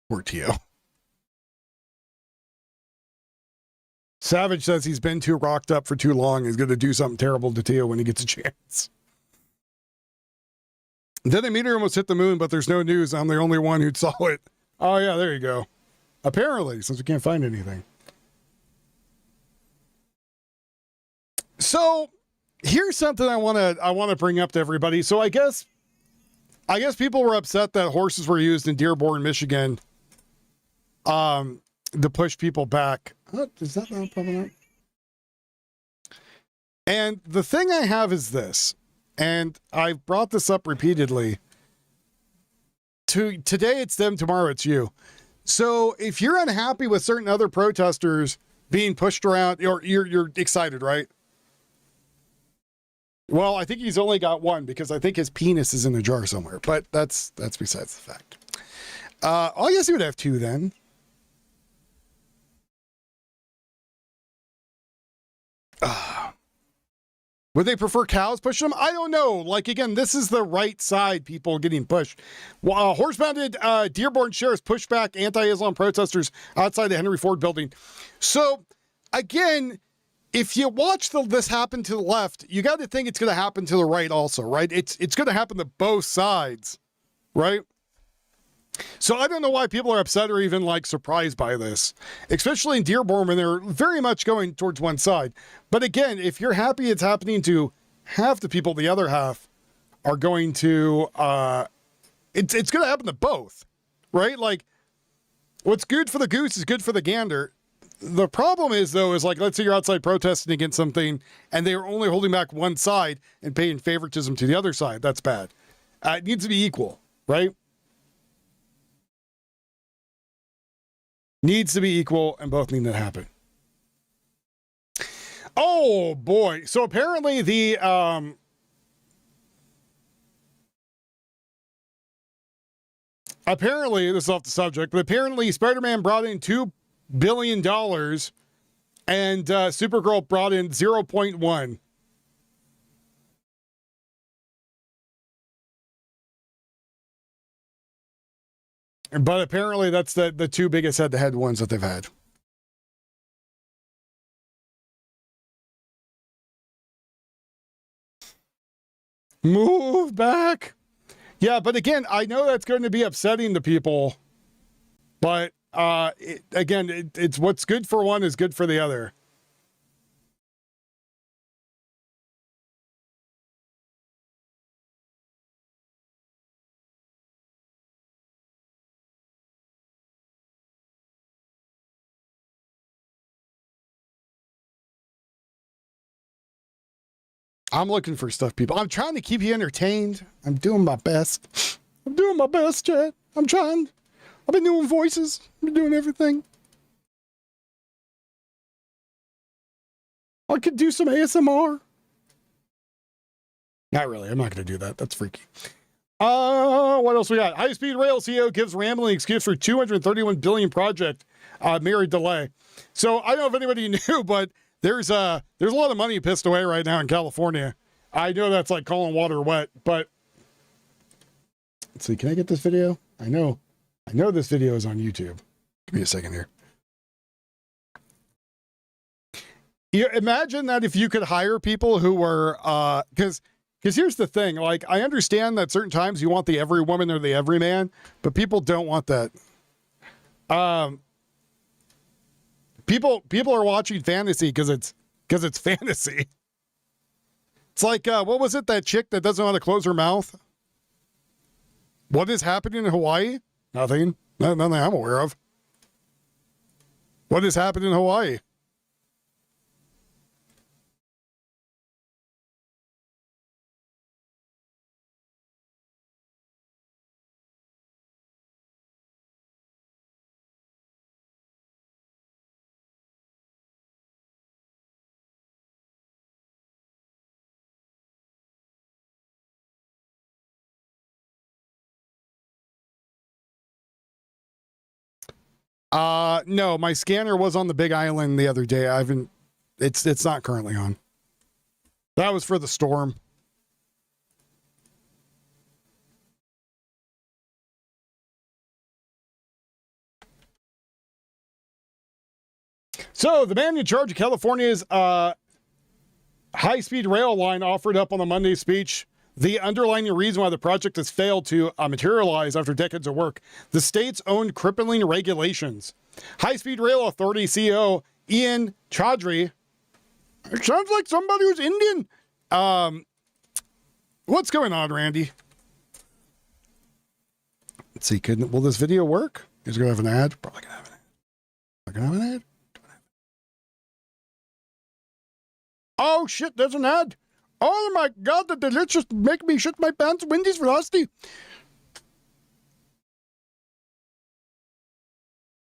Poor Teo. Savage says he's been too rocked up for too long. He's going to do something terrible to Teo when he gets a chance. Then the meteor almost hit the moon, but there's no news. I'm the only one who saw it. Oh, yeah, there you go. Apparently, since we can't find anything. So, here's something I want to bring up to everybody. So, I guess people were upset that horses were used in Dearborn, Michigan, to push people back. Oh, is that not popping up? And the thing I have is this, and I've brought this up repeatedly. Today it's them, tomorrow it's you. So if you're unhappy with certain other protesters being pushed around, or you're excited, right? Well, I think he's only got one because I think his penis is in a jar somewhere, but that's besides the fact. I guess he would have two then. Would they prefer cows pushing them? I don't know. Like, again, this is the right side people getting pushed. Horse-mounted Dearborn sheriffs pushed back anti-Islam protesters outside the Henry Ford building. So, again, if you watch this happen to the left, you got to think it's going to happen to the right also, right? It's going to happen to both sides, right? So I don't know why people are upset or even like surprised by this, especially in Dearborn when they're very much going towards one side. But again, if you're happy it's happening to half the people, the other half are going to, it's going to happen to both, right? Like what's good for the goose is good for the gander. The problem is though, is like, let's say you're outside protesting against something and they're only holding back one side and paying favoritism to the other side. That's bad. It needs to be equal, right? Needs to be equal and both need to happen. Oh boy. So apparently the, apparently this is off the subject, but apparently Spider-Man brought in $2 billion and Supergirl brought in 0.1. But apparently that's the two biggest head-to-head ones that they've had. Move back. Yeah, but again, I know that's going to be upsetting to people. But it's what's good for one is good for the other. I'm looking for stuff, people. I'm trying to keep you entertained. I'm doing my best. I'm doing my best, Chad. I'm trying. I've been doing voices. I've been doing everything. I could do some ASMR. Not really. I'm not going to do that. That's freaky. What else we got? High Speed Rail CEO gives rambling excuse for $231 billion project mirrored delay. So I don't know if anybody knew, but there's a lot of money pissed away right now in California. I know that's like calling water wet, but let's see. Can I get this video? I know this video is on YouTube. Give me a second here. You imagine that if you could hire people who were, because here's the thing, like, I understand that certain times you want the every woman or the every man, but people don't want that. People are watching fantasy because it's fantasy. It's like, what was it, that chick that doesn't know how to close her mouth? What is happening in Hawaii? Nothing. Nothing I'm aware of. What is happening in Hawaii? No, my scanner was on the Big Island the other day. It's not currently on. That was for the storm. So the man in charge of California's high-speed rail line offered up on the Monday speech the underlying reason why the project has failed to materialize after decades of work: the state's own crippling regulations. High-Speed Rail Authority CEO Ian Chaudhry, it sounds like somebody who's Indian. What's going on, Randy? Let's see, will this video work? Is it gonna have an ad? Probably gonna have an ad. Not gonna have an ad? Oh shit, there's an ad. Oh my god, the delicious make me shit my pants. Wendy's Frosty.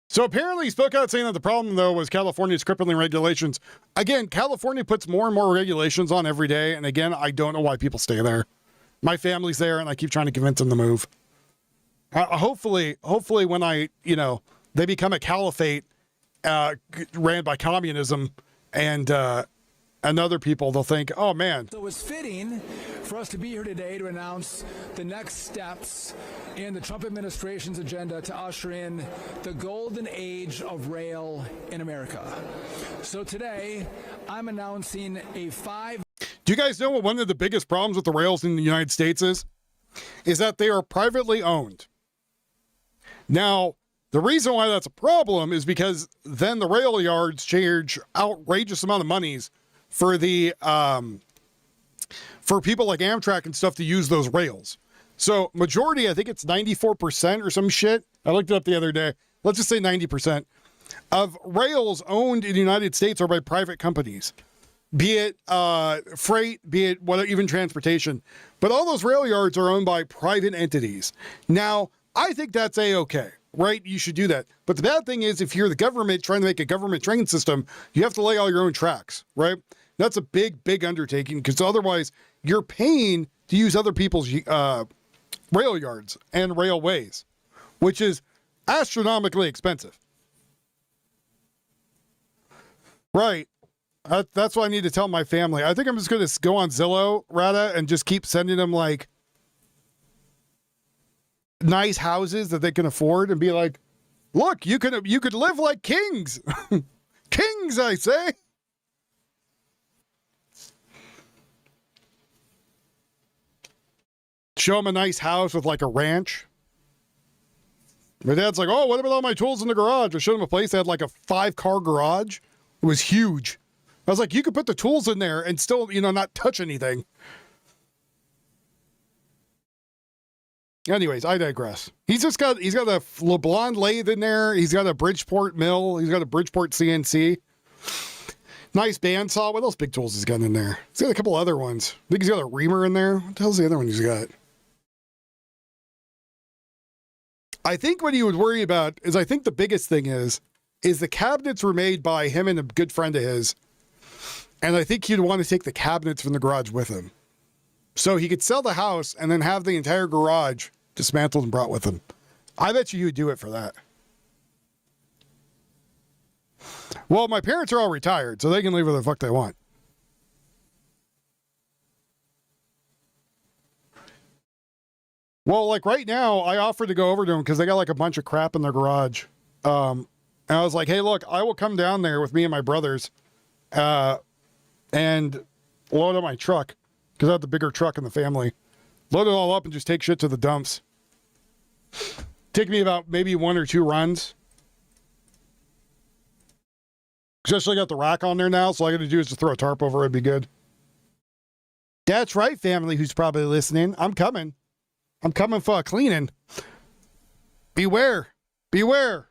So apparently he spoke out saying that the problem, though, was California's crippling regulations. Again, California puts more and more regulations on every day. And again, I don't know why people stay there. My family's there and I keep trying to convince them to move. Hopefully when they become a caliphate ran by communism and other people, they'll think, oh man. So it's fitting for us to be here today to announce the next steps in the Trump administration's agenda to usher in the golden age of rail in America. So today, I'm announcing a Do you guys know what one of the biggest problems with the rails in the United States is? Is that they are privately owned. Now, the reason why that's a problem is because then the rail yards charge outrageous amount of monies for the for people like Amtrak and stuff to use those rails. So majority, I think it's 94% or some shit. I looked it up the other day. Let's just say 90% of rails owned in the United States are by private companies, be it freight, be it whatever, even transportation. But all those rail yards are owned by private entities. Now, I think that's a-okay, right? You should do that. But the bad thing is, if you're the government trying to make a government train system, you have to lay all your own tracks, right? That's a big, big undertaking, because otherwise you're paying to use other people's rail yards and railways, which is astronomically expensive. Right. That's what I need to tell my family. I think I'm just going to go on Zillow, Rada, and just keep sending them like nice houses that they can afford and be like, look, you could live like kings. Kings, I say. Show them a nice house with like a ranch. My dad's like, oh, what about all my tools in the garage? I showed him a place that had like a 5-car garage. It was huge. I was like, you could put the tools in there and still, not touch anything. Anyways, I digress. He's got a LeBlanc lathe in there. He's got a Bridgeport mill. He's got a Bridgeport CNC. Nice bandsaw. What else big tools has got in there? He's got a couple other ones. I think he's got a reamer in there. What the hell's the other one he's got? I think what he would worry about is, I think the biggest thing is the cabinets were made by him and a good friend of his. And I think he'd want to take the cabinets from the garage with him. So he could sell the house and then have the entire garage dismantled and brought with him. I bet you he would do it for that. Well, my parents are all retired, so they can leave where the fuck they want. Well, like right now, I offered to go over to them because they got like a bunch of crap in their garage. And I was like, hey, look, I will come down there with me and my brothers and load up my truck, because I have the bigger truck in the family. Load it all up and just take shit to the dumps. Take me about maybe 1 or 2 runs. Especially got the rack on there now, so all I got to do is just throw a tarp over it. It'd be good. That's right, family who's probably listening. I'm coming. I'm coming for a cleaning. Beware. Beware.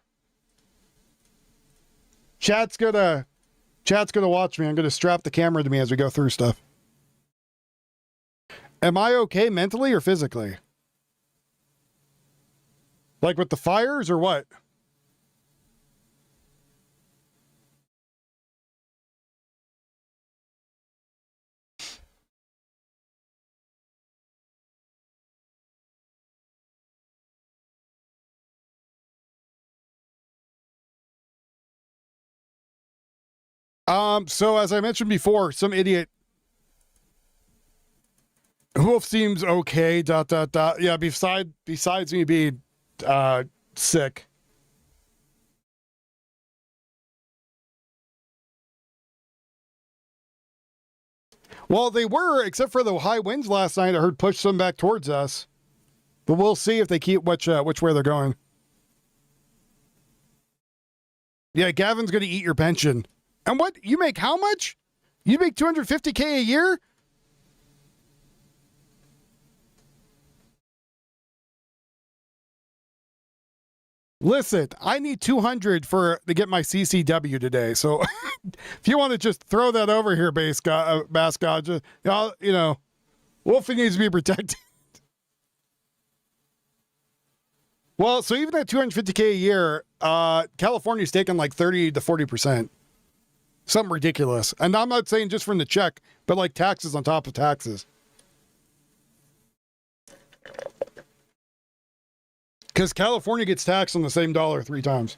Chat's gonna watch me. I'm gonna strap the camera to me as we go through stuff. Am I okay mentally or physically? Like with the fires or what? So as I mentioned before, some idiot Wolf seems okay, ... Yeah, besides me being sick. Well, they were, except for the high winds last night I heard push some back towards us. But we'll see if they keep which way they're going. Yeah, Gavin's going to eat your pension. And what? You make how much? You make $250K a year? Listen, I need 200 to get my CCW today. So if you want to just throw that over here, Bass God, just, Wolfie needs to be protected. Well, so even at $250K a year, California's taking like 30 to 40%. Something ridiculous. And I'm not saying just from the check, but like taxes on top of taxes. Because California gets taxed on the same dollar 3 times.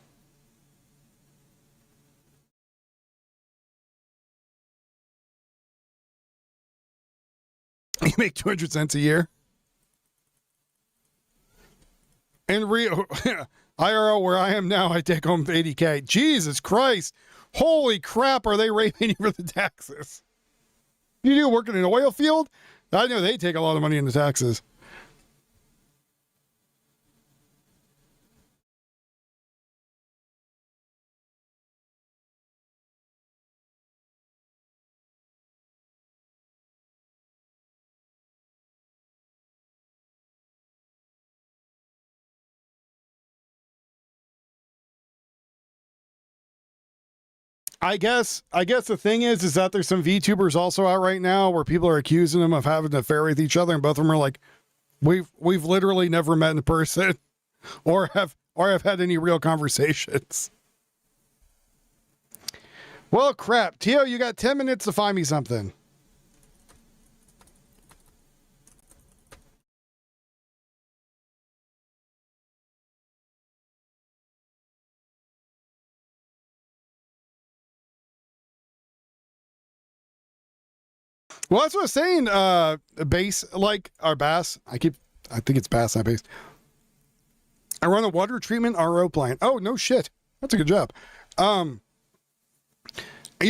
You make 200 cents a year. In Rio, IRL where I am now, I take home 80K. Jesus Christ. Holy crap, are they raping you for the taxes? You do work in an oil field? I know they take a lot of money in the taxes. I guess the thing is that there's some VTubers also out right now where people are accusing them of having an affair with each other, and both of them are like, we've literally never met in person, or have had any real conversations. Well, crap, Tio, you got 10 minutes to find me something. Well, that's what I was saying. Bass, like our bass. I think it's bass, not bass. I run a water treatment RO plant. Oh, no shit. That's a good job. You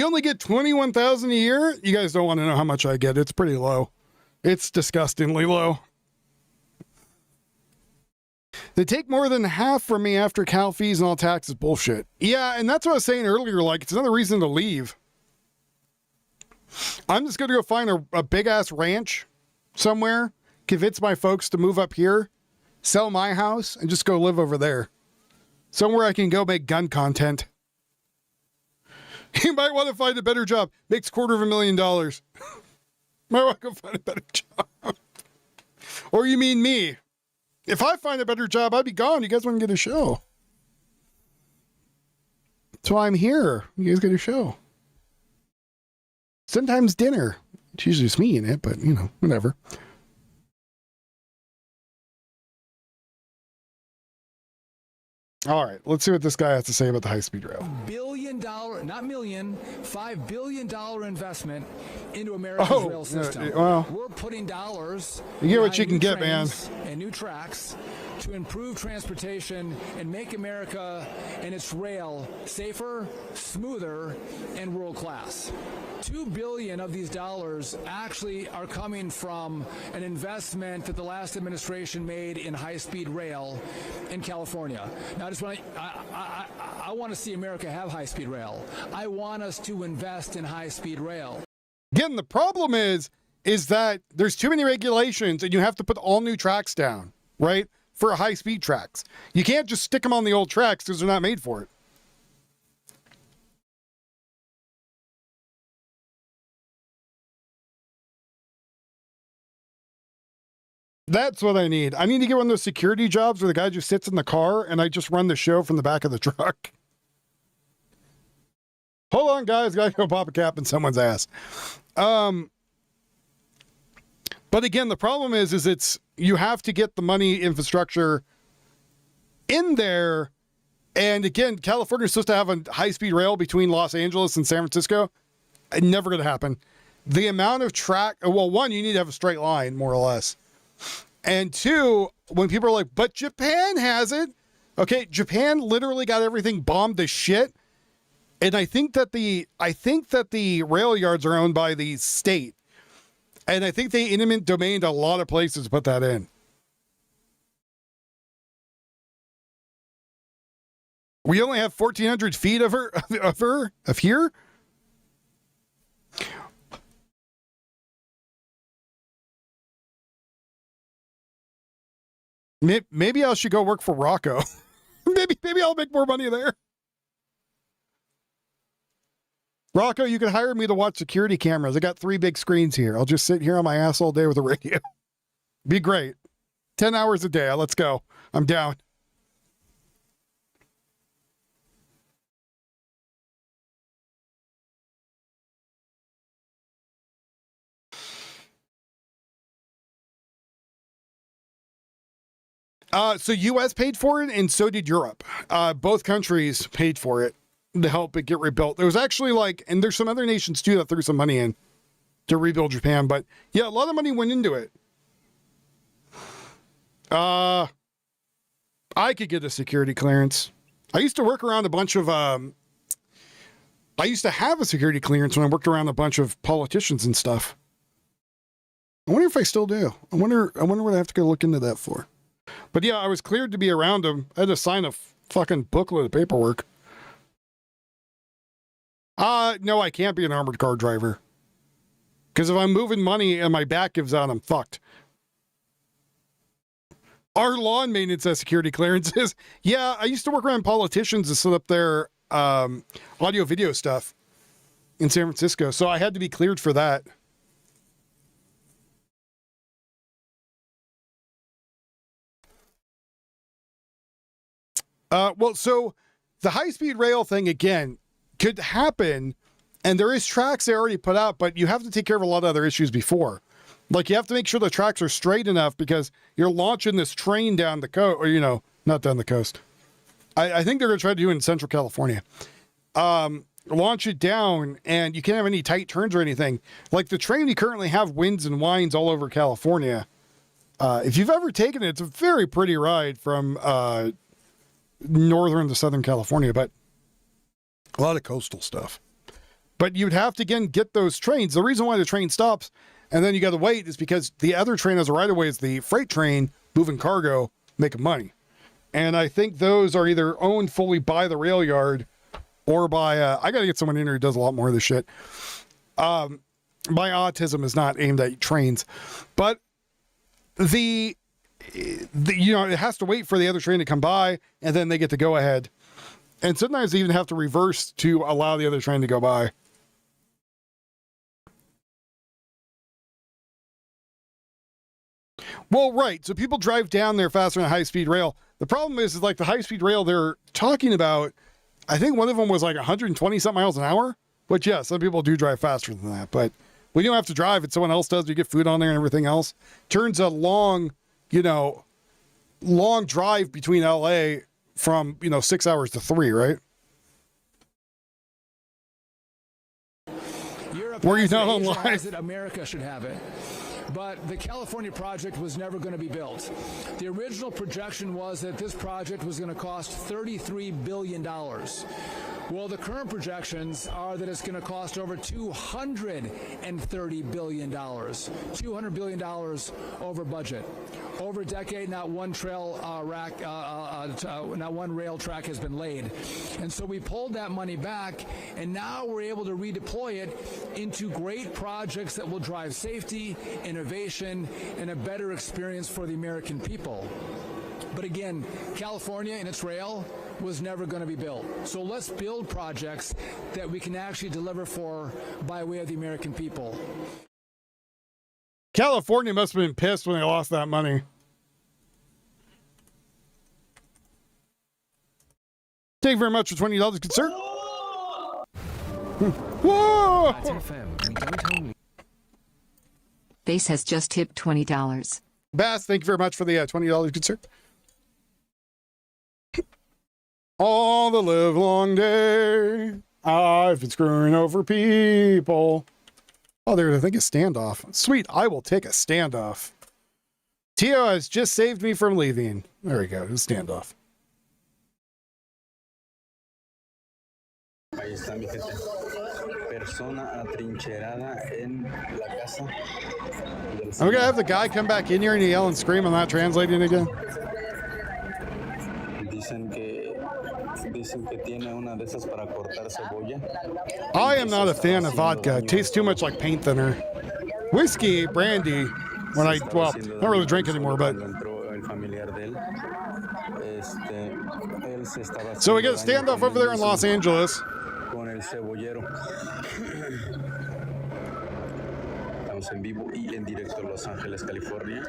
only get 21,000 a year. You guys don't want to know how much I get. It's pretty low. It's disgustingly low. They take more than half from me after cal fees and all taxes. Bullshit. Yeah, and that's what I was saying earlier. Like, it's another reason to leave. I'm just going to go find a big-ass ranch somewhere, convince my folks to move up here, sell my house, and just go live over there. Somewhere I can go make gun content. You might want to find a better job. Makes $250,000. Might want to go find a better job. Or you mean me? If I find a better job, I'd be gone. You guys want to get a show. That's why I'm here. You guys get a show. Sometimes dinner. It's usually just me in it, but, you know, whatever. All right, let's see what this guy has to say about the high-speed rail. $5 billion, not million, $5 billion investment into America's rail system. Well, we're putting dollars. You get what you can get, man. And new tracks to improve transportation and make America and its rail safer, smoother, and world class. $2 billion of these dollars actually are coming from an investment that the last administration made in high-speed rail in California. Now, I want to see America have high-speed rail. I want us to invest in high-speed rail. Again, the problem is that there's too many regulations and you have to put all new tracks down, right? For high-speed tracks. You can't just stick them on the old tracks because they're not made for it. That's what I need. I need to get one of those security jobs where the guy just sits in the car and I just run the show from the back of the truck. Hold on, guys. Gotta go pop a cap in someone's ass. But again, the problem is it's, you have to get the money infrastructure in there. And again, California is supposed to have a high-speed rail between Los Angeles and San Francisco. Never going to happen. The amount of track, well, one, you need to have a straight line, more or less. And two, when people are like, but Japan has it. Okay, Japan literally got everything bombed to shit. And I think that the rail yards are owned by the state. And I think they eminent domained a lot of places to put that in. We only have 1,400 feet of here. Maybe I should go work for Rocco. maybe I'll make more money there. Rocco, you can hire me to watch security cameras. I got 3 big screens here. I'll just sit here on my ass all day with a radio. Be great. 10 hours a day. Let's go. I'm down. So U.S. paid for it, and so did Europe. Both countries paid for it to help it get rebuilt. There was actually and there's some other nations too that threw some money in to rebuild Japan. But yeah, a lot of money went into it. I could get a security clearance. I used to work around a bunch of, I used to have a security clearance when I worked around a bunch of politicians and stuff. I wonder if I still do. I wonder what I have to go look into that for. But yeah, I was cleared to be around them. I had to sign a fucking booklet of paperwork. No, I can't be an armored car driver. Because if I'm moving money and my back gives out, I'm fucked. Our lawn maintenance has security clearances. Yeah, I used to work around politicians to set up their audio video stuff. in San Francisco. So I had to be cleared for that. Well, so the high-speed rail thing, again, could happen, and there is tracks they already put out, but you have to take care of a lot of other issues before. Like, you have to make sure the tracks are straight enough because you're launching this train down the coast, or, not down the coast. I think they're going to try to do it in Central California. Launch it down, and you can't have any tight turns or anything. Like, the train we currently have winds and winds all over California. If you've ever taken it, it's a very pretty ride from northern to southern California, but a lot of coastal stuff. But you'd have to, again, get those trains. The reason why the train stops and then you got to wait is because the other train has a right of way is the freight train moving cargo, making money. And I think those are either owned fully by the rail yard or by, I got to get someone in here who does a lot more of this shit. My autism is not aimed at trains, but it has to wait for the other train to come by and then they get to go ahead. And sometimes they even have to reverse to allow the other train to go by. Well, right. So people drive down there faster than high-speed rail. The problem is like the high-speed rail they're talking about, I think one of them was like 120-something miles an hour. Which, yeah, some people do drive faster than that. But when you don't have to drive it, someone else does. You get food on there and everything else. Turns a long drive between LA from, 6 hours to 3, right? Europe Were you has not it, Asia online? has it, America should have it. But the California project was never going to be built. The original projection was that this project was going to cost $33 billion. Well, the current projections are that it's going to cost over $230 billion. $200 billion over budget. Over a decade, not one rail track has been laid. And so we pulled that money back, and now we're able to redeploy it into great projects that will drive safety, innovation, and a better experience for the American people. But again, California and its rail was never going to be built. So let's build projects that we can actually deliver for by way of the American people. California must have been pissed when they lost that money. Thank you very much for $20, good sir. Whoa! Base has just tipped $20. Bass, thank you very much for the $20, good sir. All the live long day, I've been screwing over people. Oh, there's, I think, a standoff. Sweet, I will take a standoff. Tio has just saved me from leaving. There we go, a standoff. Ahí está mi gente. Persona atrincherada en la casa. I'm gonna have the guy come back in here and yell and scream. I'm not translating again. Dicen que tiene una de esas para cortar cebolla. I am not a fan of vodka. It tastes too much like paint thinner. Whiskey, brandy. I don't really drink anymore, but. So we got a standoff over there in Los Angeles. Con el cebollero. Estamos en vivo y en directo en Los Ángeles, California.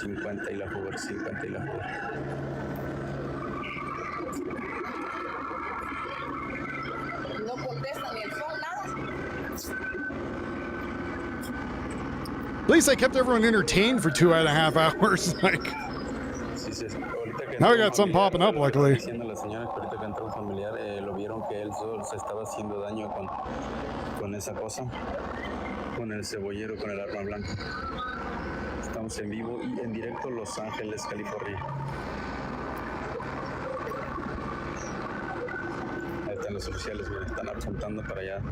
50 y la Hoover, 50 y la Hoover. No contesta ni el phone, nada. At least I kept everyone entertained for 2.5 hours. Like, now we got something popping up, luckily. Lo vieron que él se estaba haciendo daño con esa cosa, con el cebollero, con el arma blanca. Estamos en vivo y en directo Los Ángeles, California. Ahí están los oficiales, miren, están apuntando para allá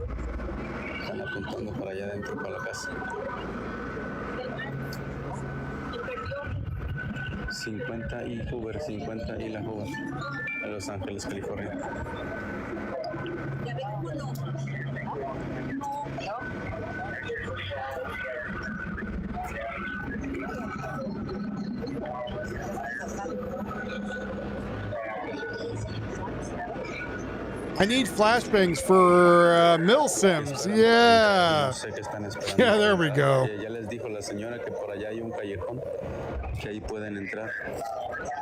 adentro, para la casa. 50 y Hoover, 50 y la Hoover, en Los Ángeles, California. I need flashbangs for Mill Sims. Yeah. No sé qué están esperando. Yeah, there we go. Ya les dijo la señora que por allá hay un callejón, que ahí pueden entrar,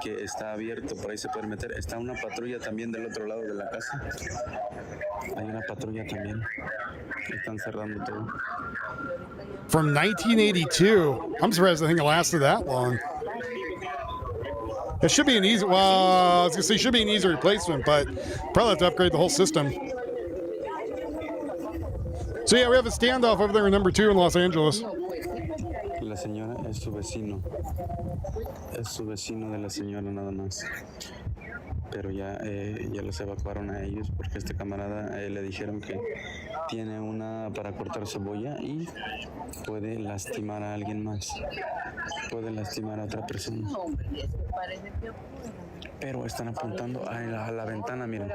que está abierto, por ahí se pueden meter. Está una patrulla también del otro lado de la casa. Hay una patrulla también. Están cerrando todo. From 1982. I'm surprised the thing lasted that long. It should be an easy, well, I was gonna say it should be an easy replacement, but probably have to upgrade the whole system. So yeah, we have a standoff over there in number 2 in Los Angeles. La señora es su vecino. Es su vecino de la señora nada más. Pero ya los evacuaron a ellos porque este camarada le dijeron que tiene una para cortar cebolla y puede lastimar a alguien más. Puede lastimar a otra persona. Pero están apuntando a la ventana, miren.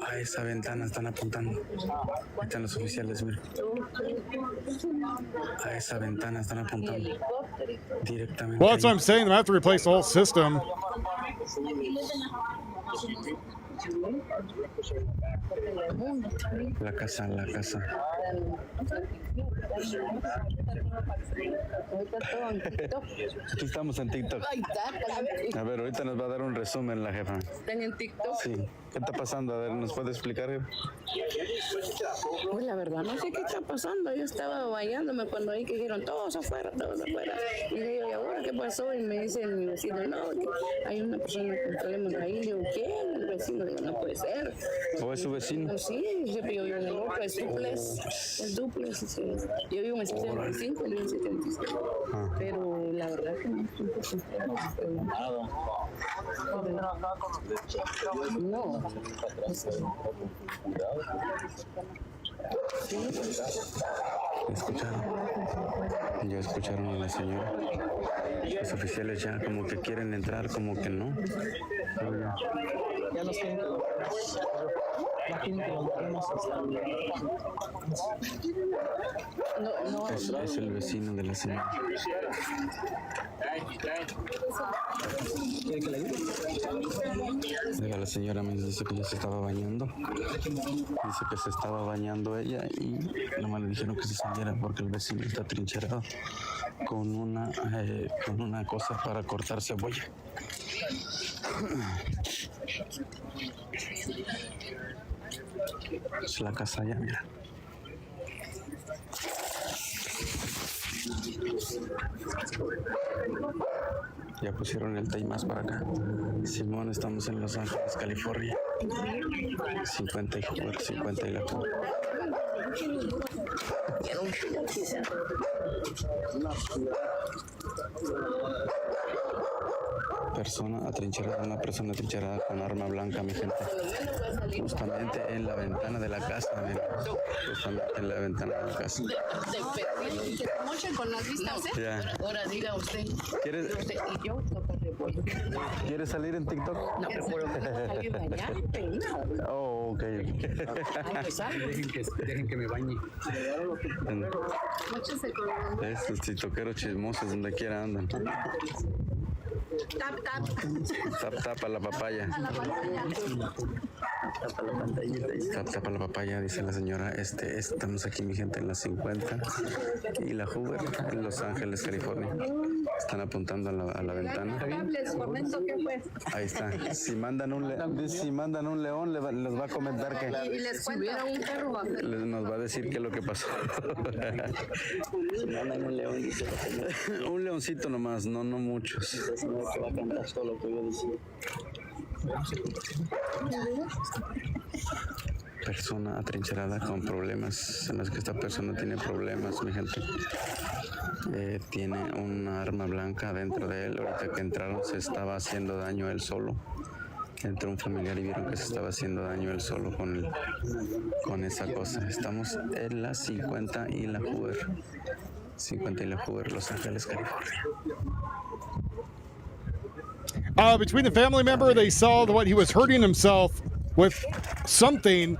A esa ventana están apuntando. Ahí están los oficiales, miren. A esa ventana están apuntando. Directamente. Well, that's what I'm saying. I have to replace the whole system. La casa. Aquí estamos en TikTok. A ver, ahorita nos va a dar un resumen la jefa. ¿Están en TikTok? Sí. ¿Qué está pasando? A ver, ¿nos puede explicar? Pues la verdad, no sé qué está pasando. Yo estaba bañándome cuando ahí que dijeron todos afuera, todos afuera. Y le digo, ¿y ahora qué pasó? Y me dice mi vecino, no, que hay una persona con problemas ahí. Le digo, ¿quién? El vecino. Digo, no puede ser. ¿O es su vecino? No, sí, yo vivo en el otro, es duplex. El duplex, sí. Yo vivo en 75, él vive en 76. Pero la verdad que no no. Ya escucharon a la señora. Los oficiales ya como que quieren entrar, como que no. Ya no sé. Es el vecino de la señora. La señora me dice que ya se estaba bañando. Dice que se estaba bañando ella y nomás le dijeron que se saliera porque el vecino está trincherado con una cosa para cortar cebolla. Es la casa allá, mira. Ya pusieron el más para acá. Simón, estamos en Los Ángeles, California. 50 y la Cuba. Una persona atrincherada con arma blanca, mi gente. Justamente en la ventana de la casa, justamente en la ventana de la casa. Con las vistas, Ya. Ahora diga usted. ¿Quieres salir en TikTok? No, pero puedo salir bañarte. Oh, ok. Dejen que me bañe. Estos tiktokeros chismosos donde quiera andan. Tap a la papaya. Tapa la papaya, dice la señora. Estamos aquí, mi gente, en la 50 y la Hoover, en Los Ángeles, California. Están apuntando a la ventana. Ahí está. Si mandan un león, les va a comentar que nos va a decir qué es lo que pasó. Si mandan un león, dice un leoncito nomás, no muchos. Se va a cantar todo lo que yo decía. Persona atrincherada con problemas. Se me hace que esta persona tiene problemas, mi gente. Tiene una arma blanca dentro de él. Ahorita que entraron se estaba haciendo daño él solo. Entró un familiar y vieron que se estaba haciendo daño él solo con esa cosa. Estamos en la 50 y la Hoover. 50 y la Hoover, Los Ángeles, California. Between the family member, they saw what he was hurting himself with something.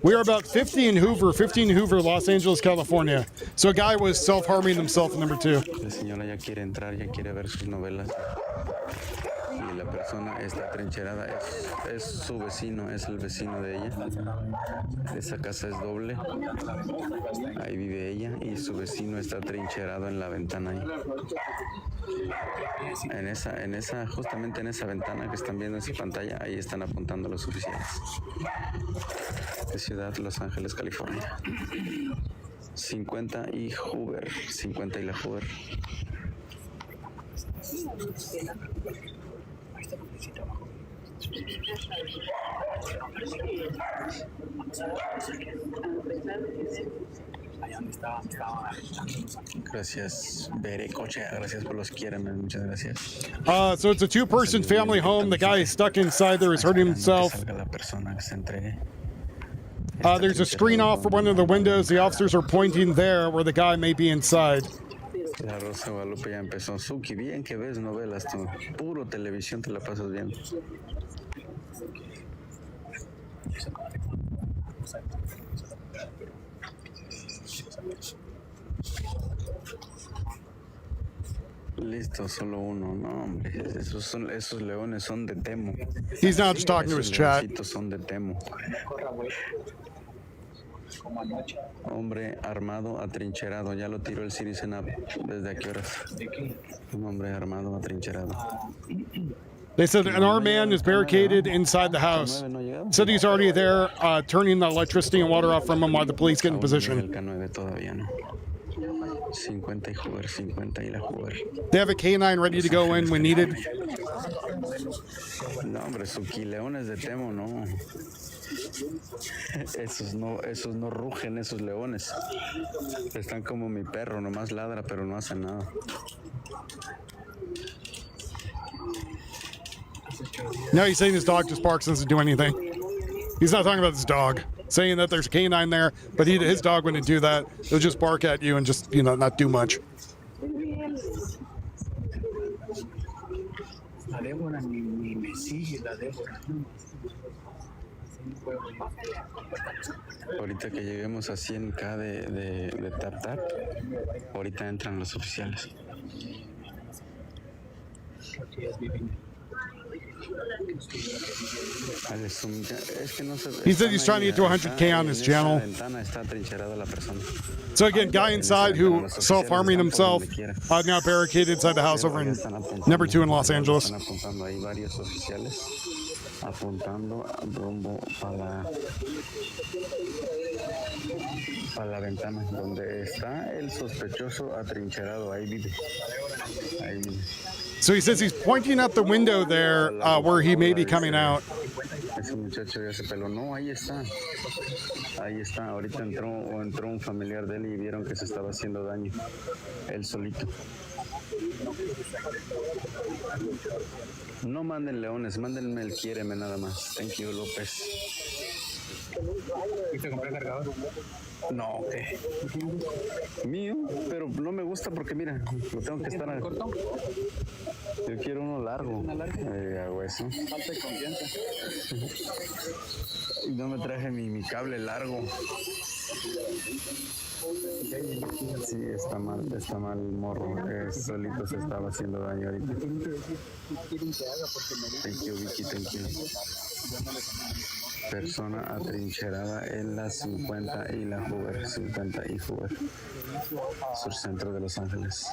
We are about 15 in Hoover, Los Angeles, California. So a guy was self-harming himself in number 2. La señora ya quiere entrar, ya quiere ver sus novelas. Y la persona persona está trincherada, es su vecino, es el vecino de ella. Esa casa es doble. Ahí vive ella y su vecino está trincherado en la ventana ahí. Justamente en esa ventana que están viendo en su pantalla, ahí están apuntando los oficiales. De Ciudad Los Ángeles, California. 50 y Hoover. 50 y la Hoover. Gracias, Bere Cochea. Gracias por los quieren, muchas gracias. So it's a two-person family home. The guy is stuck inside there, is hurting himself. There's a screen off for one of the windows. The officers are pointing there where the guy may be inside. La Rosa Guadalupe ya empezó. Suki, bien que ves novelas tú. Puro televisión te la pasas viendo. Listo, solo uno. No, hombre, esos leones son de Temo. He's now just talking to his chat. Son de Temo. Hombre armado atrincherado. Ya lo tiró el Citizen App. ¿Desde a qué horas? Un hombre armado atrincherado. They said an armed man is barricaded inside the house. Said he's already there, turning the electricity and water off from him while the police get in position. El K9 todavía no. 50 y Hoover, 50 y la Hoover. They have a K9 ready to go in when needed. No, hombre, Leones de Temo, no. Esos no rugen, esos leones. Están como mi perro, nomás ladra, pero no hacen nada. Now he's saying his dog just barks and doesn't do anything. He's not talking about his dog. Saying that there's a canine there, but his dog wouldn't do that. He'll just bark at you and just, not do much. Ahorita que lleguemos a 100K de tap tap, ahorita entran los oficiales. He said he's trying to get to 100K on his channel. So again, guy inside who self-harming himself, now barricaded inside the house over in number 2 in Los Angeles. Apuntando rumbo para la ventana donde está el sospechoso atrincherado. Ahí vive. So he says he's pointing at the window there where he may be coming out. Ese muchacho ya se peló. No, ahí está. Ahí está. Ahorita entró un familiar de él y vieron que se estaba haciendo daño. Él solito. No manden leones, mándenme el quiéreme nada más. Thank you, López. ¿Viste comprar cargador? No, ¿qué? Mío, pero no me gusta porque mira, lo tengo que estar. ¿Corto? Yo quiero uno largo. Hago eso. Falta de confianza. Y no me traje mi cable largo. Sí, está mal el morro. Solito se estaba haciendo daño ahorita. Thank you, Vicky, thank you. Persona atrincherada en la 50 y la Hoover, 50 y Hoover, surcentro de Los Ángeles.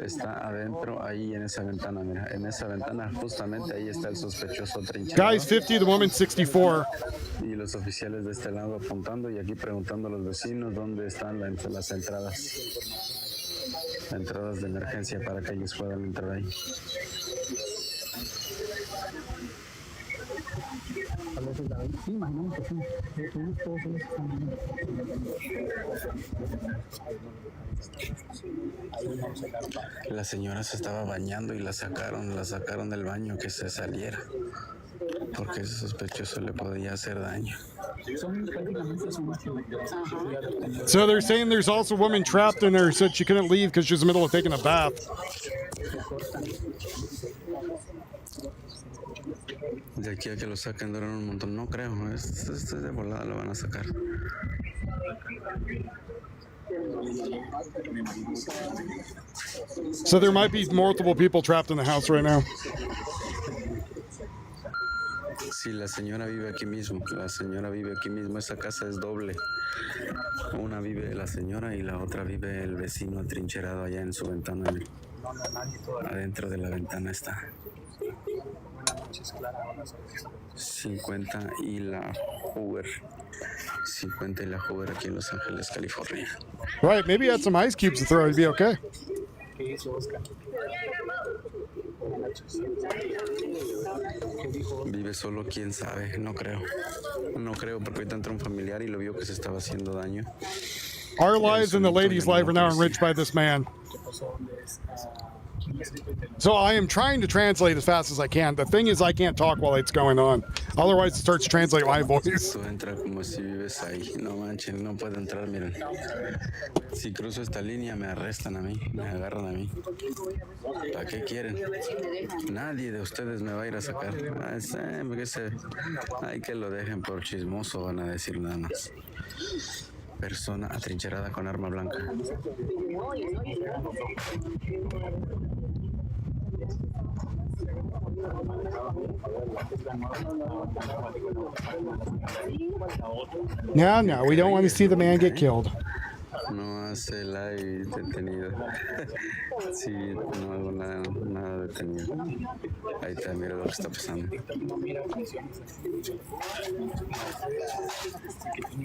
Está adentro, ahí en esa ventana, mira, en esa ventana justamente ahí está el sospechoso atrincherado. Guy's 50, the woman 64. Y los oficiales de este lado apuntando y aquí preguntando a los vecinos dónde están las entradas de emergencia para que ellos puedan entrar ahí. Sí, imaginamos que sí. La señora se estaba bañando y la sacaron del baño, que se saliera, porque ese sospechoso le podía hacer daño. So they're saying there's also a woman trapped in there, said she couldn't leave because she was in the middle of taking a bath. De aquí a que lo saquen duran un montón, no creo, este de volada lo van a sacar. So there might be multiple people trapped in the house right now. Sí, la señora vive aquí mismo. La señora vive aquí mismo. Esa casa es doble. Una vive la señora y la otra vive el vecino atrincherado allá en su ventana. Adentro de la ventana está. 50 y la Hoover. 50 y la Hoover aquí en Los Ángeles, California. Right, maybe you had some ice cubes to throw, it'd be okay. Vive solo, quién sabe, no creo. No creo porque ahorita entró un familiar y lo vio que se estaba haciendo daño. Our lives and the lady's life are now enriched by this man. So I am trying to translate as fast as I can. The thing is, I can't talk while it's going on. Otherwise, it starts to translate my voice. Tú entra como si vives ahí. No manchen, no puedo entrar, miren. Si cruzo esta línea, me arrestan a mí, me agarran a mí. ¿Para qué quieren? Nadie de ustedes me va a ir a sacar. Ay, que lo dejen por chismoso, van a decir nada más. Persona atrincherada con arma blanca. No, we don't want to see the man get killed. No hace live detenido. Sí, no hago nada detenido. Ahí está, mira lo que está pasando.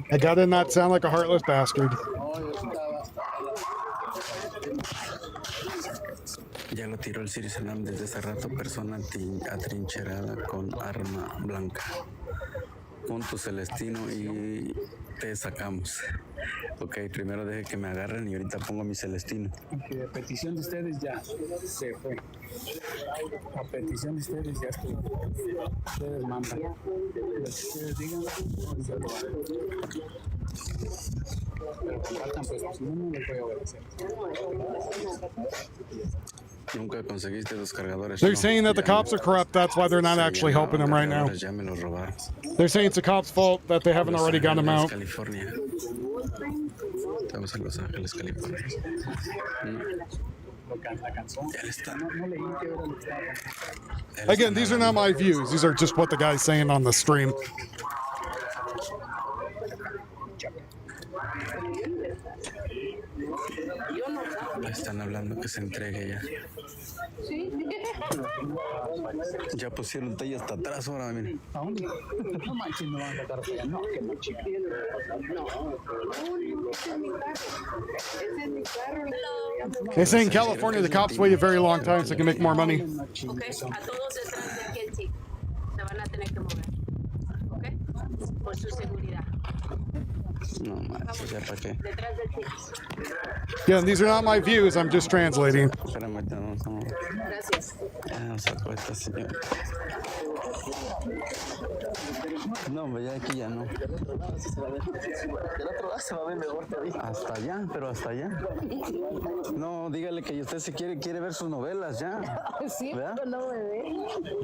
That did not sound like a heartless bastard. Ya lo tiró el Sirisanam desde hace rato. Persona atrincherada con arma blanca. Pon tu Celestino y te sacamos. Ok, primero deje que me agarren y ahorita pongo mi Celestino. Que a petición de ustedes ya se fue. A petición de ustedes ya estuvo. Ustedes mandan. Lo que ustedes digan, ahorita lo haré. Pero compartan, pues, si no, no les voy a obedecer. Nunca conseguiste los cargadores. They're saying that the cops are corrupt. That's why they're not actually helping them right now. Ya me los robaron. They're saying it's the cops' fault that they haven't already got them out. California. Estamos en Los Ángeles, California. Again, these are not my views. These are just what the guy's saying on the stream. Están hablando que se entregue ya. Ya pusieron talla hasta atrás ahora, miren. ¿A dónde? No manches, me van a sacar fea. No, que no, chica. They say in California the cops wait a very long time so they can make more money. Okay, a todos detrás de Kenzie. Se van a tener que mover. Okay? Por su seguridad. No manches, ya para qué. Detrás de ti. Again, these are not my views. I'm just translating. Espérame, Gracias. ya sacó esta señora. No, hombre, ya aquí ya no. Del otro lado se va a ver mejor todavía. Hasta allá, pero hasta allá. No, dígale que usted se quiere ver sus novelas ya. Sí, ¿verdad? pero no me ve.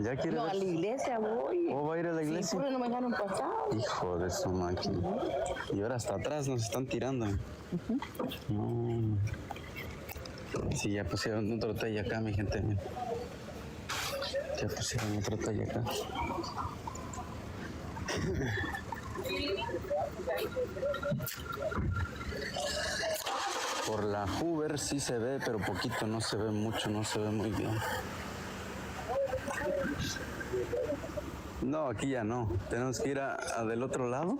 Ya quiere No, ver. a la iglesia voy. ¿O va a ir a la iglesia? Sí, pero no me dejaron pasar. Hijo de su máquina. Y ahora hasta atrás nos están tirando. No. Sí, ya pusieron otro talla acá, mi gente. Ya pusieron otro talla acá. Por la Hoover sí se ve, pero poquito, no se ve mucho, no se ve muy bien. No, aquí ya no. Tenemos que ir a del otro lado.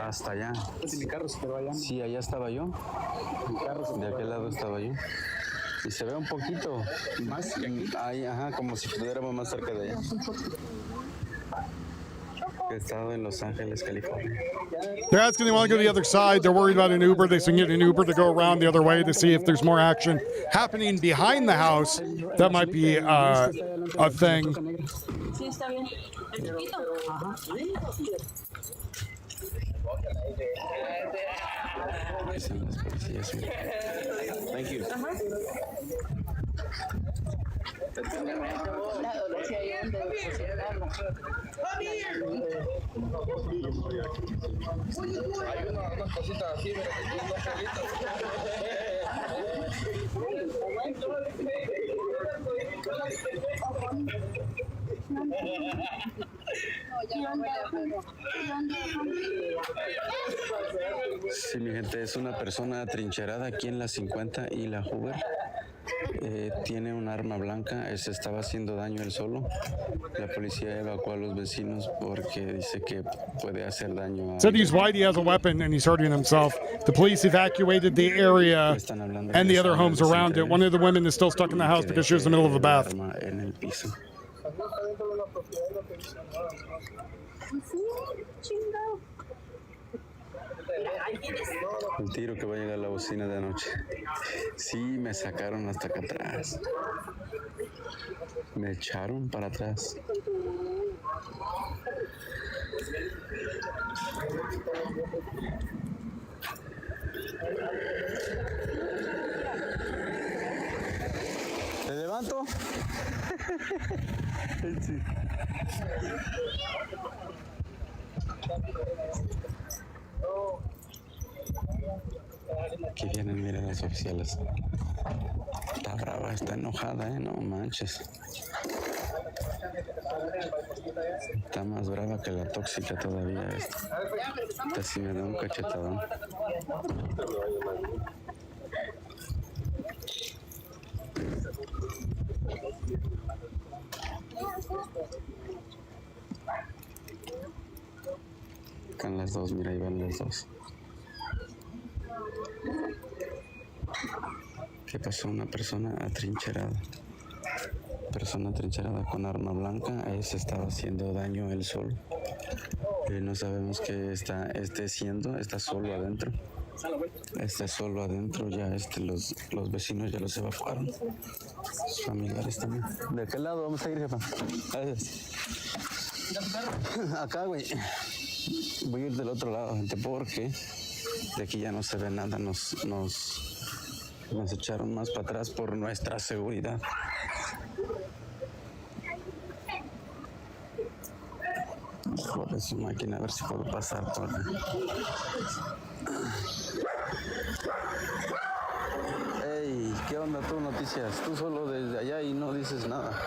Hasta allá. Mi carro se quedó allá. Sí, allá estaba yo. Mi carro se De quedó aquel allá. lado estaba yo. Y se ve un poquito más ahí, ajá, como si estuviéramos más cerca de allá. He estado en Los Ángeles, California. They're asking they want to go to the other side. They're worried about an Uber. They can get an Uber to go around the other way to see if there's more action happening behind the house. That might be a thing. Sí, está bien. ¿El chiquito? Ajá. Thank you. Hay unas cositas así, pero que tienen dos pelitos. Sí, mi gente, es una persona atrincherada aquí en la 50 y la Hoover. Tiene un arma blanca, se estaba haciendo daño él solo. La policía evacuó a los vecinos porque dice que puede hacer daño a... Said he's white, he has a weapon, and he's hurting himself. The police evacuated the area and the other homes around it. One of the women is still stuck in the house because she was in the middle of a bath. En el piso. El tiro que va a llegar a la bocina de anoche. Sí, me sacaron hasta acá atrás. Me echaron para atrás. ¿Te levanto? Sí. Aquí vienen, miren las oficiales. Está brava, está enojada, no manches. Está más brava que la tóxica todavía. Esta sí me da un cachetadón. Están las dos, mira, ahí van las dos. ¿Qué pasó? Una persona atrincherada. Persona atrincherada con arma blanca. Se estaba haciendo daño él solo. No sabemos qué está haciendo. Está solo adentro. Está solo adentro. Ya los vecinos ya los evacuaron. Sus familiares también. ¿De qué lado vamos a ir, jefa? Gracias. Acá, güey. Voy a ir del otro lado, gente, porque de aquí ya no se ve nada. Nos echaron más para atrás por nuestra seguridad. Joder, su máquina, a ver si puedo pasar por acá. Ey, ¿qué onda tú, noticias? Tú solo desde allá y no dices nada.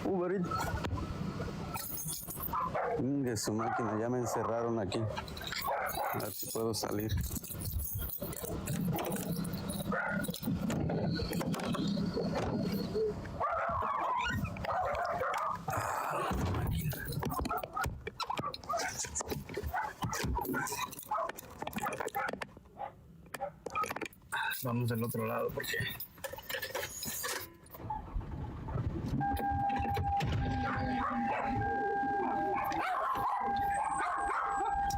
Uber Eats. De su máquina, ya me encerraron aquí. A ver si puedo salir. Vamos del otro lado porque...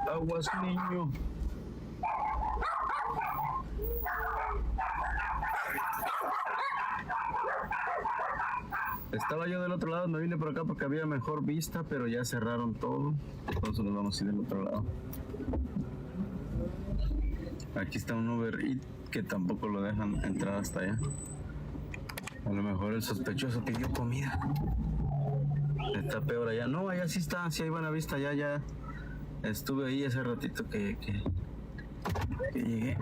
Aguas, niño. Estaba yo del otro lado, me vine por acá porque había mejor vista, pero ya cerraron todo. Entonces nos vamos a ir del otro lado. Aquí está un Uber Eats que tampoco lo dejan entrar hasta allá. A lo mejor el sospechoso pidió comida. Está peor allá. No, allá sí está, sí hay buena vista, ya. Estuve ahí hace ratito que llegué.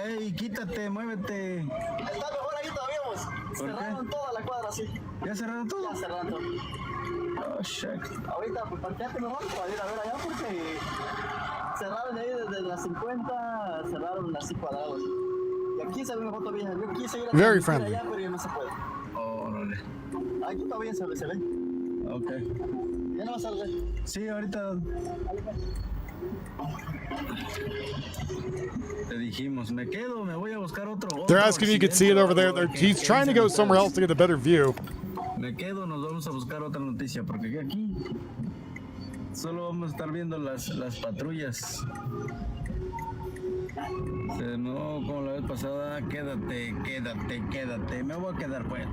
¡Ey, quítate, muévete! Está mejor ahí todavía, vos. Cerraron toda la cuadra, sí. ¿Ya cerraron todo? Ya cerraron todo. Oh, shit. Ahorita, pues, parqueate mejor para ir a ver allá porque cerraron ahí desde las 50, cerraron así cuadrados. Y aquí se ve mejor todavía. Yo quise ir a allá, pero ya no se puede. Órale. Aquí todavía se ve. Ok. ¿Ya no vas a ver? Sí, ahorita. Vale, pues. Te dijimos, me quedo, me voy a buscar otro. They're asking if you could see it over there. He's trying to go somewhere else to get a better view. Me quedo, nos vamos a buscar otra noticia, porque aquí solo vamos a estar viendo las patrullas. No, como la vez pasada, quédate, me voy a quedar pues.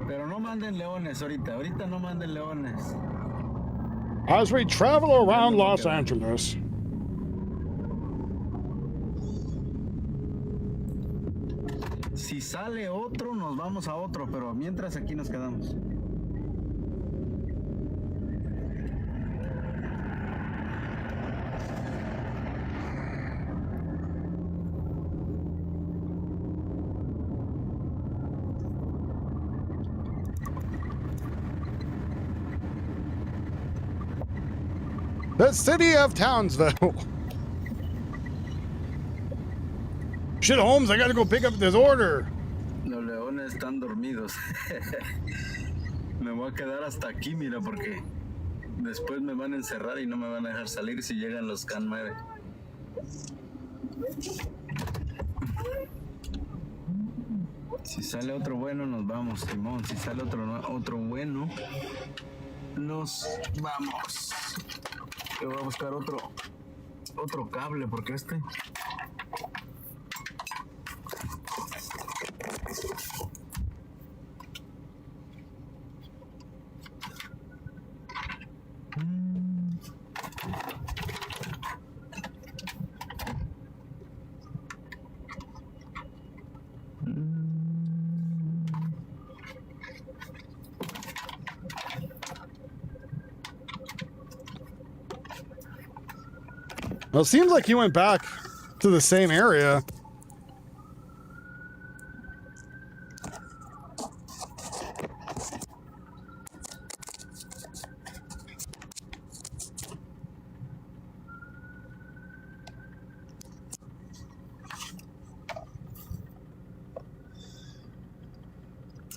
Pero no manden leones ahorita no manden leones. As we travel around Los Angeles. Si sale otro, nos vamos a otro, pero mientras aquí nos quedamos. The city of Townsville. Shit, Holmes, I gotta go pick up this order. Los leones están dormidos. Me voy a quedar hasta aquí, mira, porque después me van a encerrar y no me van a dejar salir si llegan los Can 9. Si sale otro bueno, nos vamos, Simón. Si sale otro bueno, nos vamos. Yo voy a buscar otro cable, porque este... Well, it seems like he went back to the same area.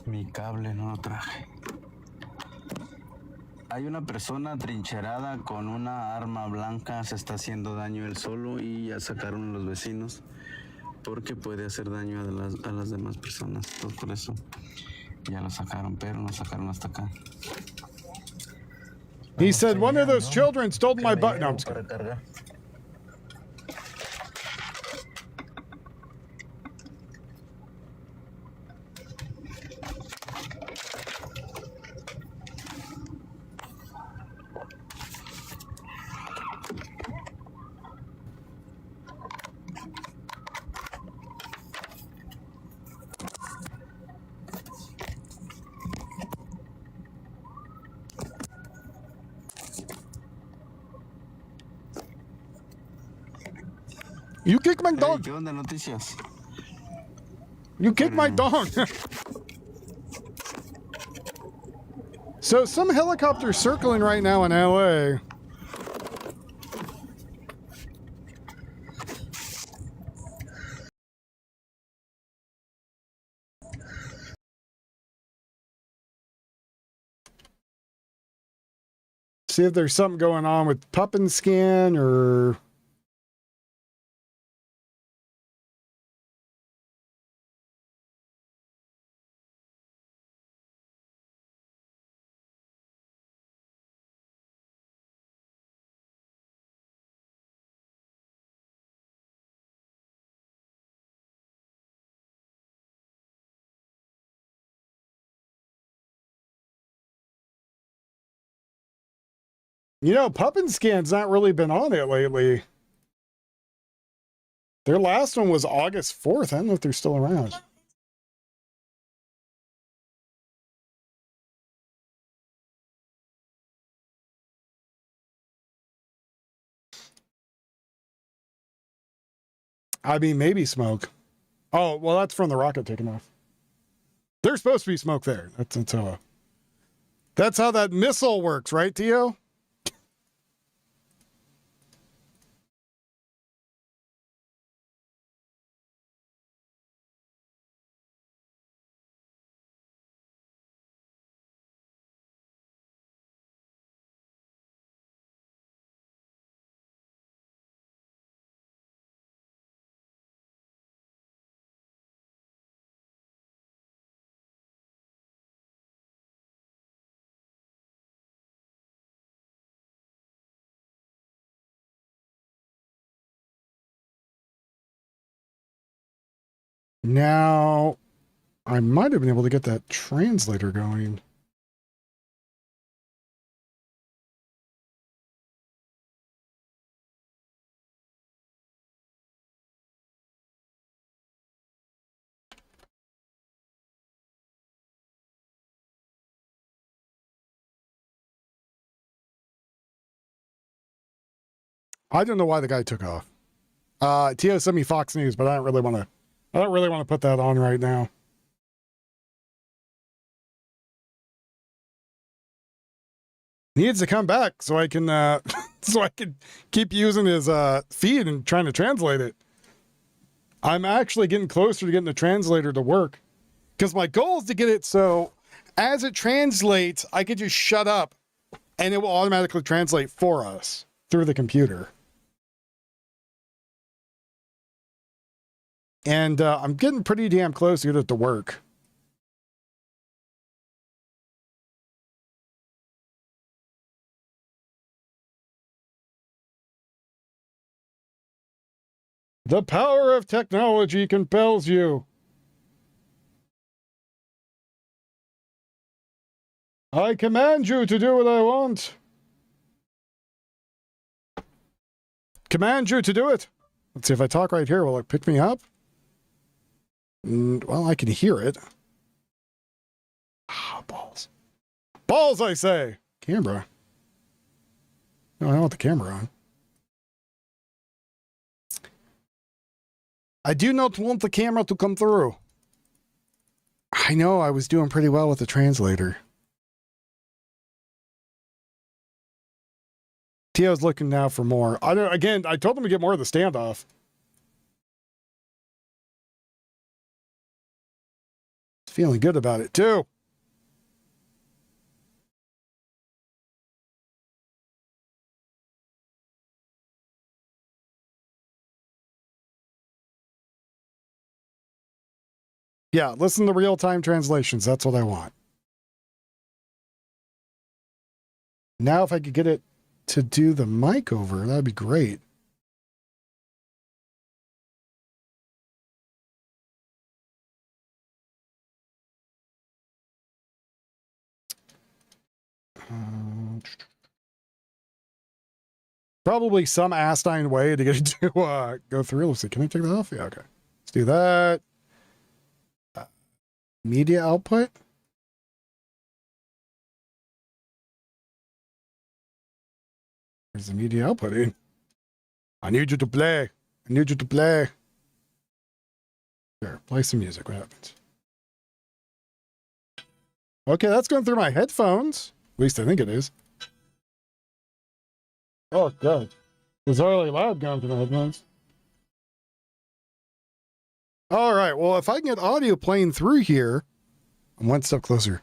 Mi cable no lo traje. Hay una persona atrincherada con una arma blanca, se está haciendo daño él solo y ya sacaron a los vecinos porque puede hacer daño a las demás personas. Entonces por eso ya lo sacaron, pero no sacaron hasta acá. He said one of those children stole my button. No, I'm just kidding. You kicked my dog. ¿Qué onda, noticias? You kicked my dog. So some helicopters circling right now in LA. See if there's something going on with pup and skin or... You know, Pup and Scan's not really been on it lately. Their last one was August 4th. I don't know if they're still around. I mean, maybe smoke. Oh, well, that's from the rocket taking off. There's supposed to be smoke there. That's how that missile works, right, Tio? Now, I might have been able to get that translator going. I don't know why the guy took off. Tio sent me Fox News, but I don't really want to put that on right now. Needs to come back so I can so I can keep using his feed and trying to translate it. I'm actually getting closer to getting the translator to work, because my goal is to get it so as it translates, I could just shut up and it will automatically translate for us through the computer. And I'm getting pretty damn close to get it to work. The power of technology compels you. I command you to do what I want. Command you to do it. Let's see if I talk right here. Will it pick me up? Well, I can hear it. Ah, balls. Balls, I say. Camera. No, I don't want the camera on. I do not want the camera to come through. I know I was doing pretty well with the translator. Tio's looking now for more. I told him to get more of the standoff. Feeling good about it too. Yeah, listen to real-time translations. That's what I want. Now, if I could get it to do the mic over, that'd be great. Probably some asinine way to get it to go through. Let's see. Can I take that off? Yeah, okay. Let's do that. Media output. Where's the media output in? I need you to play. I need you to play. There, play some music. What happens? Okay, that's going through my headphones. At least I think it is. Oh, God. It's really loud going through the headphones. All right, well, if I can get audio playing through here, I'm one step closer.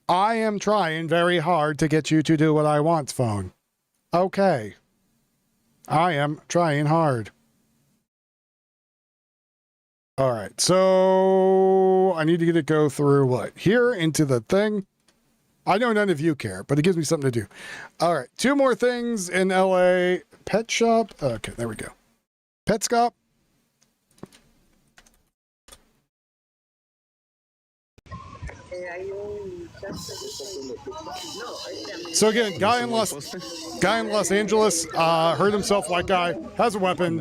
I am trying very hard to get you to do what I want, phone. Okay. I am trying hard. All right, so I need to get it go through what? Here into the thing. I know none of you care, but it gives me something to do. All right, 2 more things in LA. Pet shop. Okay, there we go. Petscop. So again, guy in Los Angeles hurt himself. White guy has a weapon.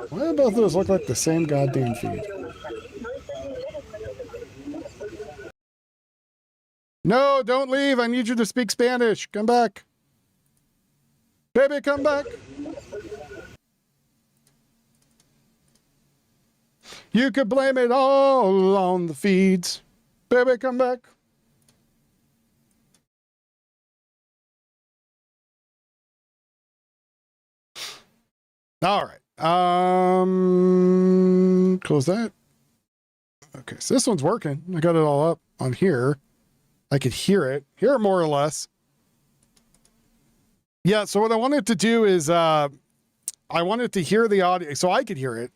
Why do both of those look like the same goddamn feed? No, don't leave. I need you to speak Spanish. Come back. Baby, come back. You could blame it all on the feeds. Baby, come back. All right. Close that. Okay, so this one's working. I got it all up on here. I could hear it more or less. Yeah, so what I wanted to do is I wanted to hear the audio so I could hear it.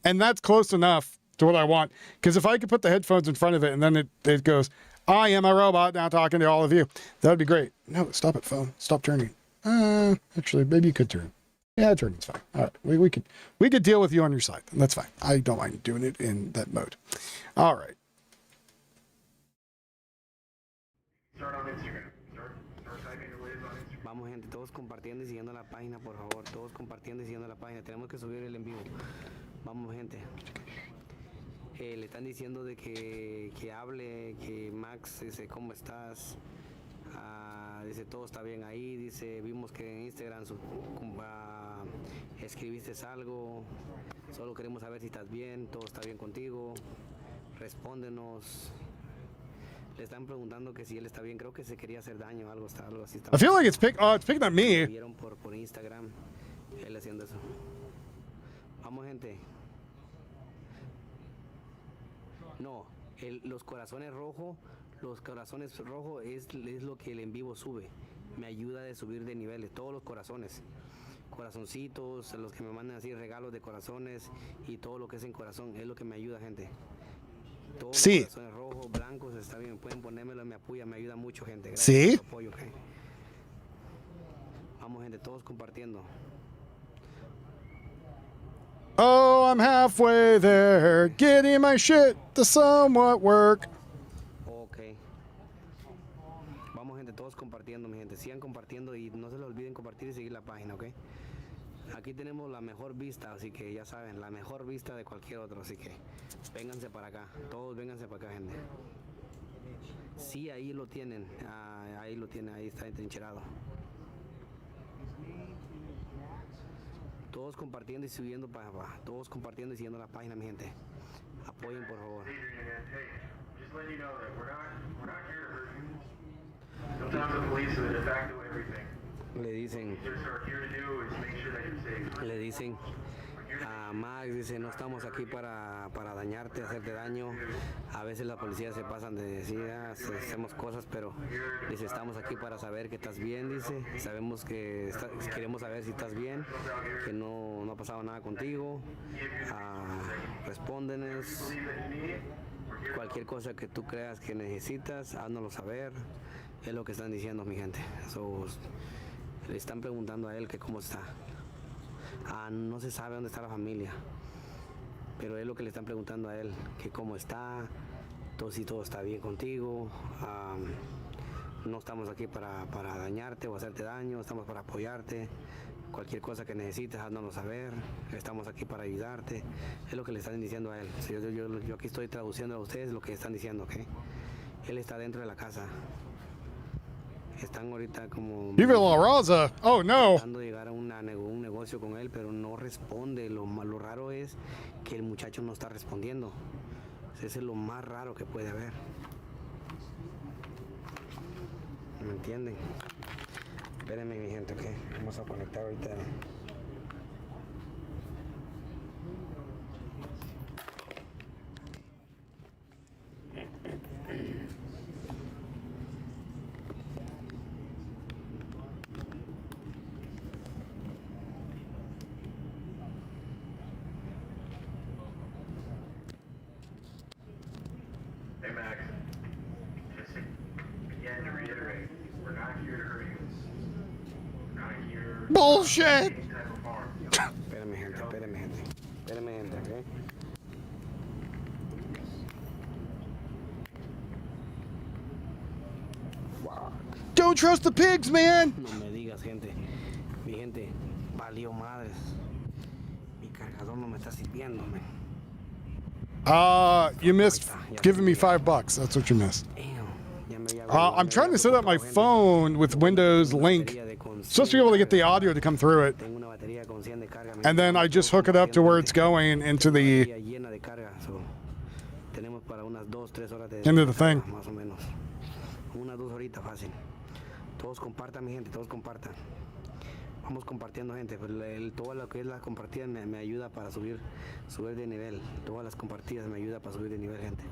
And that's close enough to what I want. Because if I could put the headphones in front of it and then it goes, I am a robot now talking to all of you. That would be great. No, stop it, phone. Stop turning. Actually, maybe you could turn. Yeah, turning's fine. All right, we could deal with you on your side. That's fine. I don't mind doing it in that mode. All right. Start on Instagram. Start typing the ways on Instagram. Vamos gente, todos compartiendo y siguiendo la página, por favor. Todos compartiendo y siguiendo la página. Tenemos que subir el en vivo. Vamos gente. Le están diciendo de que hable, que Max dice, ¿cómo estás? Dice, todo está bien ahí. Dice, vimos que en Instagram escribiste algo. Solo queremos saber si estás bien, todo está bien contigo. Respóndenos. Le están preguntando que si él está bien. Creo que se quería hacer daño, algo así. I feel like it's picking at me. Vieron por Instagram él haciendo eso. Vamos gente. No, los corazones rojos es lo que el en vivo sube. Me ayuda a subir de niveles, todos los corazones. Corazoncitos, los que me mandan así regalos de corazones y todo lo que es en corazón, es lo que me ayuda, gente. Todos los corazones rojos, blancos, está bien, pueden ponérmelo, me apoya, me ayuda mucho, gente. Gracias por su apoyo, okay. Vamos, gente, todos compartiendo. Oh, I'm halfway there, getting my shit to somewhat work. Ok. Vamos, gente, todos compartiendo, mi gente. Sigan compartiendo y no se les olviden compartir y seguir la página, ¿ok? Aquí tenemos la mejor vista, así que ya saben, la mejor vista de cualquier otro, así que vénganse para acá. Todos vénganse para acá, gente. Sí, ahí lo tienen. Ahí lo tienen, ahí está entrincherado. Todos compartiendo y subiendo para abajo. Todos compartiendo y siguiendo la página, mi gente. Apoyen, por favor. Just letting you know that we're not here to hurt you. Sometimes the police are de facto everything. Le dicen. Just are here to do is make sure that you're safe. Le dicen a Max, dice, no estamos aquí para dañarte, hacerte daño. A veces la policía se pasan de decir, hacemos cosas, pero dice, estamos aquí para saber que estás bien, dice. Sabemos que queremos saber si estás bien, que no ha pasado nada contigo. Respóndenos. Cualquier cosa que tú creas que necesitas, háznoslo saber. Es lo que están diciendo, mi gente. Le están preguntando a él que cómo está. No se sabe dónde está la familia, pero es lo que le están preguntando a él, que cómo está, si todo está bien contigo. No estamos aquí para dañarte o hacerte daño, estamos para apoyarte. Cualquier cosa que necesites, háznoslo saber. Estamos aquí para ayudarte. Es lo que le están diciendo a él. Yo aquí estoy traduciendo a ustedes lo que están diciendo, ¿ok? Él está dentro de la casa. Están ahorita como... Viva la Raza. Oh, no. Tratando de llegar a un negocio con él, pero no responde. Lo raro es que el muchacho no está respondiendo. Eso es lo más raro que puede haber. ¿Me entienden? Espérenme, mi gente, ok. Vamos a conectar ahorita. Hey Max, just again to reiterate, we're not here to hurt you. We're not here. Bullshit. Any type of harm. Espérame, gente, ok. Don't trust the pigs, man. No me digas, gente. Mi gente, valió madres. Mi cargador no me está sirviendo, man. You missed giving me $5. That's what you missed. I'm trying to set up my phone with Windows Link. Supposed to be able to get the audio to come through it. And then I just hook it up to where it's going into the thing. Unas 2 horitas fácil. Todos compartan, mi gente, todos compartan. Vamos compartiendo, gente. Todo lo que es la compartida me ayuda para subir de nivel. Todas las compartidas me ayudan para subir de nivel, gente.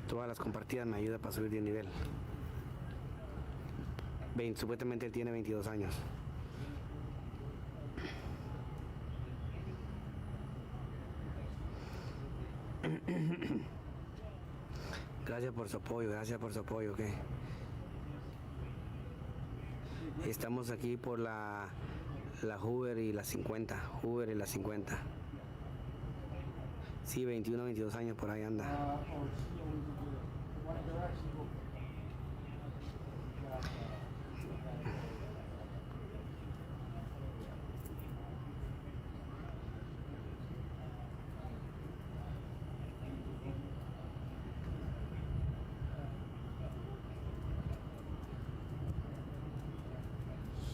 Todas las compartidas me ayudan para subir de nivel. Supuestamente él tiene 22 años. Gracias por su apoyo, ¿ok? Estamos aquí por la Hoover y la 50. Sí, 21, 22 años por ahí anda.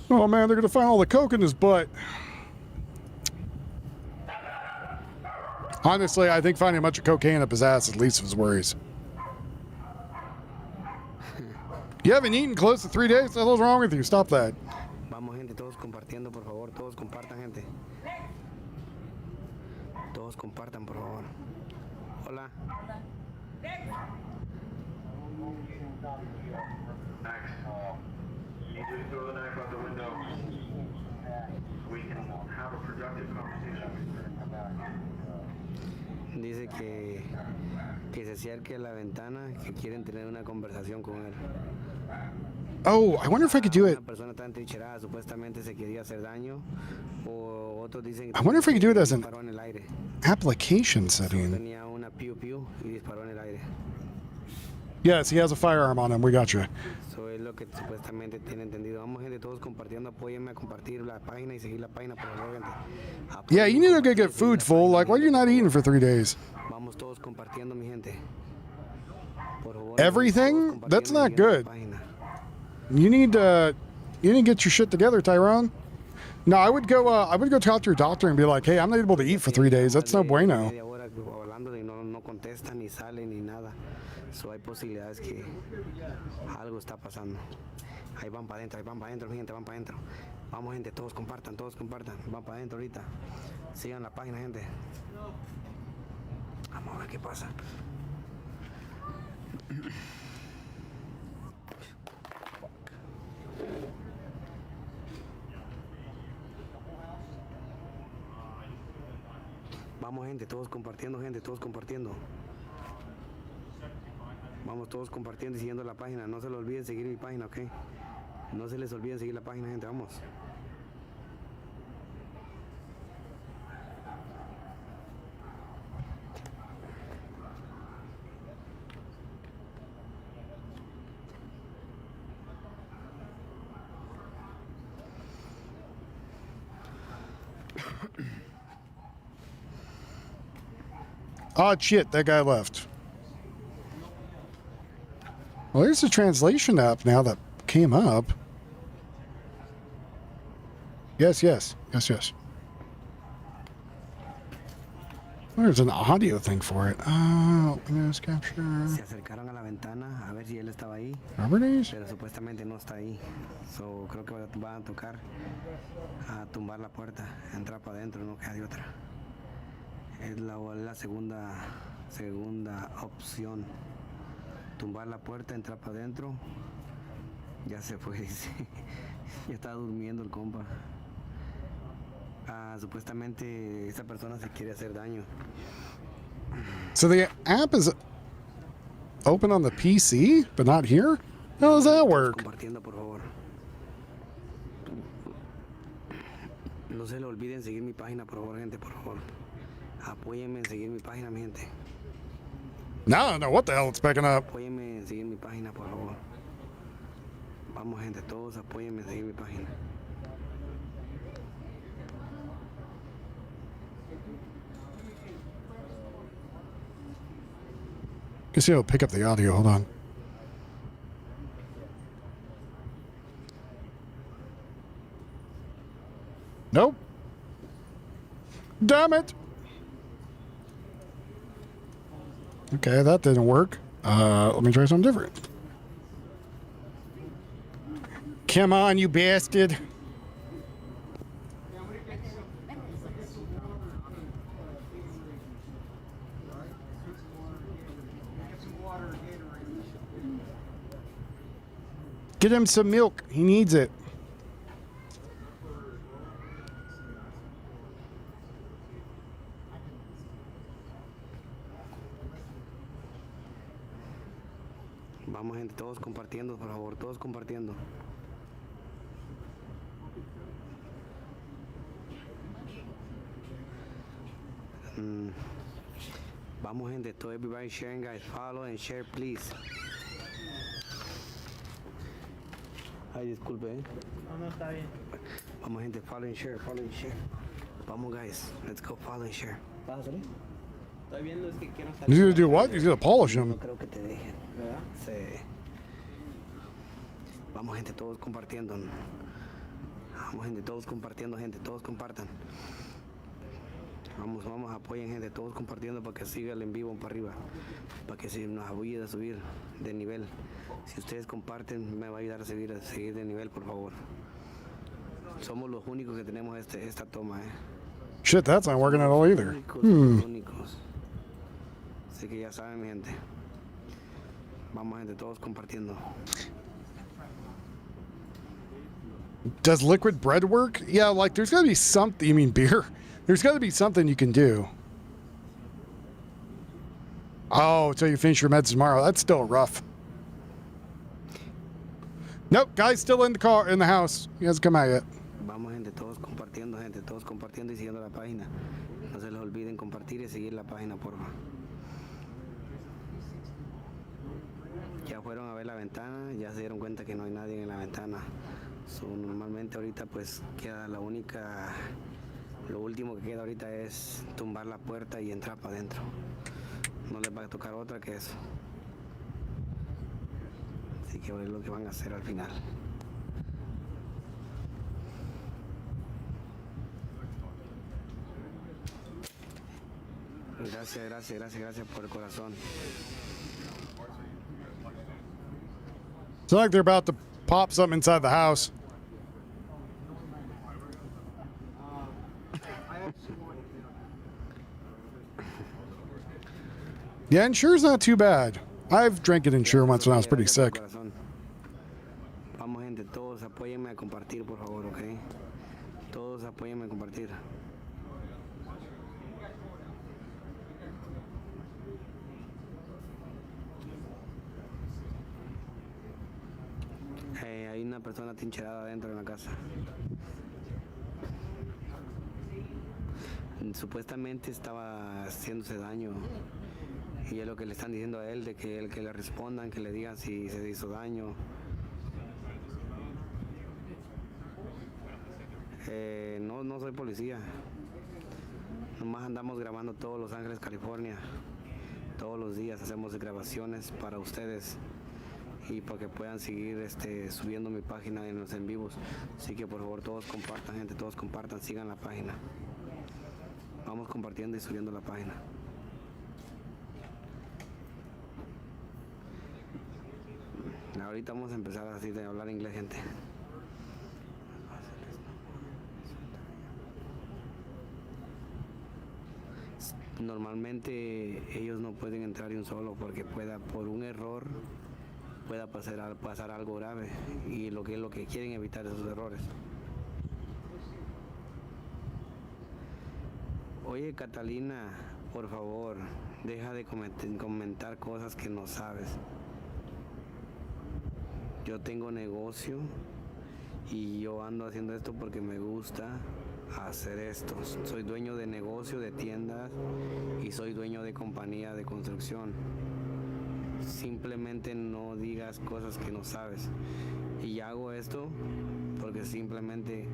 Oh man, they're gonna find all the coke in his butt. Honestly, I think finding a bunch of cocaine up his ass is the least of his worries. You haven't eaten close to 3 days? What the hell's wrong with you? Stop that. Vamos, gente, todos compartiendo, por favor. Todos compartan, gente. Todos compartan, por favor. Hola. You just throw the knife out the window so we can have a productive conversation. Dice que se acerque a la ventana, que quieren tener una conversación con él. Oh, I wonder if I could do it. Una persona tan trincherada supuestamente se quería hacer daño, o otros dicen I wonder if I could do it as an disparó en el aire. application setting. Tenía una piu piu y disparó en el aire. Yes, he has a firearm on him. We got you. Eso es lo que supuestamente tiene entendido. Vamos, gente, todos compartiendo. Apóyenme a compartir la página y seguir la página, por favor, gente. Yeah, you need to go get food, fool. Like, why are you not eating for 3 days? Vamos todos compartiendo, mi gente. Por favor, Everything? That's not good. You need to get your shit together, Tyrone. No, I would go talk to your doctor and be like, hey, I'm not able to eat for 3 days. That's no bueno. Hablando y no contesta, ni sale, ni nada. So hay posibilidades que algo está pasando. Ahí van para adentro, mi gente, van para adentro. Vamos, gente, todos compartan. Van para adentro ahorita. Sigan la página, gente. Vamos a ver qué pasa. Vamos, gente, todos compartiendo. Vamos todos compartiendo y siguiendo la página. No se les olviden seguir mi página, ¿ok? No se les olviden seguir la página, gente. Vamos. Oh, shit, that guy left. Well, there's a translation app now that came up. Yes. There's an audio thing for it. News capture. Se acercaron a la ventana a ver si él estaba ahí. Properties? Pero supuestamente no está ahí. So, creo que van a tocar a tumbar la puerta, entrar para adentro, no queda de otra. Es la segunda opción. Tumbar la puerta, entrar para adentro. Ya se fue, dice. Ya está durmiendo el compa. Supuestamente esta persona se quiere hacer daño. So the app is open on the PC, but not here? How does that work? Compartiendo, por favor. No se le olviden seguir mi página, por favor, gente, por favor. Apóyenme en seguir mi página, mi gente. Now I don't know what the hell it's picking up. Apóyenme en seguir mi página, por favor. Vamos, gente, todos apóyenme en seguir mi página. You see, it'll pick up the audio. Hold on. Nope. Damn it. Okay, that didn't work. Let me try something different. Come on, you bastard. Get him some milk. He needs it. Vamos gente, todos compartiendo, por favor, todos compartiendo. Vamos gente, todo everybody sharing guys, follow and share please. Ay, disculpe, No, está bien. Vamos gente, follow and share, follow and share. Vamos guys, let's go follow and share. ¿Vas a salir? Estoy viendo, es que quiero salir. He's gonna do what? He's gonna polish No him. creo que te dejen. ¿Verdad? Sí. Vamos gente, todos compartiendo. Vamos gente, todos compartiendo, gente, todos compartan. Vamos, apoyen gente, todos compartiendo para que siga el en vivo para arriba, para que nos ayude a subir de nivel. Si ustedes comparten, me va a ayudar a seguir de nivel, por favor. Somos los únicos que tenemos esta toma, Shit, that's not working at all either. Los únicos. Así que ya saben, mi gente. Vamos gente, todos compartiendo. Does liquid bread work? Yeah, like there's gotta be something. You mean beer? There's gotta be something you can do. Oh, so you finish your meds tomorrow. That's still rough. Nope, guy's still in the car, in the house. He hasn't come out yet. Vamos gente, todos compartiendo y siguiendo la página. No se les olviden compartir y seguir la página, porfa. Ya fueron a ver la ventana, ya se dieron cuenta que no hay nadie en la ventana. Normalmente ahorita pues queda lo último que queda ahorita es tumbar la puerta y entrar para adentro. No les va a tocar otra que eso. Así que es lo que van a hacer al final. Gracias por el corazón. It's like they're about to pop something inside the house. Yeah, Ensure's not too bad. I've drank it Ensure once when I was pretty sick. Vamos gente, todos apóyenme a compartir, por favor, ¿ok? Todos apóyenme a compartir. Hay una persona trincherada adentro de la casa. Supuestamente estaba haciéndose daño y es lo que le están diciendo a él, de que le respondan, que le digan si se hizo daño. No soy policía, nomás andamos grabando todos Los Ángeles, California. Todos los días hacemos grabaciones para ustedes y para que puedan seguir subiendo mi página en los en vivos. Así que por favor todos compartan, gente, todos compartan, sigan la página. Vamos compartiendo y subiendo la página. Ahorita vamos a empezar así de hablar inglés, gente. Normalmente ellos no pueden entrar de un solo porque por un error pueda pasar algo grave, y lo que quieren evitar esos errores. Oye Catalina, por favor, deja de comentar cosas que no sabes. Yo tengo negocio y yo ando haciendo esto porque me gusta hacer esto. Soy dueño de negocio, de tiendas, y soy dueño de compañía de construcción. Simplemente no digas cosas que no sabes. Y hago esto porque simplemente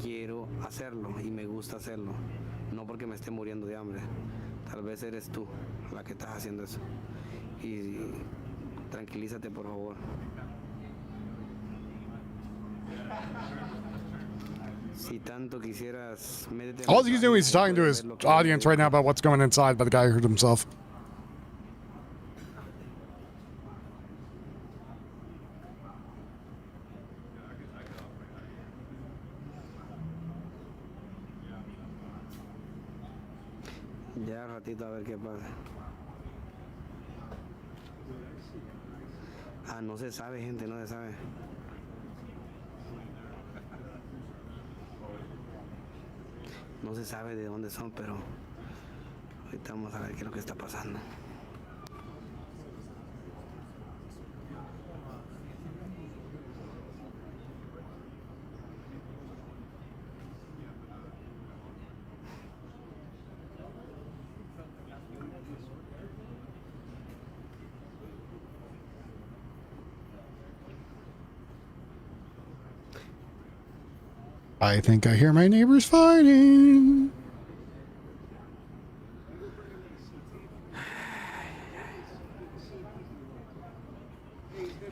quiero hacerlo y me gusta hacerlo. No porque me esté muriendo de hambre. Tal vez eres tú la que estás haciendo eso. Y tranquilízate, por favor. Si tanto quisieras, métete. All he's doing is talking to his audience right now about what's going inside, but the guy hurt himself. Ya ratito a ver qué pasa. No se sabe, gente, no se sabe. No se sabe de dónde son, pero ahorita vamos a ver qué es lo que está pasando. I think I hear my neighbors fighting.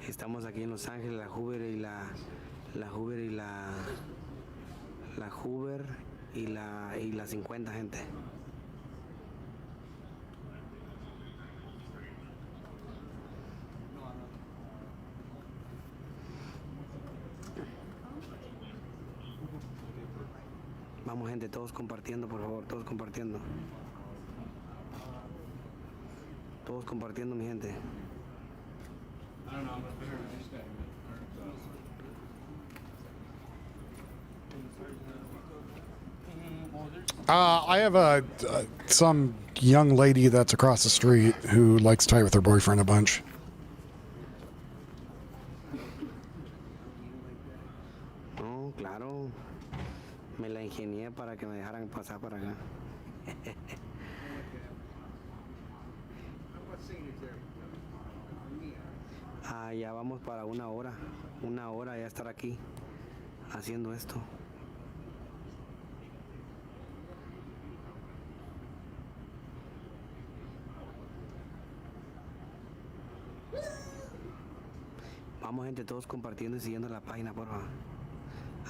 Estamos aquí en Los Ángeles, la Hoover y la Hoover y la Hoover y la 50, gente. Vamos, gente, todos compartiendo, por favor, todos compartiendo. Todos compartiendo, mi gente. I have some young lady that's across the street who likes to fight with her boyfriend a bunch. No, claro. Me la ingenié para que me dejaran pasar para acá. Ya vamos para una hora ya estar aquí haciendo esto. Vamos, gente, todos compartiendo y siguiendo la página, por favor.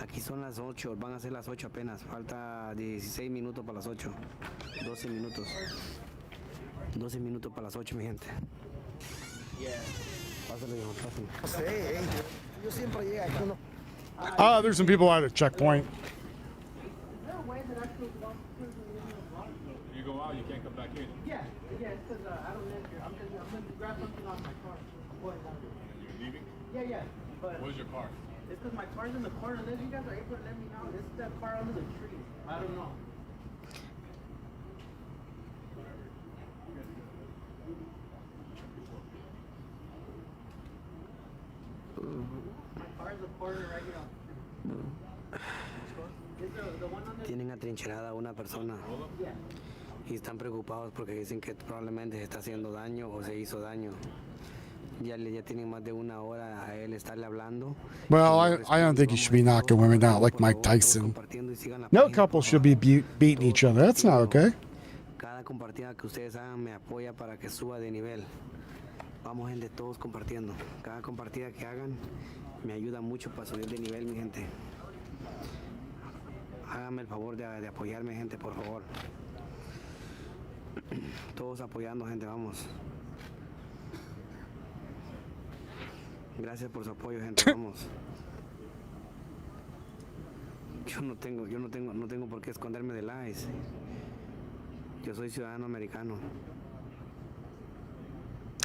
Aquí son las 8, van a ser las 8 apenas, falta 16 minutos para las 8, 12 minutos. 12 minutos para las 8, mi gente. Pásale, viejo, pásale. Yo siempre llego aquí uno. There's some people at a checkpoint. You go out, you can't come back in. Yeah, it's because I don't live here. I'm going to grab something off my car. I'm going down there. And you're leaving? Yeah, but Where's your car? it's because my car's in the corner. Unless you guys are able to let me know, this is that car under the tree. I don't know. My car's in the corner right here. Tienen atrincherada a una persona y están preocupados porque dicen que probablemente se está haciendo daño o se hizo daño. Ya tienen más de una hora a él estarle hablando. Well, I don't think you should be knocking women out like Mike Tyson. No couple should be beating each other. That's not okay. Cada compartida que ustedes hagan me apoya para que suba de nivel. Vamos, gente, todos compartiendo. Cada compartida que hagan me ayuda mucho para subir de nivel, mi gente. Háganme el favor de apoyarme, gente, por favor. Todos apoyando, gente, vamos. Gracias por su apoyo, gente, vamos. Yo no tengo por qué esconderme del ICE. Yo soy ciudadano americano.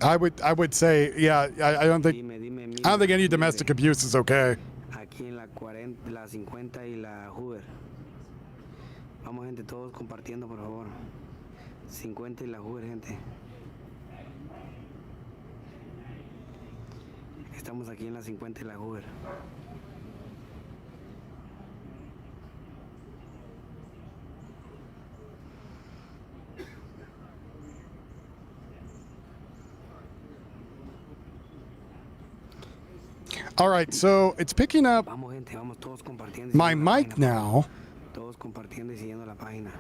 I would say, yeah, I don't think any domestic abuse is okay. Aquí en la 40, la 50 y la Hoover. Vamos, gente, todos compartiendo, por favor. 50 y la Hoover, gente. Estamos aquí en la 50 y la Hoover. All right, so it's picking up Vamos, gente, vamos todos compartiendo. my mic now. Todos compartiendo y siguiendo la página.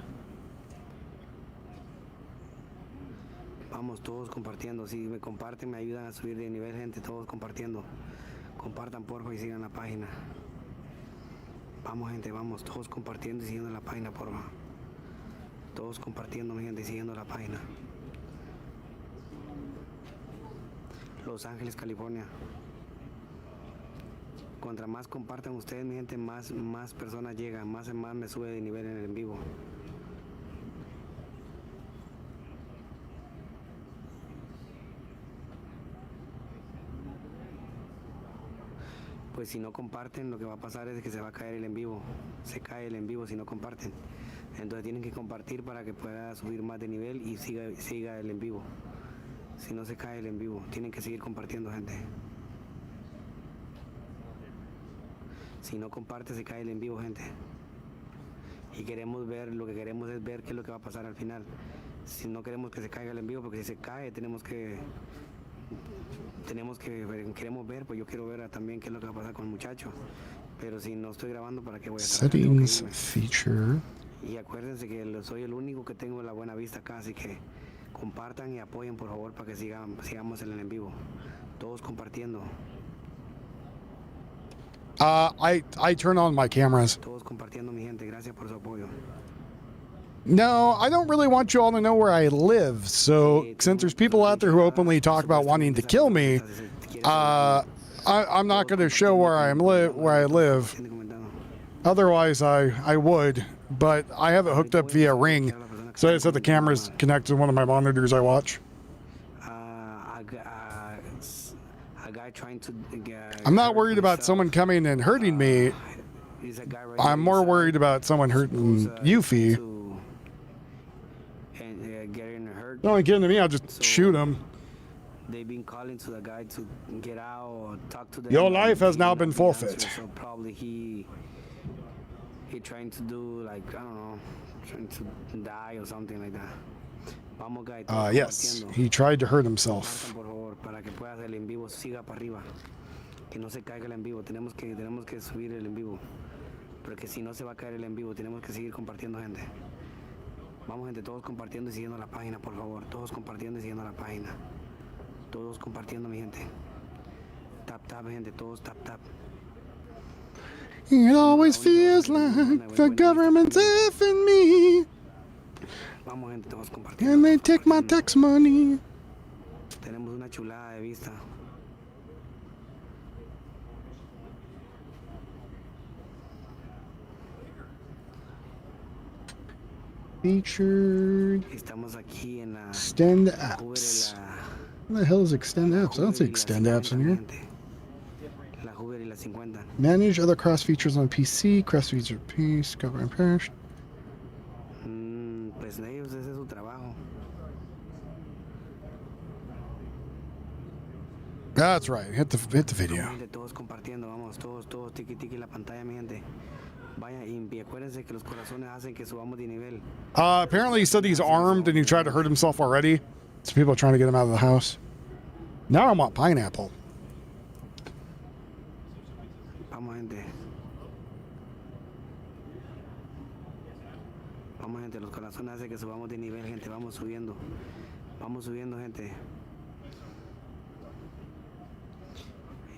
Vamos todos compartiendo. Si me comparten, me ayudan a subir de nivel, gente. Todos compartiendo. Compartan, porfa, y sigan la página. Vamos, gente, vamos. Todos compartiendo y siguiendo la página, porfa. Todos compartiendo, mi gente, y siguiendo la página. Los Ángeles, California. Contra más compartan ustedes, mi gente, más personas llegan, más me sube de nivel en el en vivo. Pues si no comparten, lo que va a pasar es que se va a caer el en vivo. Se cae el en vivo si no comparten. Entonces tienen que compartir para que pueda subir más de nivel y siga el en vivo. Si no se cae el en vivo, tienen que seguir compartiendo, gente. Si no comparte, se cae el en vivo, gente. Y queremos ver, lo que queremos es ver qué es lo que va a pasar al final. Si no queremos que se caiga el en vivo, porque si se cae, queremos ver, pues yo quiero ver también qué es lo que va a pasar con el muchacho. Pero si no estoy grabando, ¿para qué voy a estar acá? Settings feature. Y acuérdense que soy el único que tengo la buena vista acá, así que compartan y apoyen por favor para que sigamos en el en vivo. Todos compartiendo. I turn on my cameras. Todos compartiendo, mi gente. Gracias por su apoyo. No, I don't really want you all to know where I live. So since there's people out there who openly talk about wanting to kill me, I'm not going to show where I live. Otherwise, I would, but I have it hooked up via Ring, so I just have the cameras connected to one of my monitors I watch. I'm not worried about someone coming and hurting me. I'm more worried about someone hurting Yuffie. Don't get into me, I'll just shoot him. They've been calling to the guy to get out or talk to them. Your life has now been forfeit. So probably he trying to do like, I don't know, trying to die or something like that. Vamos, guys. Yes, he tried to hurt himself. Por favor, para que pueda el en vivo siga para arriba. Que no se caiga el en vivo. Tenemos que subir el en vivo. Porque si no se va a caer el en vivo, tenemos que seguir compartiendo, gente. Vamos, gente, todos compartiendo y siguiendo la página, por favor. Todos compartiendo y siguiendo la página. Todos compartiendo, mi gente. Tap, tap, gente. Todos tap, tap. It always feels like the government's effing me. Vamos, gente, todos compartiendo. And they take my tax money. Tenemos una chulada de vista. Featured. Estamos aquí en la Extend apps. What the hell is extend apps? I don't see extend apps in here. La Hoover y la 50. Manage other cross features on PC. Cross feature piece. Cover and perish. Pues ellos, ese es su trabajo. That's right. Hit the video. Todos compartiendo, vamos, todos tiki tiki la pantalla, mi gente. Vaya y acuérdense que los corazones hacen que subamos de nivel. Apparently he said he's armed and he tried to hurt himself already. So people are trying to get him out of the house. Now I want pineapple. Vamos, gente. Vamos, gente, los corazones hacen que subamos de nivel, gente. Vamos subiendo. Vamos subiendo, gente.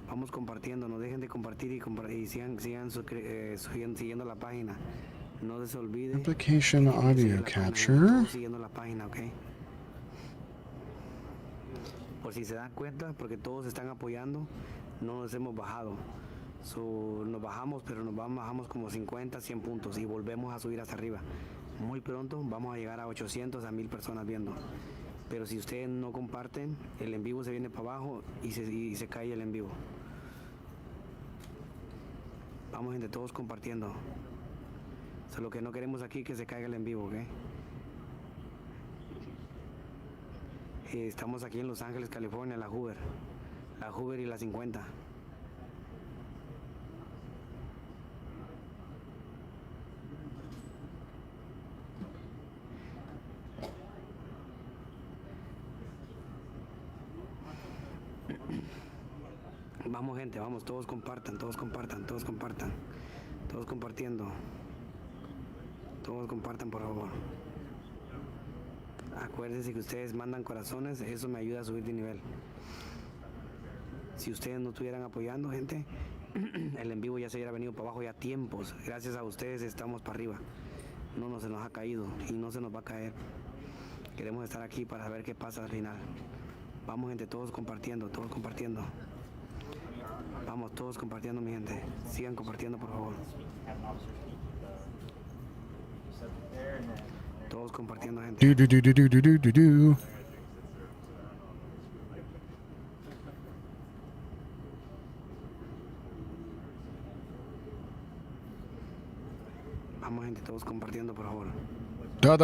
Vamos compartiendo, no dejen de compartir y sigan siguiendo la página. No se olviden. Application audio capture. Siguiendo la página, ¿ok? Por si se dan cuenta, porque todos están apoyando, no nos hemos bajado. Nos bajamos, pero bajamos como 50, 100 puntos y volvemos a subir hasta arriba. Muy pronto vamos a llegar a 800, a 1000 personas viendo. Pero si ustedes no comparten, el en vivo se viene para abajo y se cae el en vivo. Vamos, gente, todos compartiendo. Lo que no queremos aquí es que se caiga el en vivo, ¿ok? Estamos aquí en Los Ángeles, California, la Hoover y la 50. Vamos, gente, vamos, todos compartan, todos compartan, todos compartan. Todos compartiendo. Todos compartan, por favor. Acuérdense que ustedes mandan corazones, eso me ayuda a subir de nivel. Si ustedes no estuvieran apoyando, gente, el en vivo ya se hubiera venido para abajo ya tiempos. Gracias a ustedes estamos para arriba. No se nos ha caído y no se nos va a caer. Queremos estar aquí para ver qué pasa al final. Vamos, gente, todos compartiendo, todos compartiendo. Vamos, todos compartiendo, mi gente. Sigan compartiendo, por favor. Todos compartiendo, gente. Do. Vamos, gente, todos compartiendo, por favor. Da.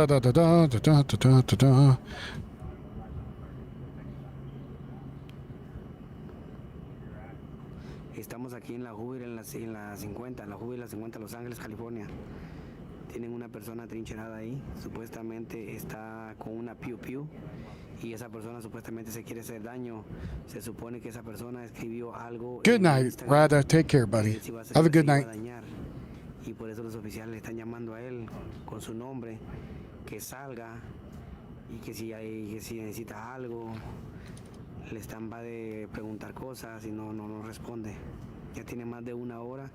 Estamos aquí en la Hoover, en la 50, la Hoover y la 50, Los Ángeles, California. Tienen una persona trincherada ahí, supuestamente está con una piu piu y esa persona supuestamente se quiere hacer daño. Se supone que esa persona escribió algo. Good night, Rada. Take care, buddy. Have a good night. Y por eso los oficiales le están llamando a él con su nombre, que salga y que si necesita algo, le están va de preguntar cosas y no responde. Ya tiene más de una hora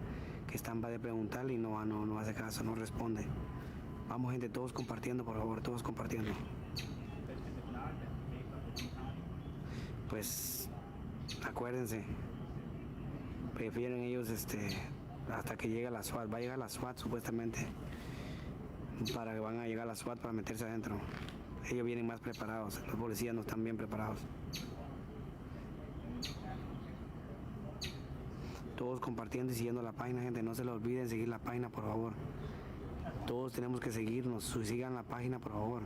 que están va de preguntarle y no hace caso, no responde. Vamos gente, todos compartiendo, por favor, todos compartiendo. Pues acuérdense, prefieren ellos hasta que llegue la SWAT. Va a llegar la SWAT supuestamente, para que van a llegar la SWAT para meterse adentro. Ellos vienen más preparados, los policías no están bien preparados. Todos compartiendo y siguiendo la página, gente, no se les olviden seguir la página, por favor. Todos tenemos que seguirnos, sigan la página, por favor.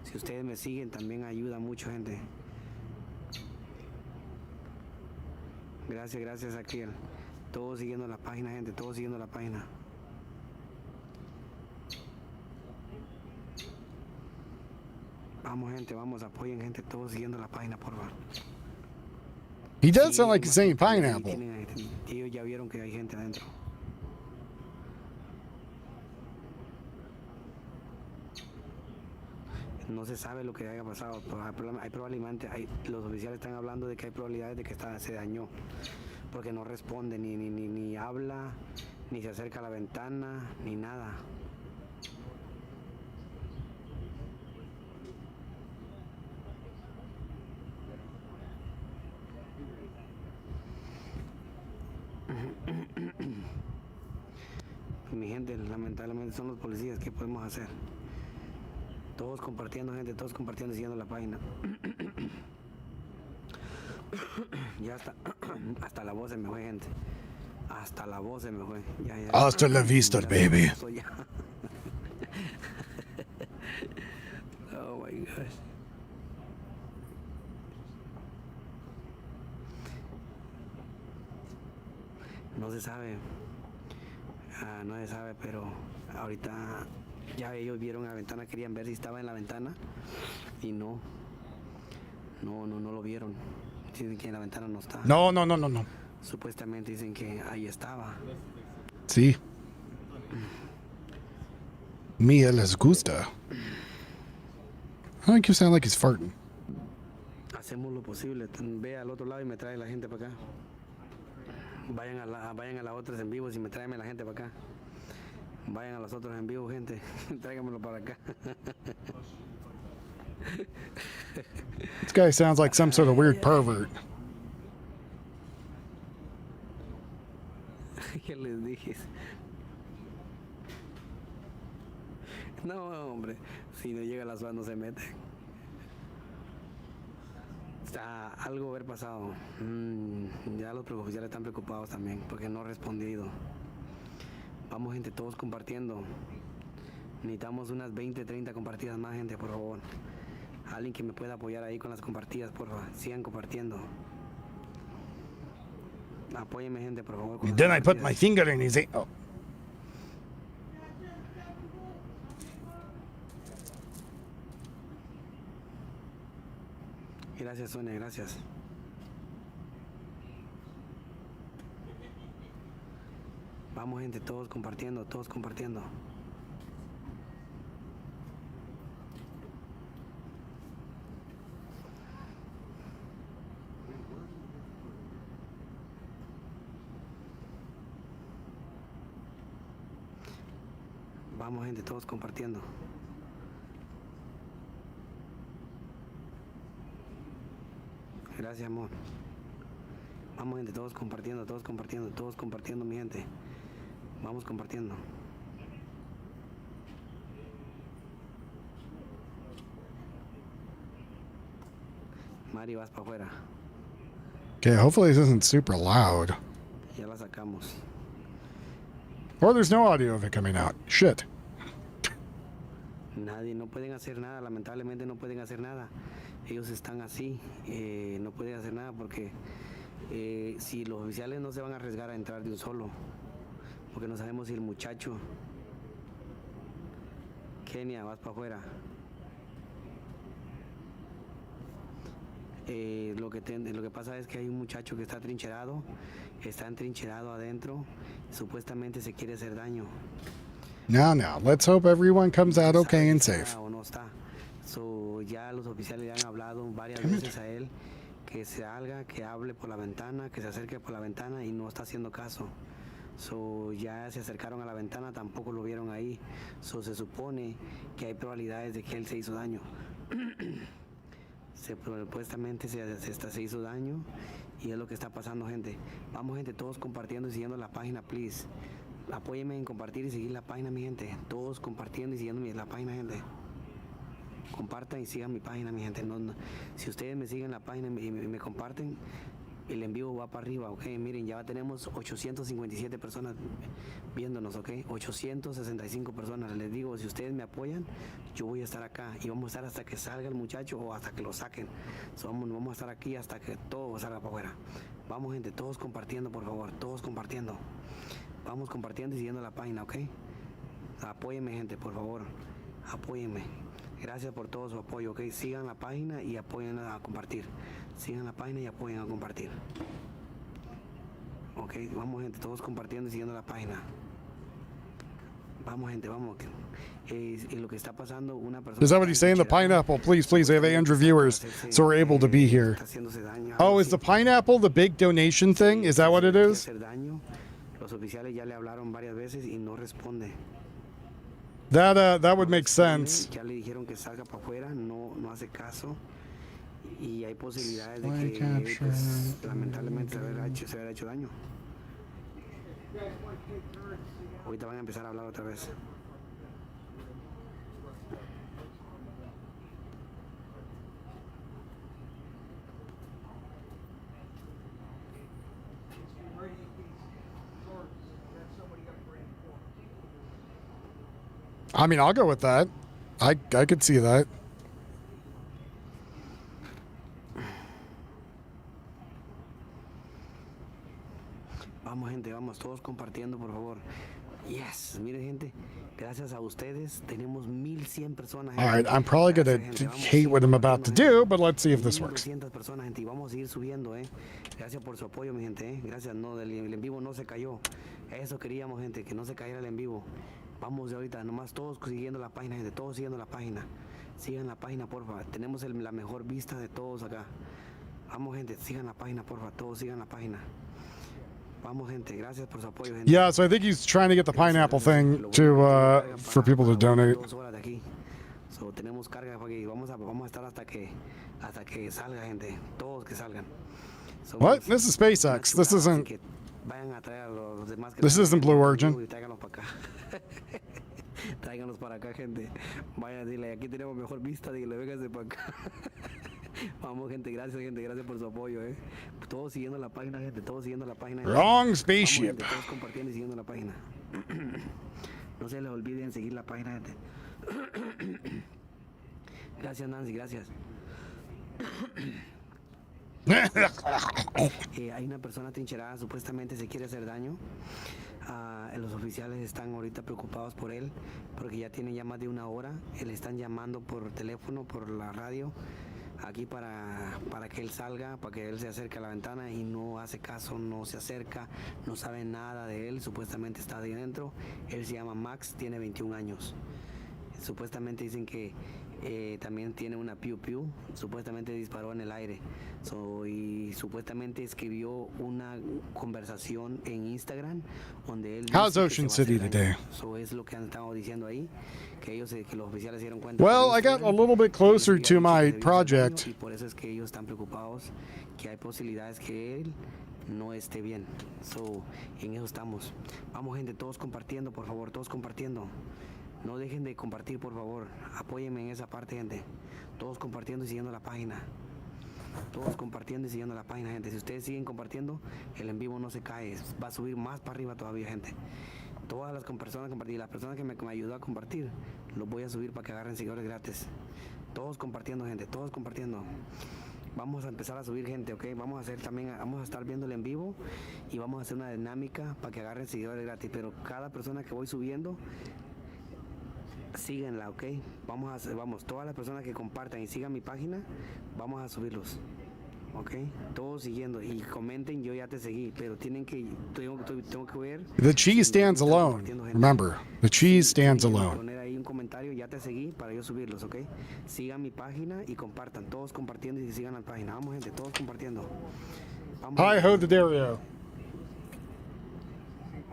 Si ustedes me siguen también ayuda mucho, gente. Gracias Akiel. Todos siguiendo la página, gente, todos siguiendo la página. Vamos gente, vamos, apoyen gente, todos siguiendo la página, por favor. He does sound like he's saying pineapple. Ellos ya vieron que hay gente adentro. No se sabe lo que haya pasado, pero hay probablemente, los oficiales están hablando de que hay probabilidades de que se dañó, porque no responde, ni habla, ni se acerca a la ventana, ni nada. Mi gente, lamentablemente son los policías, ¿qué podemos hacer? Todos compartiendo, gente, todos compartiendo y siguiendo la página. Ya hasta la voz se me fue, gente. Hasta la voz se me fue. Ya. Hasta la vista, baby. Oh my gosh. No se sabe. No se sabe, pero ahorita ya ellos vieron la ventana, querían ver si estaba en la ventana y no lo vieron. Dicen que en la ventana no está. No. Supuestamente dicen que ahí estaba. Sí. Mia les gusta. I think you sound like he's farting. Hacemos lo posible. Ve al otro lado y me trae la gente para acá. Vayan a las otras en vivo y me tráeme la gente para acá. Vayan a los otros en vivo, gente. Tráigamelo para acá. This guy sounds like some sort of weird pervert. ¿Qué les dije? No, hombre. Si no llega la SWAT no se mete. Está algo haber pasado. Ya los oficiales están preocupados también porque no ha respondido. Vamos gente, todos compartiendo. Necesitamos unas 20, 30 compartidas más, gente, por favor. Alguien que me pueda apoyar ahí con las compartidas, por favor. Sigan compartiendo. Apóyenme, gente, por favor. Then I put my finger in his... Oh. Gracias, Sonia, gracias. Vamos, gente, todos compartiendo, todos compartiendo. Vamos, gente, todos compartiendo. Gracias, amor. Vamos, gente, todos compartiendo, mi gente. Vamos compartiendo. Mari, vas para afuera. Okay, hopefully this isn't super loud. Ya la sacamos. Or there's no audio of it coming out. Shit. Nadie, no pueden hacer nada, lamentablemente no pueden hacer nada. Ellos están así, no pueden hacer nada porque si los oficiales no se van a arriesgar a entrar de un solo, porque no sabemos si el muchacho... Kenia, vas para afuera. Lo que pasa es que hay un muchacho que está entrincherado adentro, supuestamente se quiere hacer daño. Now, let's hope everyone comes out okay and safe. O no está. So, ya los oficiales le han hablado varias veces a él que salga, que hable por la ventana, que se acerque por la ventana y no está haciendo caso. So, ya se acercaron a la ventana, tampoco lo vieron ahí. So, se supone que hay probabilidades de que él se hizo daño. Supuestamente se hizo daño y es lo que está pasando, gente. Vamos, gente, todos compartiendo y siguiendo la página, please. Apóyenme en compartir y seguir la página, mi gente. Todos compartiendo y siguiendo la página, gente. Compartan y sigan mi página, mi gente. Si ustedes me siguen la página y me comparten, el en vivo va para arriba, ok. Miren, ya tenemos 857 personas viéndonos, ok. 865 personas. Les digo, si ustedes me apoyan, yo voy a estar acá y vamos a estar hasta que salga el muchacho o hasta que lo saquen. Vamos a estar aquí hasta que todo salga para afuera. Vamos, gente, todos compartiendo, por favor, todos compartiendo. Vamos compartiendo y siguiendo la página, ok. Apóyenme, gente, por favor. Apóyenme. Gracias por todo su apoyo, ok. Sigan la página y apoyen a compartir. Sigan la página y apoyen a compartir. Ok, vamos, gente, todos compartiendo y siguiendo la página. Vamos, gente, vamos. Y lo que está pasando, una persona... Is that what he's saying? The pineapple, please, we have 800 viewers, so we're able to be here. Oh, is the pineapple the big donation thing? Is that what it is? Los oficiales ya le hablaron varias veces y no responde. That would make sense. Ya le dijeron que salga para afuera, no hace caso y hay posibilidades de que pues, lamentablemente se hubiera hecho daño. Ahorita van a empezar a hablar otra vez. I mean, I'll go with that. I could see that. Vamos, gente, vamos todos compartiendo, por favor. Yes, mire, gente, gracias a ustedes tenemos 1100 personas. All right, I'm probably gonna hate what I'm about to do, but let's see if this works. 1200 personas, gente, y vamos a ir subiendo, Gracias por su apoyo, mi gente, Gracias, no, el en vivo no se cayó. Eso queríamos, gente, que no se cayera el en vivo. Vamos de ahorita, nomás todos siguiendo la página, gente, todos siguiendo la página. Sigan la página, porfa. Tenemos la mejor vista de todos acá. Vamos, gente, sigan la página, porfa. Todos sigan la página. Vamos, gente, gracias por su apoyo, gente. Yeah, so I think he's trying to get the pineapple thing to for people to donate. 2 horas de aquí. So, tenemos carga porque vamos a estar hasta que salga, gente. Todos que salgan. So, What? This is SpaceX. This isn't. Vayan a traer a los demás que This isn't Blue Origin. Tráiganlos para acá. Tráiganlos para acá, gente. Vayan, dile, aquí tenemos mejor vista, dile, véngase para acá. Vamos, gente, gracias por su apoyo, Todos siguiendo la página, gente, todos siguiendo la página. Wrong spaceship. Vamos, gente, todos compartiendo y siguiendo la página. No se les olviden seguir la página, gente. Gracias, Nancy, gracias. Hay una persona trincherada, supuestamente se quiere hacer daño. Los oficiales están ahorita preocupados por él porque ya tienen ya más de 1 hora. Le están llamando por teléfono, por la radio, aquí para que él salga, para que él se acerque a la ventana y no hace caso, no se acerca, no sabe nada de él. Supuestamente está ahí dentro. Él se llama Max, tiene 21 años. Supuestamente dicen que también tiene una piu piu, supuestamente disparó en el aire, y supuestamente escribió una conversación en Instagram donde él How's Ocean City today? Es lo que han estado diciendo ahí, que los oficiales se dieron cuenta. Well, I got a little bit closer to my project. Y por eso es que ellos están preocupados, que hay posibilidades que él no esté bien. En eso estamos. Vamos, gente, todos compartiendo, por favor, todos compartiendo. No dejen de compartir, por favor. Apóyenme en esa parte, gente. Todos compartiendo y siguiendo la página. Todos compartiendo y siguiendo la página, gente. Si ustedes siguen compartiendo, el en vivo no se cae. Va a subir más para arriba todavía, gente. Todas las personas compartir, las personas que me ayudó a compartir, los voy a subir para que agarren seguidores gratis. Todos compartiendo, gente. Todos compartiendo. Vamos a empezar a subir, gente, ¿ok? Vamos a estar viendo el en vivo y vamos a hacer una dinámica para que agarren seguidores gratis. Pero cada persona que voy subiendo, síguenla, ¿ok? Vamos, todas las personas que compartan y sigan mi página, vamos a subirlos. Ok, todos siguiendo y comenten, yo ya te seguí, pero tengo que ver. The cheese stands alone. Remember, the cheese stands alone. Poner ahí un comentario, ya te seguí para yo subirlos, ok. Sigan mi página y compartan, todos compartiendo y sigan la página. Vamos gente, todos compartiendo. Vamos, Hi ho the Dario.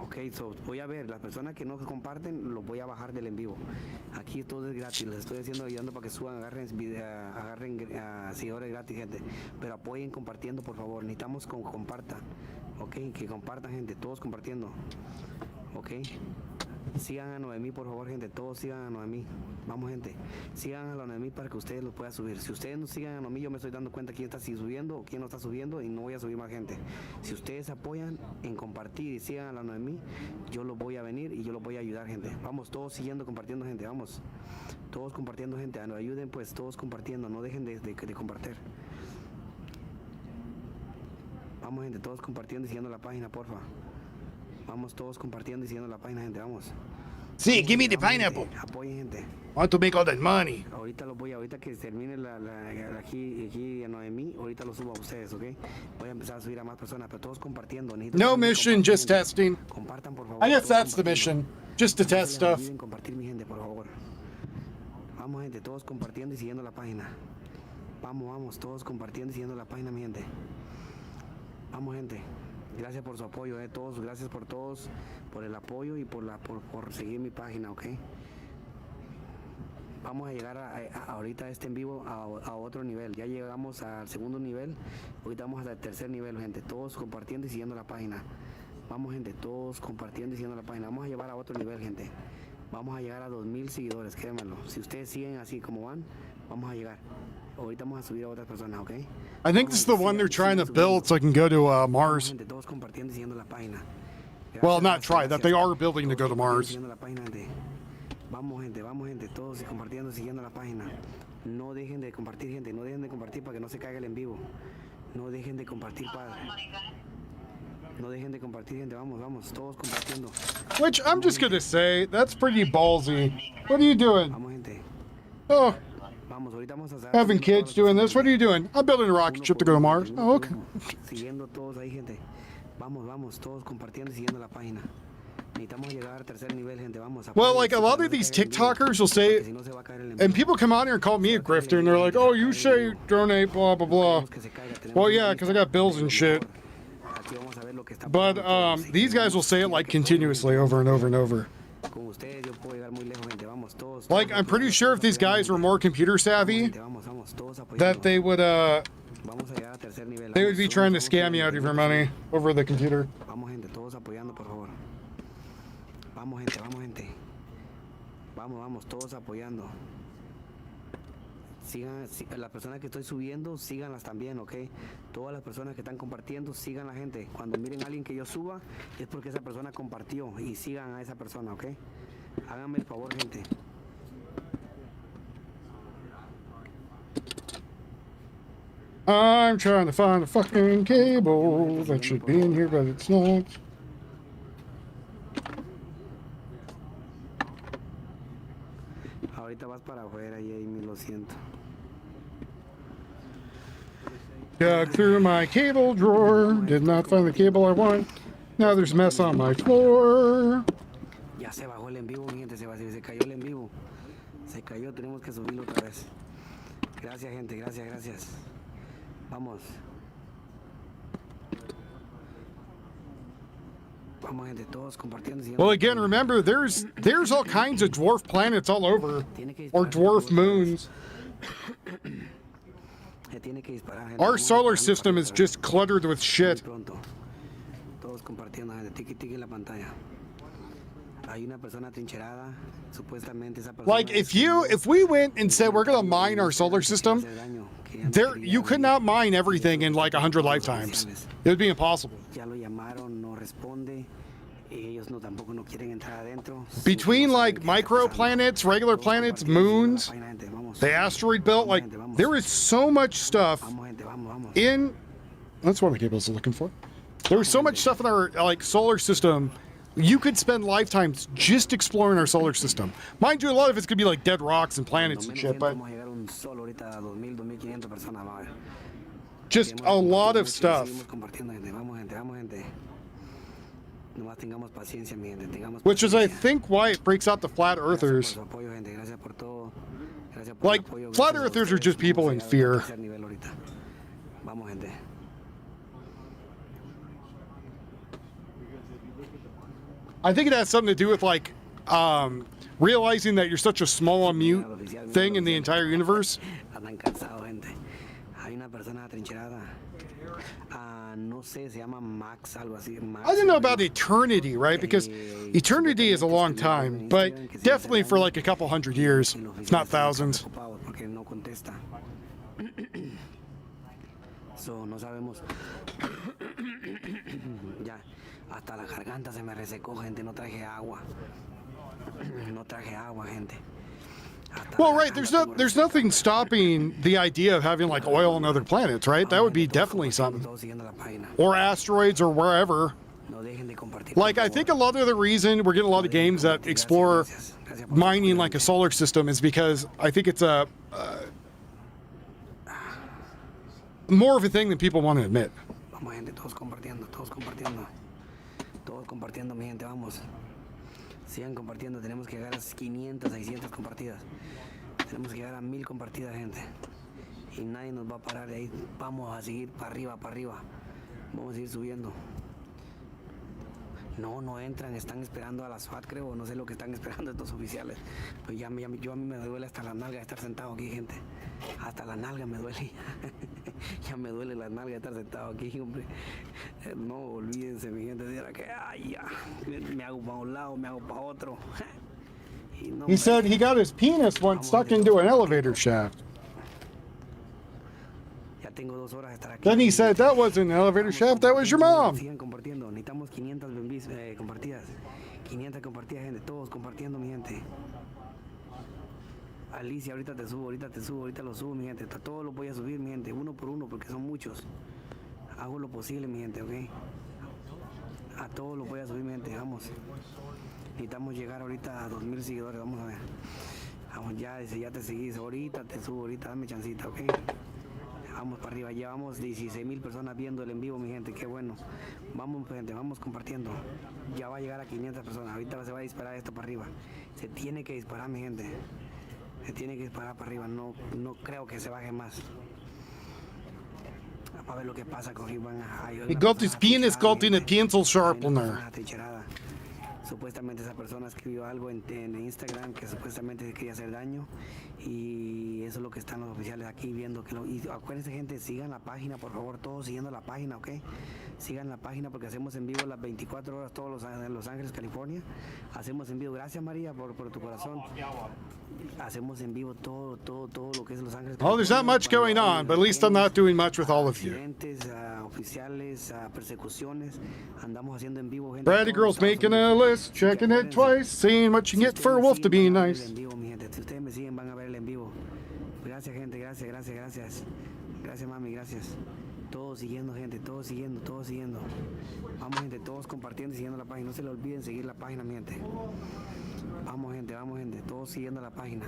Ok, so voy a ver, las personas que no comparten, los voy a bajar del en vivo. Aquí todo es gratis, les estoy ayudando para que suban, agarren seguidores gratis, gente. Pero apoyen compartiendo, por favor. Necesitamos que compartan, ok, que compartan, gente, todos compartiendo, ok. Sigan a Noemí, por favor, gente, todos sigan a Noemí. Vamos, gente, sigan a la Noemí para que ustedes lo puedan subir. Si ustedes no sigan a Noemí, yo me estoy dando cuenta quién está subiendo o quién no está subiendo y no voy a subir más gente. Si ustedes apoyan en compartir y sigan a la Noemí, yo los voy a venir y yo los voy a ayudar, gente. Vamos, todos siguiendo, compartiendo, gente, vamos. Todos compartiendo, gente, ayuden pues, todos compartiendo, no dejen de compartir. Vamos, gente, todos compartiendo y siguiendo la página, porfa. Vamos todos compartiendo y siguiendo la página, gente, vamos. Sí, give me the pineapple. Gente, apoyen, gente. Want to make all that money. Ahorita que termine aquí en Noemí, ahorita lo subo a ustedes, ¿ok? Voy a empezar a subir a más personas, pero todos compartiendo. No mission, just testing. Compartan, por favor. I guess that's the mission. Just to test stuff. Compartir, mi gente, por favor. Vamos, gente, todos compartiendo y siguiendo la página. Vamos, todos compartiendo y siguiendo la página, mi gente. Vamos, gente. Gracias por su apoyo, todos, gracias por todos, por el apoyo y por seguir mi página, ¿ok? Vamos a llegar ahorita a este en vivo a otro nivel. Ya llegamos al segundo nivel, ahorita vamos al tercer nivel, gente. Todos compartiendo y siguiendo la página. Vamos, gente, todos compartiendo y siguiendo la página. Vamos a llevar a otro nivel, gente. Vamos a llegar a 2,000 seguidores, créanmelo. Si ustedes siguen así como van, vamos a llegar. Ahorita vamos a subir a otras personas, ¿ok? I think this is the one they're trying to build so I can go to Mars. Todos compartiendo y siguiendo la página. Well, not try, that they are building to go to Mars. Vamos, gente, todos compartiendo, siguiendo la página. No dejen de compartir, gente, no dejen de compartir para que no se caiga el en vivo. No dejen de compartir, padre. No dejen de compartir, gente, vamos, todos compartiendo. Which, I'm just gonna say, that's pretty ballsy. What are you doing? Vamos, gente. Oh. Vamos, ahorita vamos a Having kids doing this? What are you doing? I'm building a rocket ship to go to Mars. Oh, okay. Siguiendo todos ahí, gente. Vamos, todos compartiendo y siguiendo la página. Necesitamos llegar al tercer nivel, gente. Vamos. Well, like a lot of these TikTokers will say, and people come on here and call me a grifter, and they're like, "Oh, you say donate, blah blah blah." Well, yeah, because I got bills and shit. But these guys will say it like continuously, over and over and over. Like, I'm pretty sure if these guys were more computer savvy, that they would be trying to scam you out of your money over the computer. Vamos, gente, todos apoyando, por favor. Vamos, gente. Vamos, todos apoyando. Sigan, las personas que estoy subiendo, síganlas también, ¿ok? Todas las personas que están compartiendo, sigan a la gente. Cuando miren a alguien que yo suba, es porque esa persona compartió y sigan a esa persona, ¿ok? Háganme el favor, gente. I'm trying to find a fucking cable that should be in here, but it's not. Ahorita vas para afuera, Jamie, lo siento. Dug through my cable drawer, did not find the cable I want. Now there's mess on my floor. Ya se bajó el en vivo, mi gente, se cayó el en vivo. Se cayó, tenemos que subirlo otra vez. Gracias, gente, gracias. Vamos. Vamos, gente, todos compartiendo. Well, again, remember, there's all kinds of dwarf planets all over, or dwarf moons. Our solar system is just cluttered with shit. Todos compartiendo, gente, tiki la pantalla. Hay una persona trincherada, supuestamente esa persona. Like, if we went and said we're gonna mine our solar system, you could not mine everything in like 100 lifetimes. It would be impossible. Ya lo llamaron, no responde. Ellos tampoco no quieren entrar adentro. Between like microplanets, regular planets, moons, the asteroid belt, like there is so much stuff in. That's what the cables are looking for. There is so much stuff in our like solar system. You could spend lifetimes just exploring our solar system. Mind you, a lot of it's gonna be like dead rocks and planets and shit, but Just a lot of stuff. Which is, I think, why it freaks out the flat earthers. Like, flat earthers are just people in fear. I think it has something to do with, like, realizing that you're such a small and mute thing in the entire universe. I don't know about eternity, right? Because eternity is a long time, but definitely for like a couple hundred years, if not thousands. So, no sabemos. Ya, hasta la garganta se me resecó, gente. No traje agua. No traje agua, gente. Well, right, there's nothing stopping the idea of having like oil on other planets, right? That would be definitely something. Or asteroids or wherever. Like, I think a lot of the reason we're getting a lot of games that explore mining like a solar system is because I think it's a more of a thing than people want to admit. Vamos, gente, todos compartiendo, todos compartiendo. Todos compartiendo, mi gente, vamos. Sigan compartiendo, tenemos que llegar a 500, 600 compartidas. Tenemos que llegar a 1000 compartidas, gente. Y nadie nos va a parar de ahí. Vamos a seguir para arriba, para arriba. Vamos a seguir subiendo. No entran, están esperando a la SWAT, creo. No sé lo que están esperando estos oficiales. Pues yo a mí me duele hasta la nalga de estar sentado aquí, gente. Hasta la nalga me duele. Ya me duele la nalga de estar sentado aquí, hombre. No olvídense, mi gente. Dirá que, ay, ya. Me hago para un lado, me hago para otro. No, he said he got his penis once stuck into an elevator shaft. Then he said that wasn't an elevator shaft, that was your mom. Sigan compartiendo, necesitamos 500 compartidas. 500 compartidas, gente, todos compartiendo, mi gente. Alicia, ahorita te subo, ahorita lo subo, mi gente. Todos los voy a subir, mi gente, uno por uno, porque son muchos. Hago lo posible, mi gente, ¿ok? A todos los voy a subir, mi gente, vamos. Necesitamos llegar ahorita a 2000 seguidores, vamos a ver. Vamos, ya te seguís, ahorita te subo, ahorita dame chancita, ¿ok? Vamos para arriba, llevamos 16,000 personas viendo el en vivo, mi gente, qué bueno. Vamos, gente, vamos compartiendo. Ya va a llegar a 500 personas, ahorita se va a disparar esto para arriba. Se tiene que disparar, mi gente. Se tiene que disparar para arriba, no creo que se baje más. A ver lo que pasa con Iván. He got his penis caught in a pencil sharpener. Supuestamente esa persona escribió algo en Instagram que supuestamente quería hacer daño, y eso es lo que están los oficiales aquí viendo. Y acuérdense, gente, sigan la página, por favor, todos siguiendo la página, ¿ok? Sigan la página porque hacemos en vivo las 24 horas todos en Los Ángeles, California. Hacemos en vivo, gracias María por tu corazón. Hacemos en vivo todo lo que es Los Ángeles. Well, there's not much going on, but at least I'm not doing much with all of you. Oficiales, persecuciones, andamos haciendo en vivo, gente. Brady girl's making a list, checking it twice, seeing what you can get for a wolf to be nice. Si ustedes me siguen van a ver el en vivo. Gracias, gente, gracias. Gracias, mami, gracias. Todos siguiendo, gente, todos siguiendo. Vamos, gente, todos compartiendo y siguiendo la página. No se le olviden seguir la página, mi gente. Vamos, gente, todos siguiendo la página.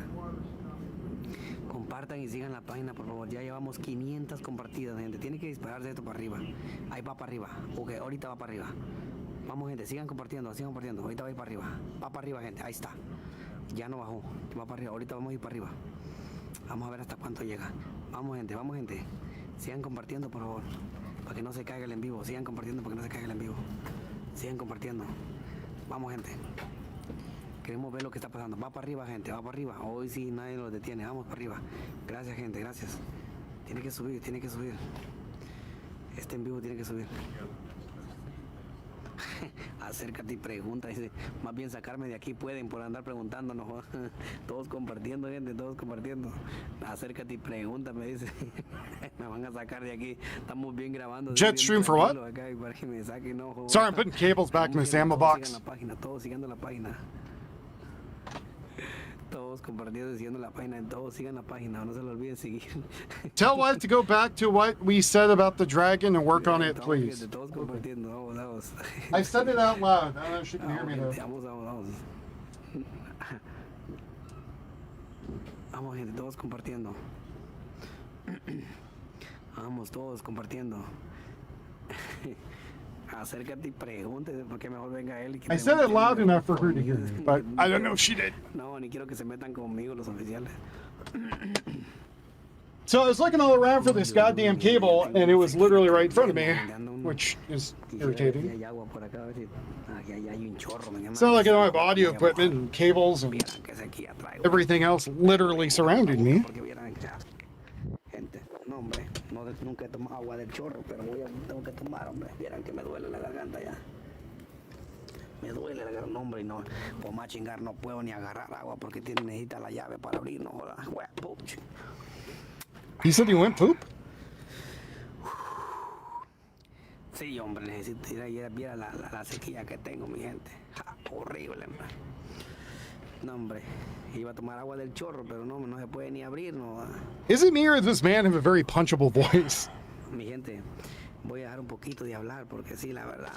Compartan y sigan la página, por favor. Ya llevamos 500 compartidas, gente. Tiene que dispararse esto para arriba. Ahí va para arriba. Ok, ahorita va para arriba. Vamos, gente, sigan compartiendo. Ahorita va a ir para arriba. Va para arriba, gente. Ahí está. Ya no bajó. Va para arriba. Ahorita vamos a ir para arriba. Vamos a ver hasta cuánto llega. Vamos, gente. Sigan compartiendo, por favor. Para que no se caiga el en vivo. Sigan compartiendo para que no se caiga el en vivo. Sigan compartiendo. Vamos, gente. Queremos ver lo que está pasando. Va para arriba, gente. Va para arriba. Hoy sí nadie lo detiene. Vamos para arriba. Gracias, gente. Gracias. Tiene que subir. Este en vivo tiene que subir. Acércate y pregunta. Dice, más bien sacarme de aquí pueden por andar preguntándonos. Todos compartiendo, gente, todos compartiendo. Acércate y pregunta, me dice. Me van a sacar de aquí. Estamos bien grabando. Jet stream for what? Sorry, I'm putting cables back in this ammo box. Todos siguiendo la página. Todos compartiendo y siguiendo la página. Todos sigan la página. No se lo olviden seguir. Tell wife to go back to what we said about the dragon and work on it, please. Todos compartiendo. Vamos. I said it out loud. I don't know if she can hear me though. Vamos. Vamos, gente, todos compartiendo. Vamos todos compartiendo. Acércate y pregúntese por qué mejor venga él. I said it loud enough for her to hear me, but I don't know if she did. No, ni quiero que se metan conmigo los oficiales. So I was looking all around for this goddamn cable, and it was literally right in front of me, which is irritating. It's not like I don't have audio equipment and cables and everything else literally surrounding me. No, hombre, no, nunca he tomado agua del chorro, pero tengo que tomar, hombre. Vieran que me duele la garganta ya. Me duele la garganta, hombre, y no, por más chingar no puedo ni agarrar agua porque necesita la llave para abrir, no jodas. You said you went poop? Sí, hombre, necesito ir a viera la sequía que tengo, mi gente. Ja, horrible, hombre. No, hombre, iba a tomar agua del chorro, pero no se puede ni abrir, no. Is it me or does this man have a very punchable voice? Mi gente, voy a dejar un poquito de hablar porque sí, la verdad,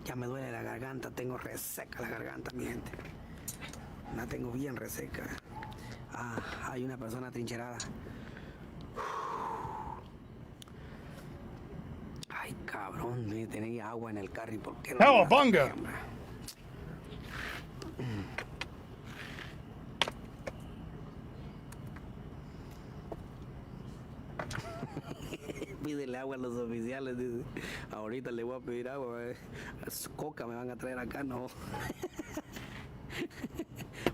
ya me duele la garganta, tengo reseca la garganta, mi gente. La tengo bien reseca. Ah, hay una persona trincherada. Ay, cabrón, tenía agua en el carro y por qué no. Cowabunga! Pídele agua a los oficiales, dice. Ahorita le voy a pedir agua, coca me van a traer acá, no.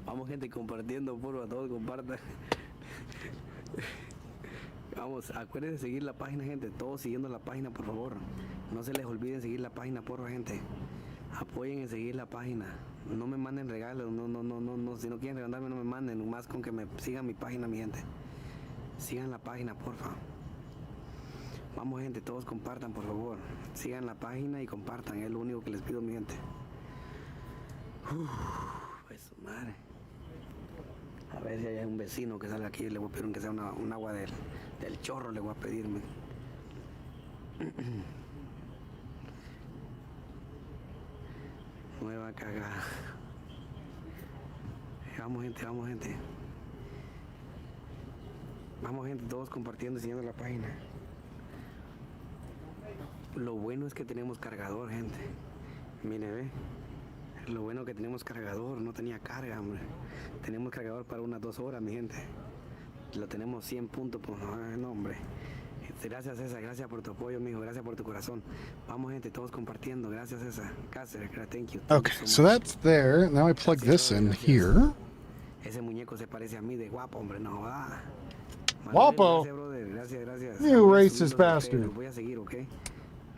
Vamos, gente, compartiendo, por favor, todos compartan. Vamos, acuérdense de seguir la página, gente. Todos siguiendo la página, por favor. No se les olviden seguir la página, por favor, gente. Apoyen en seguir la página. No me manden regalos, no. Si no quieren regalarme, no me manden. Más con que me sigan mi página, mi gente. Sigan la página, por favor. Vamos, gente, todos compartan, por favor. Sigan la página y compartan. Es lo único que les pido, mi gente. Pues, madre. A ver si hay un vecino que salga aquí. Le voy a pedir que sea un agua del chorro. Le voy a pedirme. Nueva cagada. Vamos, gente, vamos, gente. Vamos, gente, todos compartiendo y siguiendo la página. Lo bueno es que tenemos cargador, gente. Mire, ve. Lo bueno que tenemos cargador, no tenía carga, hombre. Tenemos cargador para unas 2 horas, mi gente. Lo tenemos 100 puntos, pues, no, hombre. Gracias, César, gracias por tu apoyo, mijo, gracias por tu corazón. Vamos, gente, todos compartiendo. Gracias, César. Cáceres, thank you. Okay, so that's there. Now I plug this in here. Ese muñeco se parece a mí de guapo, hombre, no va. Guapo. Gracias. You racist bastard. Los voy a seguir, ¿ok?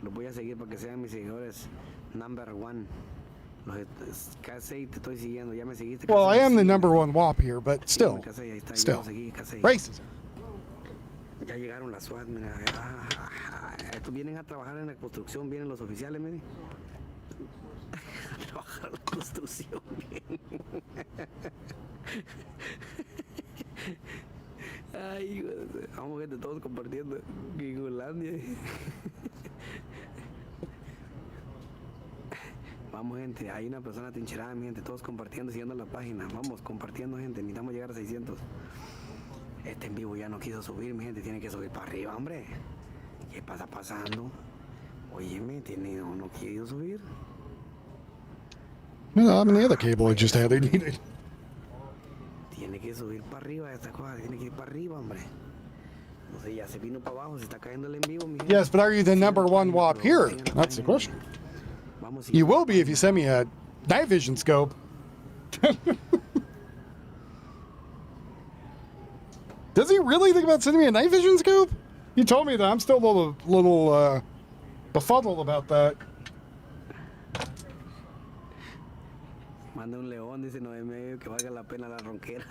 Los voy a seguir para que sean mis seguidores number 1. Casi te estoy siguiendo, ya me seguiste. Well, I am the #1 WAP here, but still. Racism. Ya llegaron las SWAT, mira. Estos vienen a trabajar en la construcción, vienen los oficiales, mire. A trabajar en la construcción, bien. Ay, vamos, gente, todos compartiendo. Gringolandia. Vamos, gente, hay una persona trincherada, mi gente, todos compartiendo, siguiendo la página. Vamos, compartiendo, gente, necesitamos llegar a 600. Este en vivo ya no quiso subir, mi gente, tiene que subir para arriba, hombre. ¿Qué pasa pasando? Óyeme, no quiere subir. No, I mean the other cable I just had, I needed. Tiene que subir para arriba esta cosa, tiene que ir para arriba, hombre. No sé, ya se vino para abajo, se está cayendo el en vivo, mi gente. Yes, but are you the #1 WAP here? That's the question. You will be if you send me a night vision scope. Does he really think about sending me a night vision scope? You told me that. I'm still a little befuddled about that. Manda un león, dice Noemí, que valga la pena la ronquera.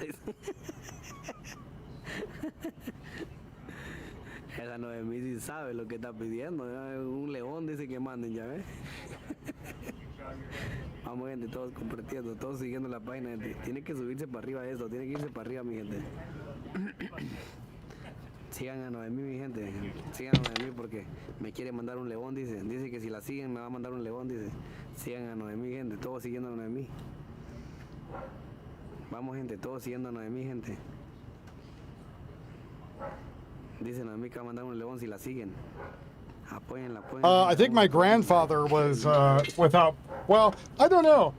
Esa Noemí sí sabe lo que está pidiendo. Un león dice que manden, ya ves. Vamos, gente, todos compartiendo, todos siguiendo la página, gente. Tiene que subirse para arriba esto, tiene que irse para arriba, mi gente. Sigan a Noemí, mi gente. Sigan a Noemí porque me quiere mandar un león, dice. Dice que si la siguen me va a mandar un león, dice. Sigan a Noemí, gente. Todos siguiendo a Noemí. Vamos, gente, todos siguiendo a Noemí, gente. Dicen a mí que va a mandar un león si la siguen. Apóyenla, I think my grandfather was without. Well, I don't know.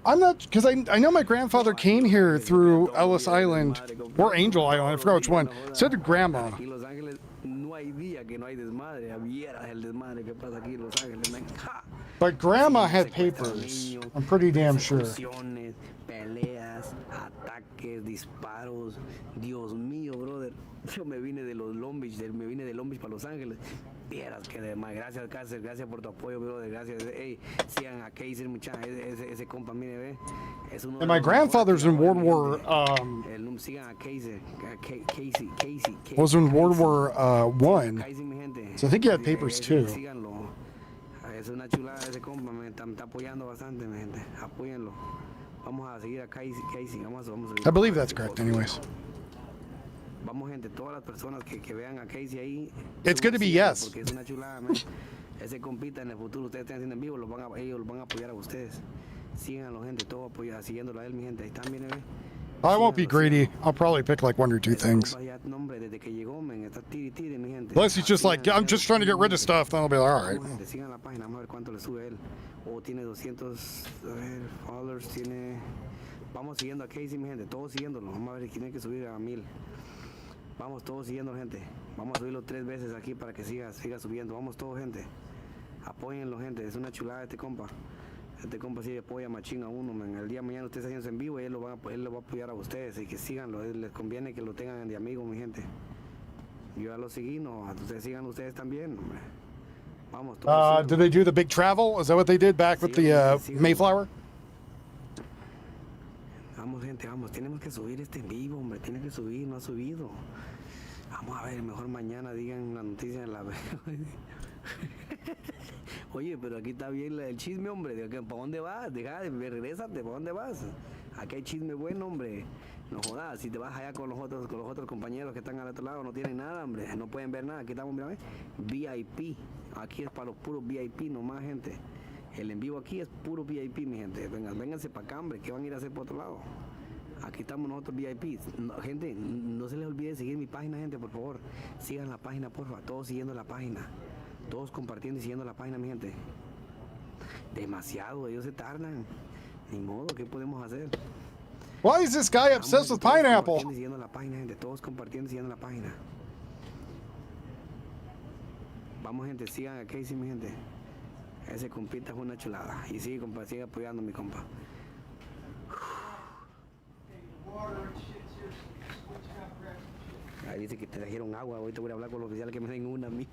I'm not, because I know my grandfather came here through Ellis Island or Angel Island. I forgot which one. So did Grandma. Aquí en Los Ángeles no hay día que no hay desmadre. Vieras el desmadre que pasa aquí en Los Ángeles, man. ¡Ja! But Grandma had papers. I'm pretty damn sure. Persecuciones, peleas, ataques, disparos. Dios mío, brother. Yo me vine de los Long Beach, me vine de Long Beach para Los Ángeles. Vieras que demás. Gracias, Cáceres, gracias por tu apoyo, brother. Gracias. Hey, sigan a Casey, muchachos. Ese compa, mire, ve. Es uno de And my los grandfather's in World War. Sigan a Casey. Was in World War One. Casey, mi gente. So I think he had papers too. Síganlo. Es una chulada ese compa, me está apoyando bastante, mi gente. Apóyenlo. Vamos a seguir a Casey. Vamos a seguir. I believe that's correct, anyways. Vamos, gente, todas las personas que vean a Casey ahí. It's good to be yes. Porque es una chulada, man. Ese compita en el futuro, ustedes estén haciendo en vivo, ellos los van a apoyar a ustedes. Síganlo, gente, todos siguiéndolo a él, mi gente. Ahí están, miren, ve. I won't be greedy. I'll probably pick like one or two things. Unless he's just like, I'm just trying to get rid of stuff, then I'll be like, all right. Sigan la página, vamos a ver cuánto le sube él. O tiene 200 followers, tiene... Vamos siguiendo a Casey, mi gente, todos siguiéndolo. Vamos a ver, tiene que subir a 1000. Vamos todos siguiendo, gente. Vamos a subirlo 3 veces aquí para que siga subiendo. Vamos todos, gente. Apóyenlo, gente. Es una chulada este compa. Este compa sí apoya machín a uno, man. El día de mañana ustedes haciendo en vivo y él lo va a apoyar a ustedes y que síganlo. Les conviene que lo tengan de amigo, mi gente. Yo ya lo seguí, no. Ustedes sigan ustedes también, hombre. Vamos todos. Did they do the big travel? Is that what they did back with the Mayflower? Vamos, gente, vamos. Tenemos que subir este en vivo, hombre. Tiene que subir, no ha subido. Vamos a ver, mejor mañana digan la noticia en la... Oye, pero aquí está bien el chisme, hombre. ¿Para dónde vas? Regrésate, ¿para dónde vas? Aquí hay chisme bueno, hombre. No jodas, si te vas allá con los otros compañeros que están al otro lado, no tienen nada, hombre. No pueden ver nada. Aquí estamos, mira, VIP. Aquí es para los puros VIP, nomás, gente. El en vivo aquí es puro VIP, mi gente. Vénganse para acá, hombre. ¿Qué van a ir a hacer por otro lado? Aquí estamos nosotros VIP. No, gente, no se les olvide seguir mi página, gente, por favor. Sigan la página, por favor. Todos siguiendo la página. Todos compartiendo y siguiendo la página, mi gente. Demasiado, ellos se tardan. Ni modo, ¿qué podemos hacer? Why is this guy obsessed with pineapple? Todos siguiendo la página, gente. Todos compartiendo y siguiendo la página. Vamos, gente, sigan a Casey, mi gente. Ese compita es una chulada. Y sigue apoyando a mi compa. Ahí dice que te trajeron agua. Ahorita voy a hablar con los oficiales que me den una a mí.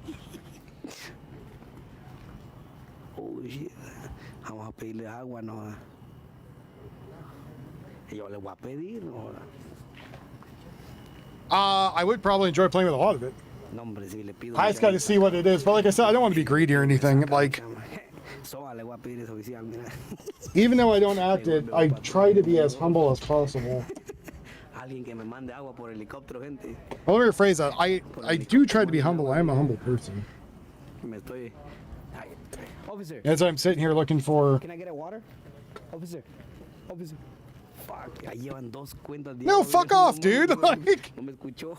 Oh, shit. Vamos a pedirle agua, no. Yo le voy a pedir, no. I would probably enjoy playing with a lot of it. No, hombre, si le pido. I just got to see what it is. But like I said, I don't want to be greedy or anything. Like, even though I don't act it, I try to be as humble as possible. Alguien que me mande agua por helicóptero, gente. Well, let me rephrase that. I do try to be humble. I am a humble person. Me estoy... Officer. As I'm sitting here looking for... Can I get a water? Officer. Fuck, ahí llevan 2 cuentas de No, agua. fuck off, dude. Like, No me escuchó.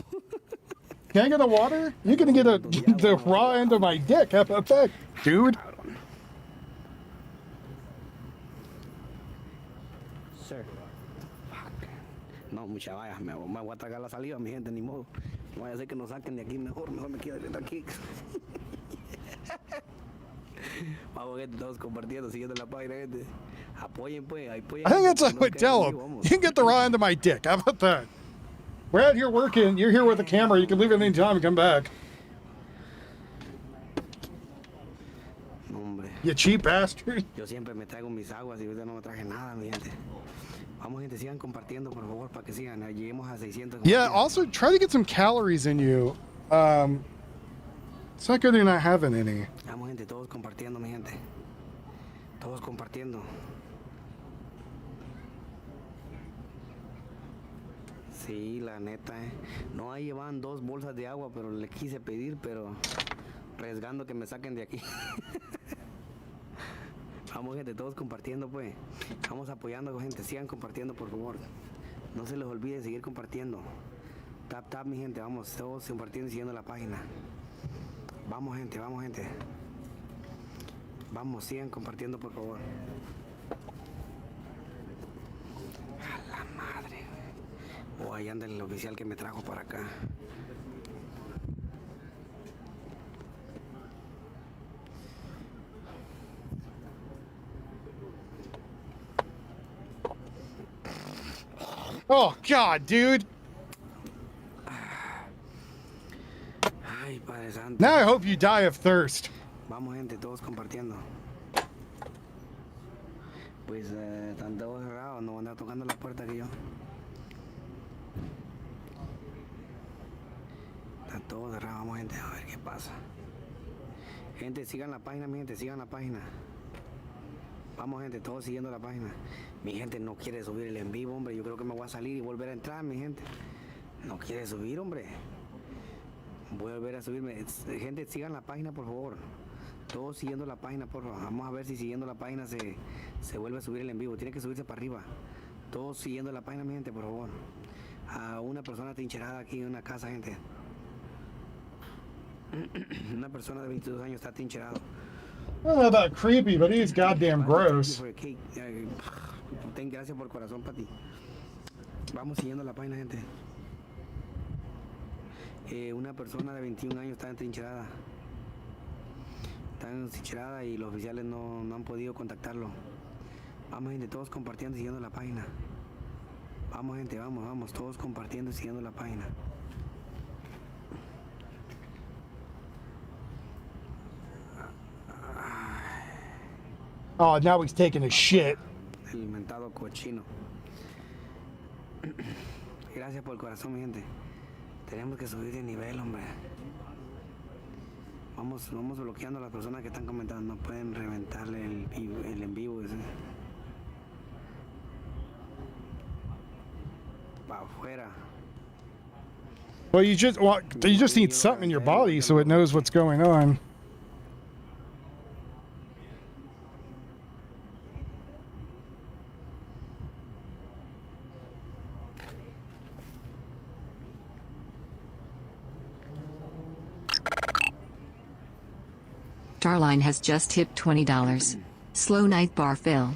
can I get a water? You're gonna get the raw end of my dick. How about that, dude? Sir. Fuck. No, mucha vaya, me voy a tragar la saliva, mi gente, ni modo. No vaya a ser que nos saquen de aquí mejor me quedo aquí. Vamos, gente, todos compartiendo, siguiendo la página, gente. Apoyen, pues, apoyen. I think that's what I would tell him. You can get the raw end of my dick. How about that? We're out here working. You're here with a camera. You can leave at any time and come back. Hombre. You cheap bastard. Yo siempre me traigo mis aguas y ahorita no me traje nada, mi gente. Vamos, gente, sigan compartiendo, por favor, para que sigan. Lleguemos a 600. Yeah, also try to get some calories in you. It's not good you're not having any. Vamos, gente, todos compartiendo, mi gente. Todos compartiendo. Sí, la neta, No, ahí llevan 2 bolsas de agua, pero le quise pedir, pero arriesgando que me saquen de aquí. Vamos, gente, todos compartiendo, pues. Vamos apoyando, gente. Sigan compartiendo, por favor. No se les olvide seguir compartiendo. Tap, tap, mi gente. Vamos todos compartiendo y siguiendo la página. Vamos, gente, vamos, gente. Vamos, sigan compartiendo, por favor. A la madre. Oh, ahí anda el oficial que me trajo para acá. Oh, God, dude. Ay, Padre Santo. Now I hope you die of thirst. Vamos, gente, todos compartiendo. Pues están todos cerrados, no van a andar tocando la puerta que yo. Está todo cerrado, vamos, gente, a ver qué pasa. Gente, sigan la página, mi gente, sigan la página. Vamos, gente, todos siguiendo la página. Mi gente no quiere subir el en vivo, hombre. Yo creo que me voy a salir y volver a entrar, mi gente. No quiere subir, hombre. Voy a volver a subirme. Gente, sigan la página, por favor. Todos siguiendo la página, por favor. Vamos a ver si siguiendo la página se vuelve a subir el en vivo. Tiene que subirse para arriba. Todos siguiendo la página, mi gente, por favor. A una persona trincherada aquí en una casa, gente. Una persona de 22 años está trincherado. I don't know about creepy, but he's goddamn gross. Ten gracias por corazón para ti. Vamos siguiendo la página, gente. Una persona de 21 años está entrincherada. Está entrincherada y los oficiales no han podido contactarlo. Vamos, gente, todos compartiendo y siguiendo la página. Vamos, gente, vamos, todos compartiendo y siguiendo la página. Oh, now he's taking a shit. El inventado cochino. Gracias por el corazón, mi gente. Tenemos que subir de nivel, hombre. Vamos bloqueando a las personas que están comentando. No pueden reventarle el en vivo. Para afuera. Well, you just need something in your body so it knows what's going on. Starline has just tipped $20. Slow night bar Phil.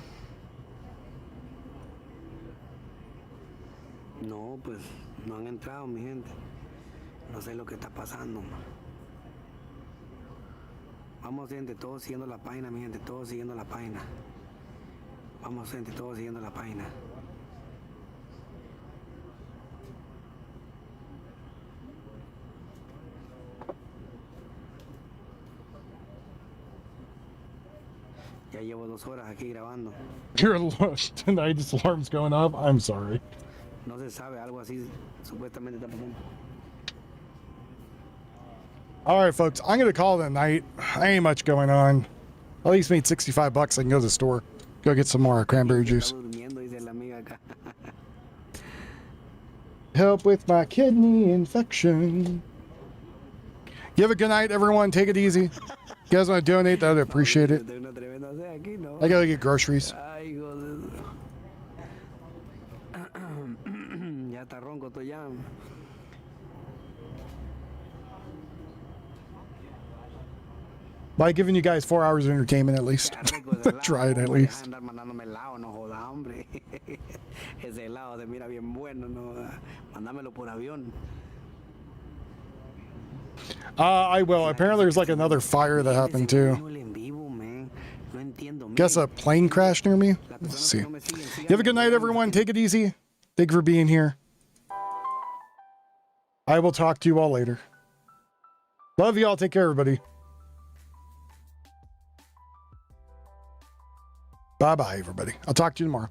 No, pues no han entrado, mi gente. No sé lo que está pasando. Vamos, gente, todos siguiendo la página, mi gente, todos siguiendo la página. Vamos, gente, todos siguiendo la página. Ya llevo 2 horas aquí grabando. Tonight's alarm's going off. I'm sorry. No se sabe, algo así supuestamente está pasando. All right, folks, I'm going to call it a night. Ain't much going on. At least made $65. I can go to the store. Go get some more cranberry juice. Help with my kidney infection. You have a good night, everyone. Take it easy. You guys want to donate? I'd appreciate it. I gotta get groceries. Ya está ronco, estoy ya. By giving you guys 4 hours of entertainment at least. Try it at least. Ese helado se mira bien bueno, no. Mándamelo por avión. I will. Apparently there's like another fire that happened too. Guess a plane crashed near me? Let's see. You have a good night, everyone. Take it easy. Thank you for being here. I will talk to you all later. Love you all. Take care, everybody. Bye-bye, everybody. I'll talk to you tomorrow.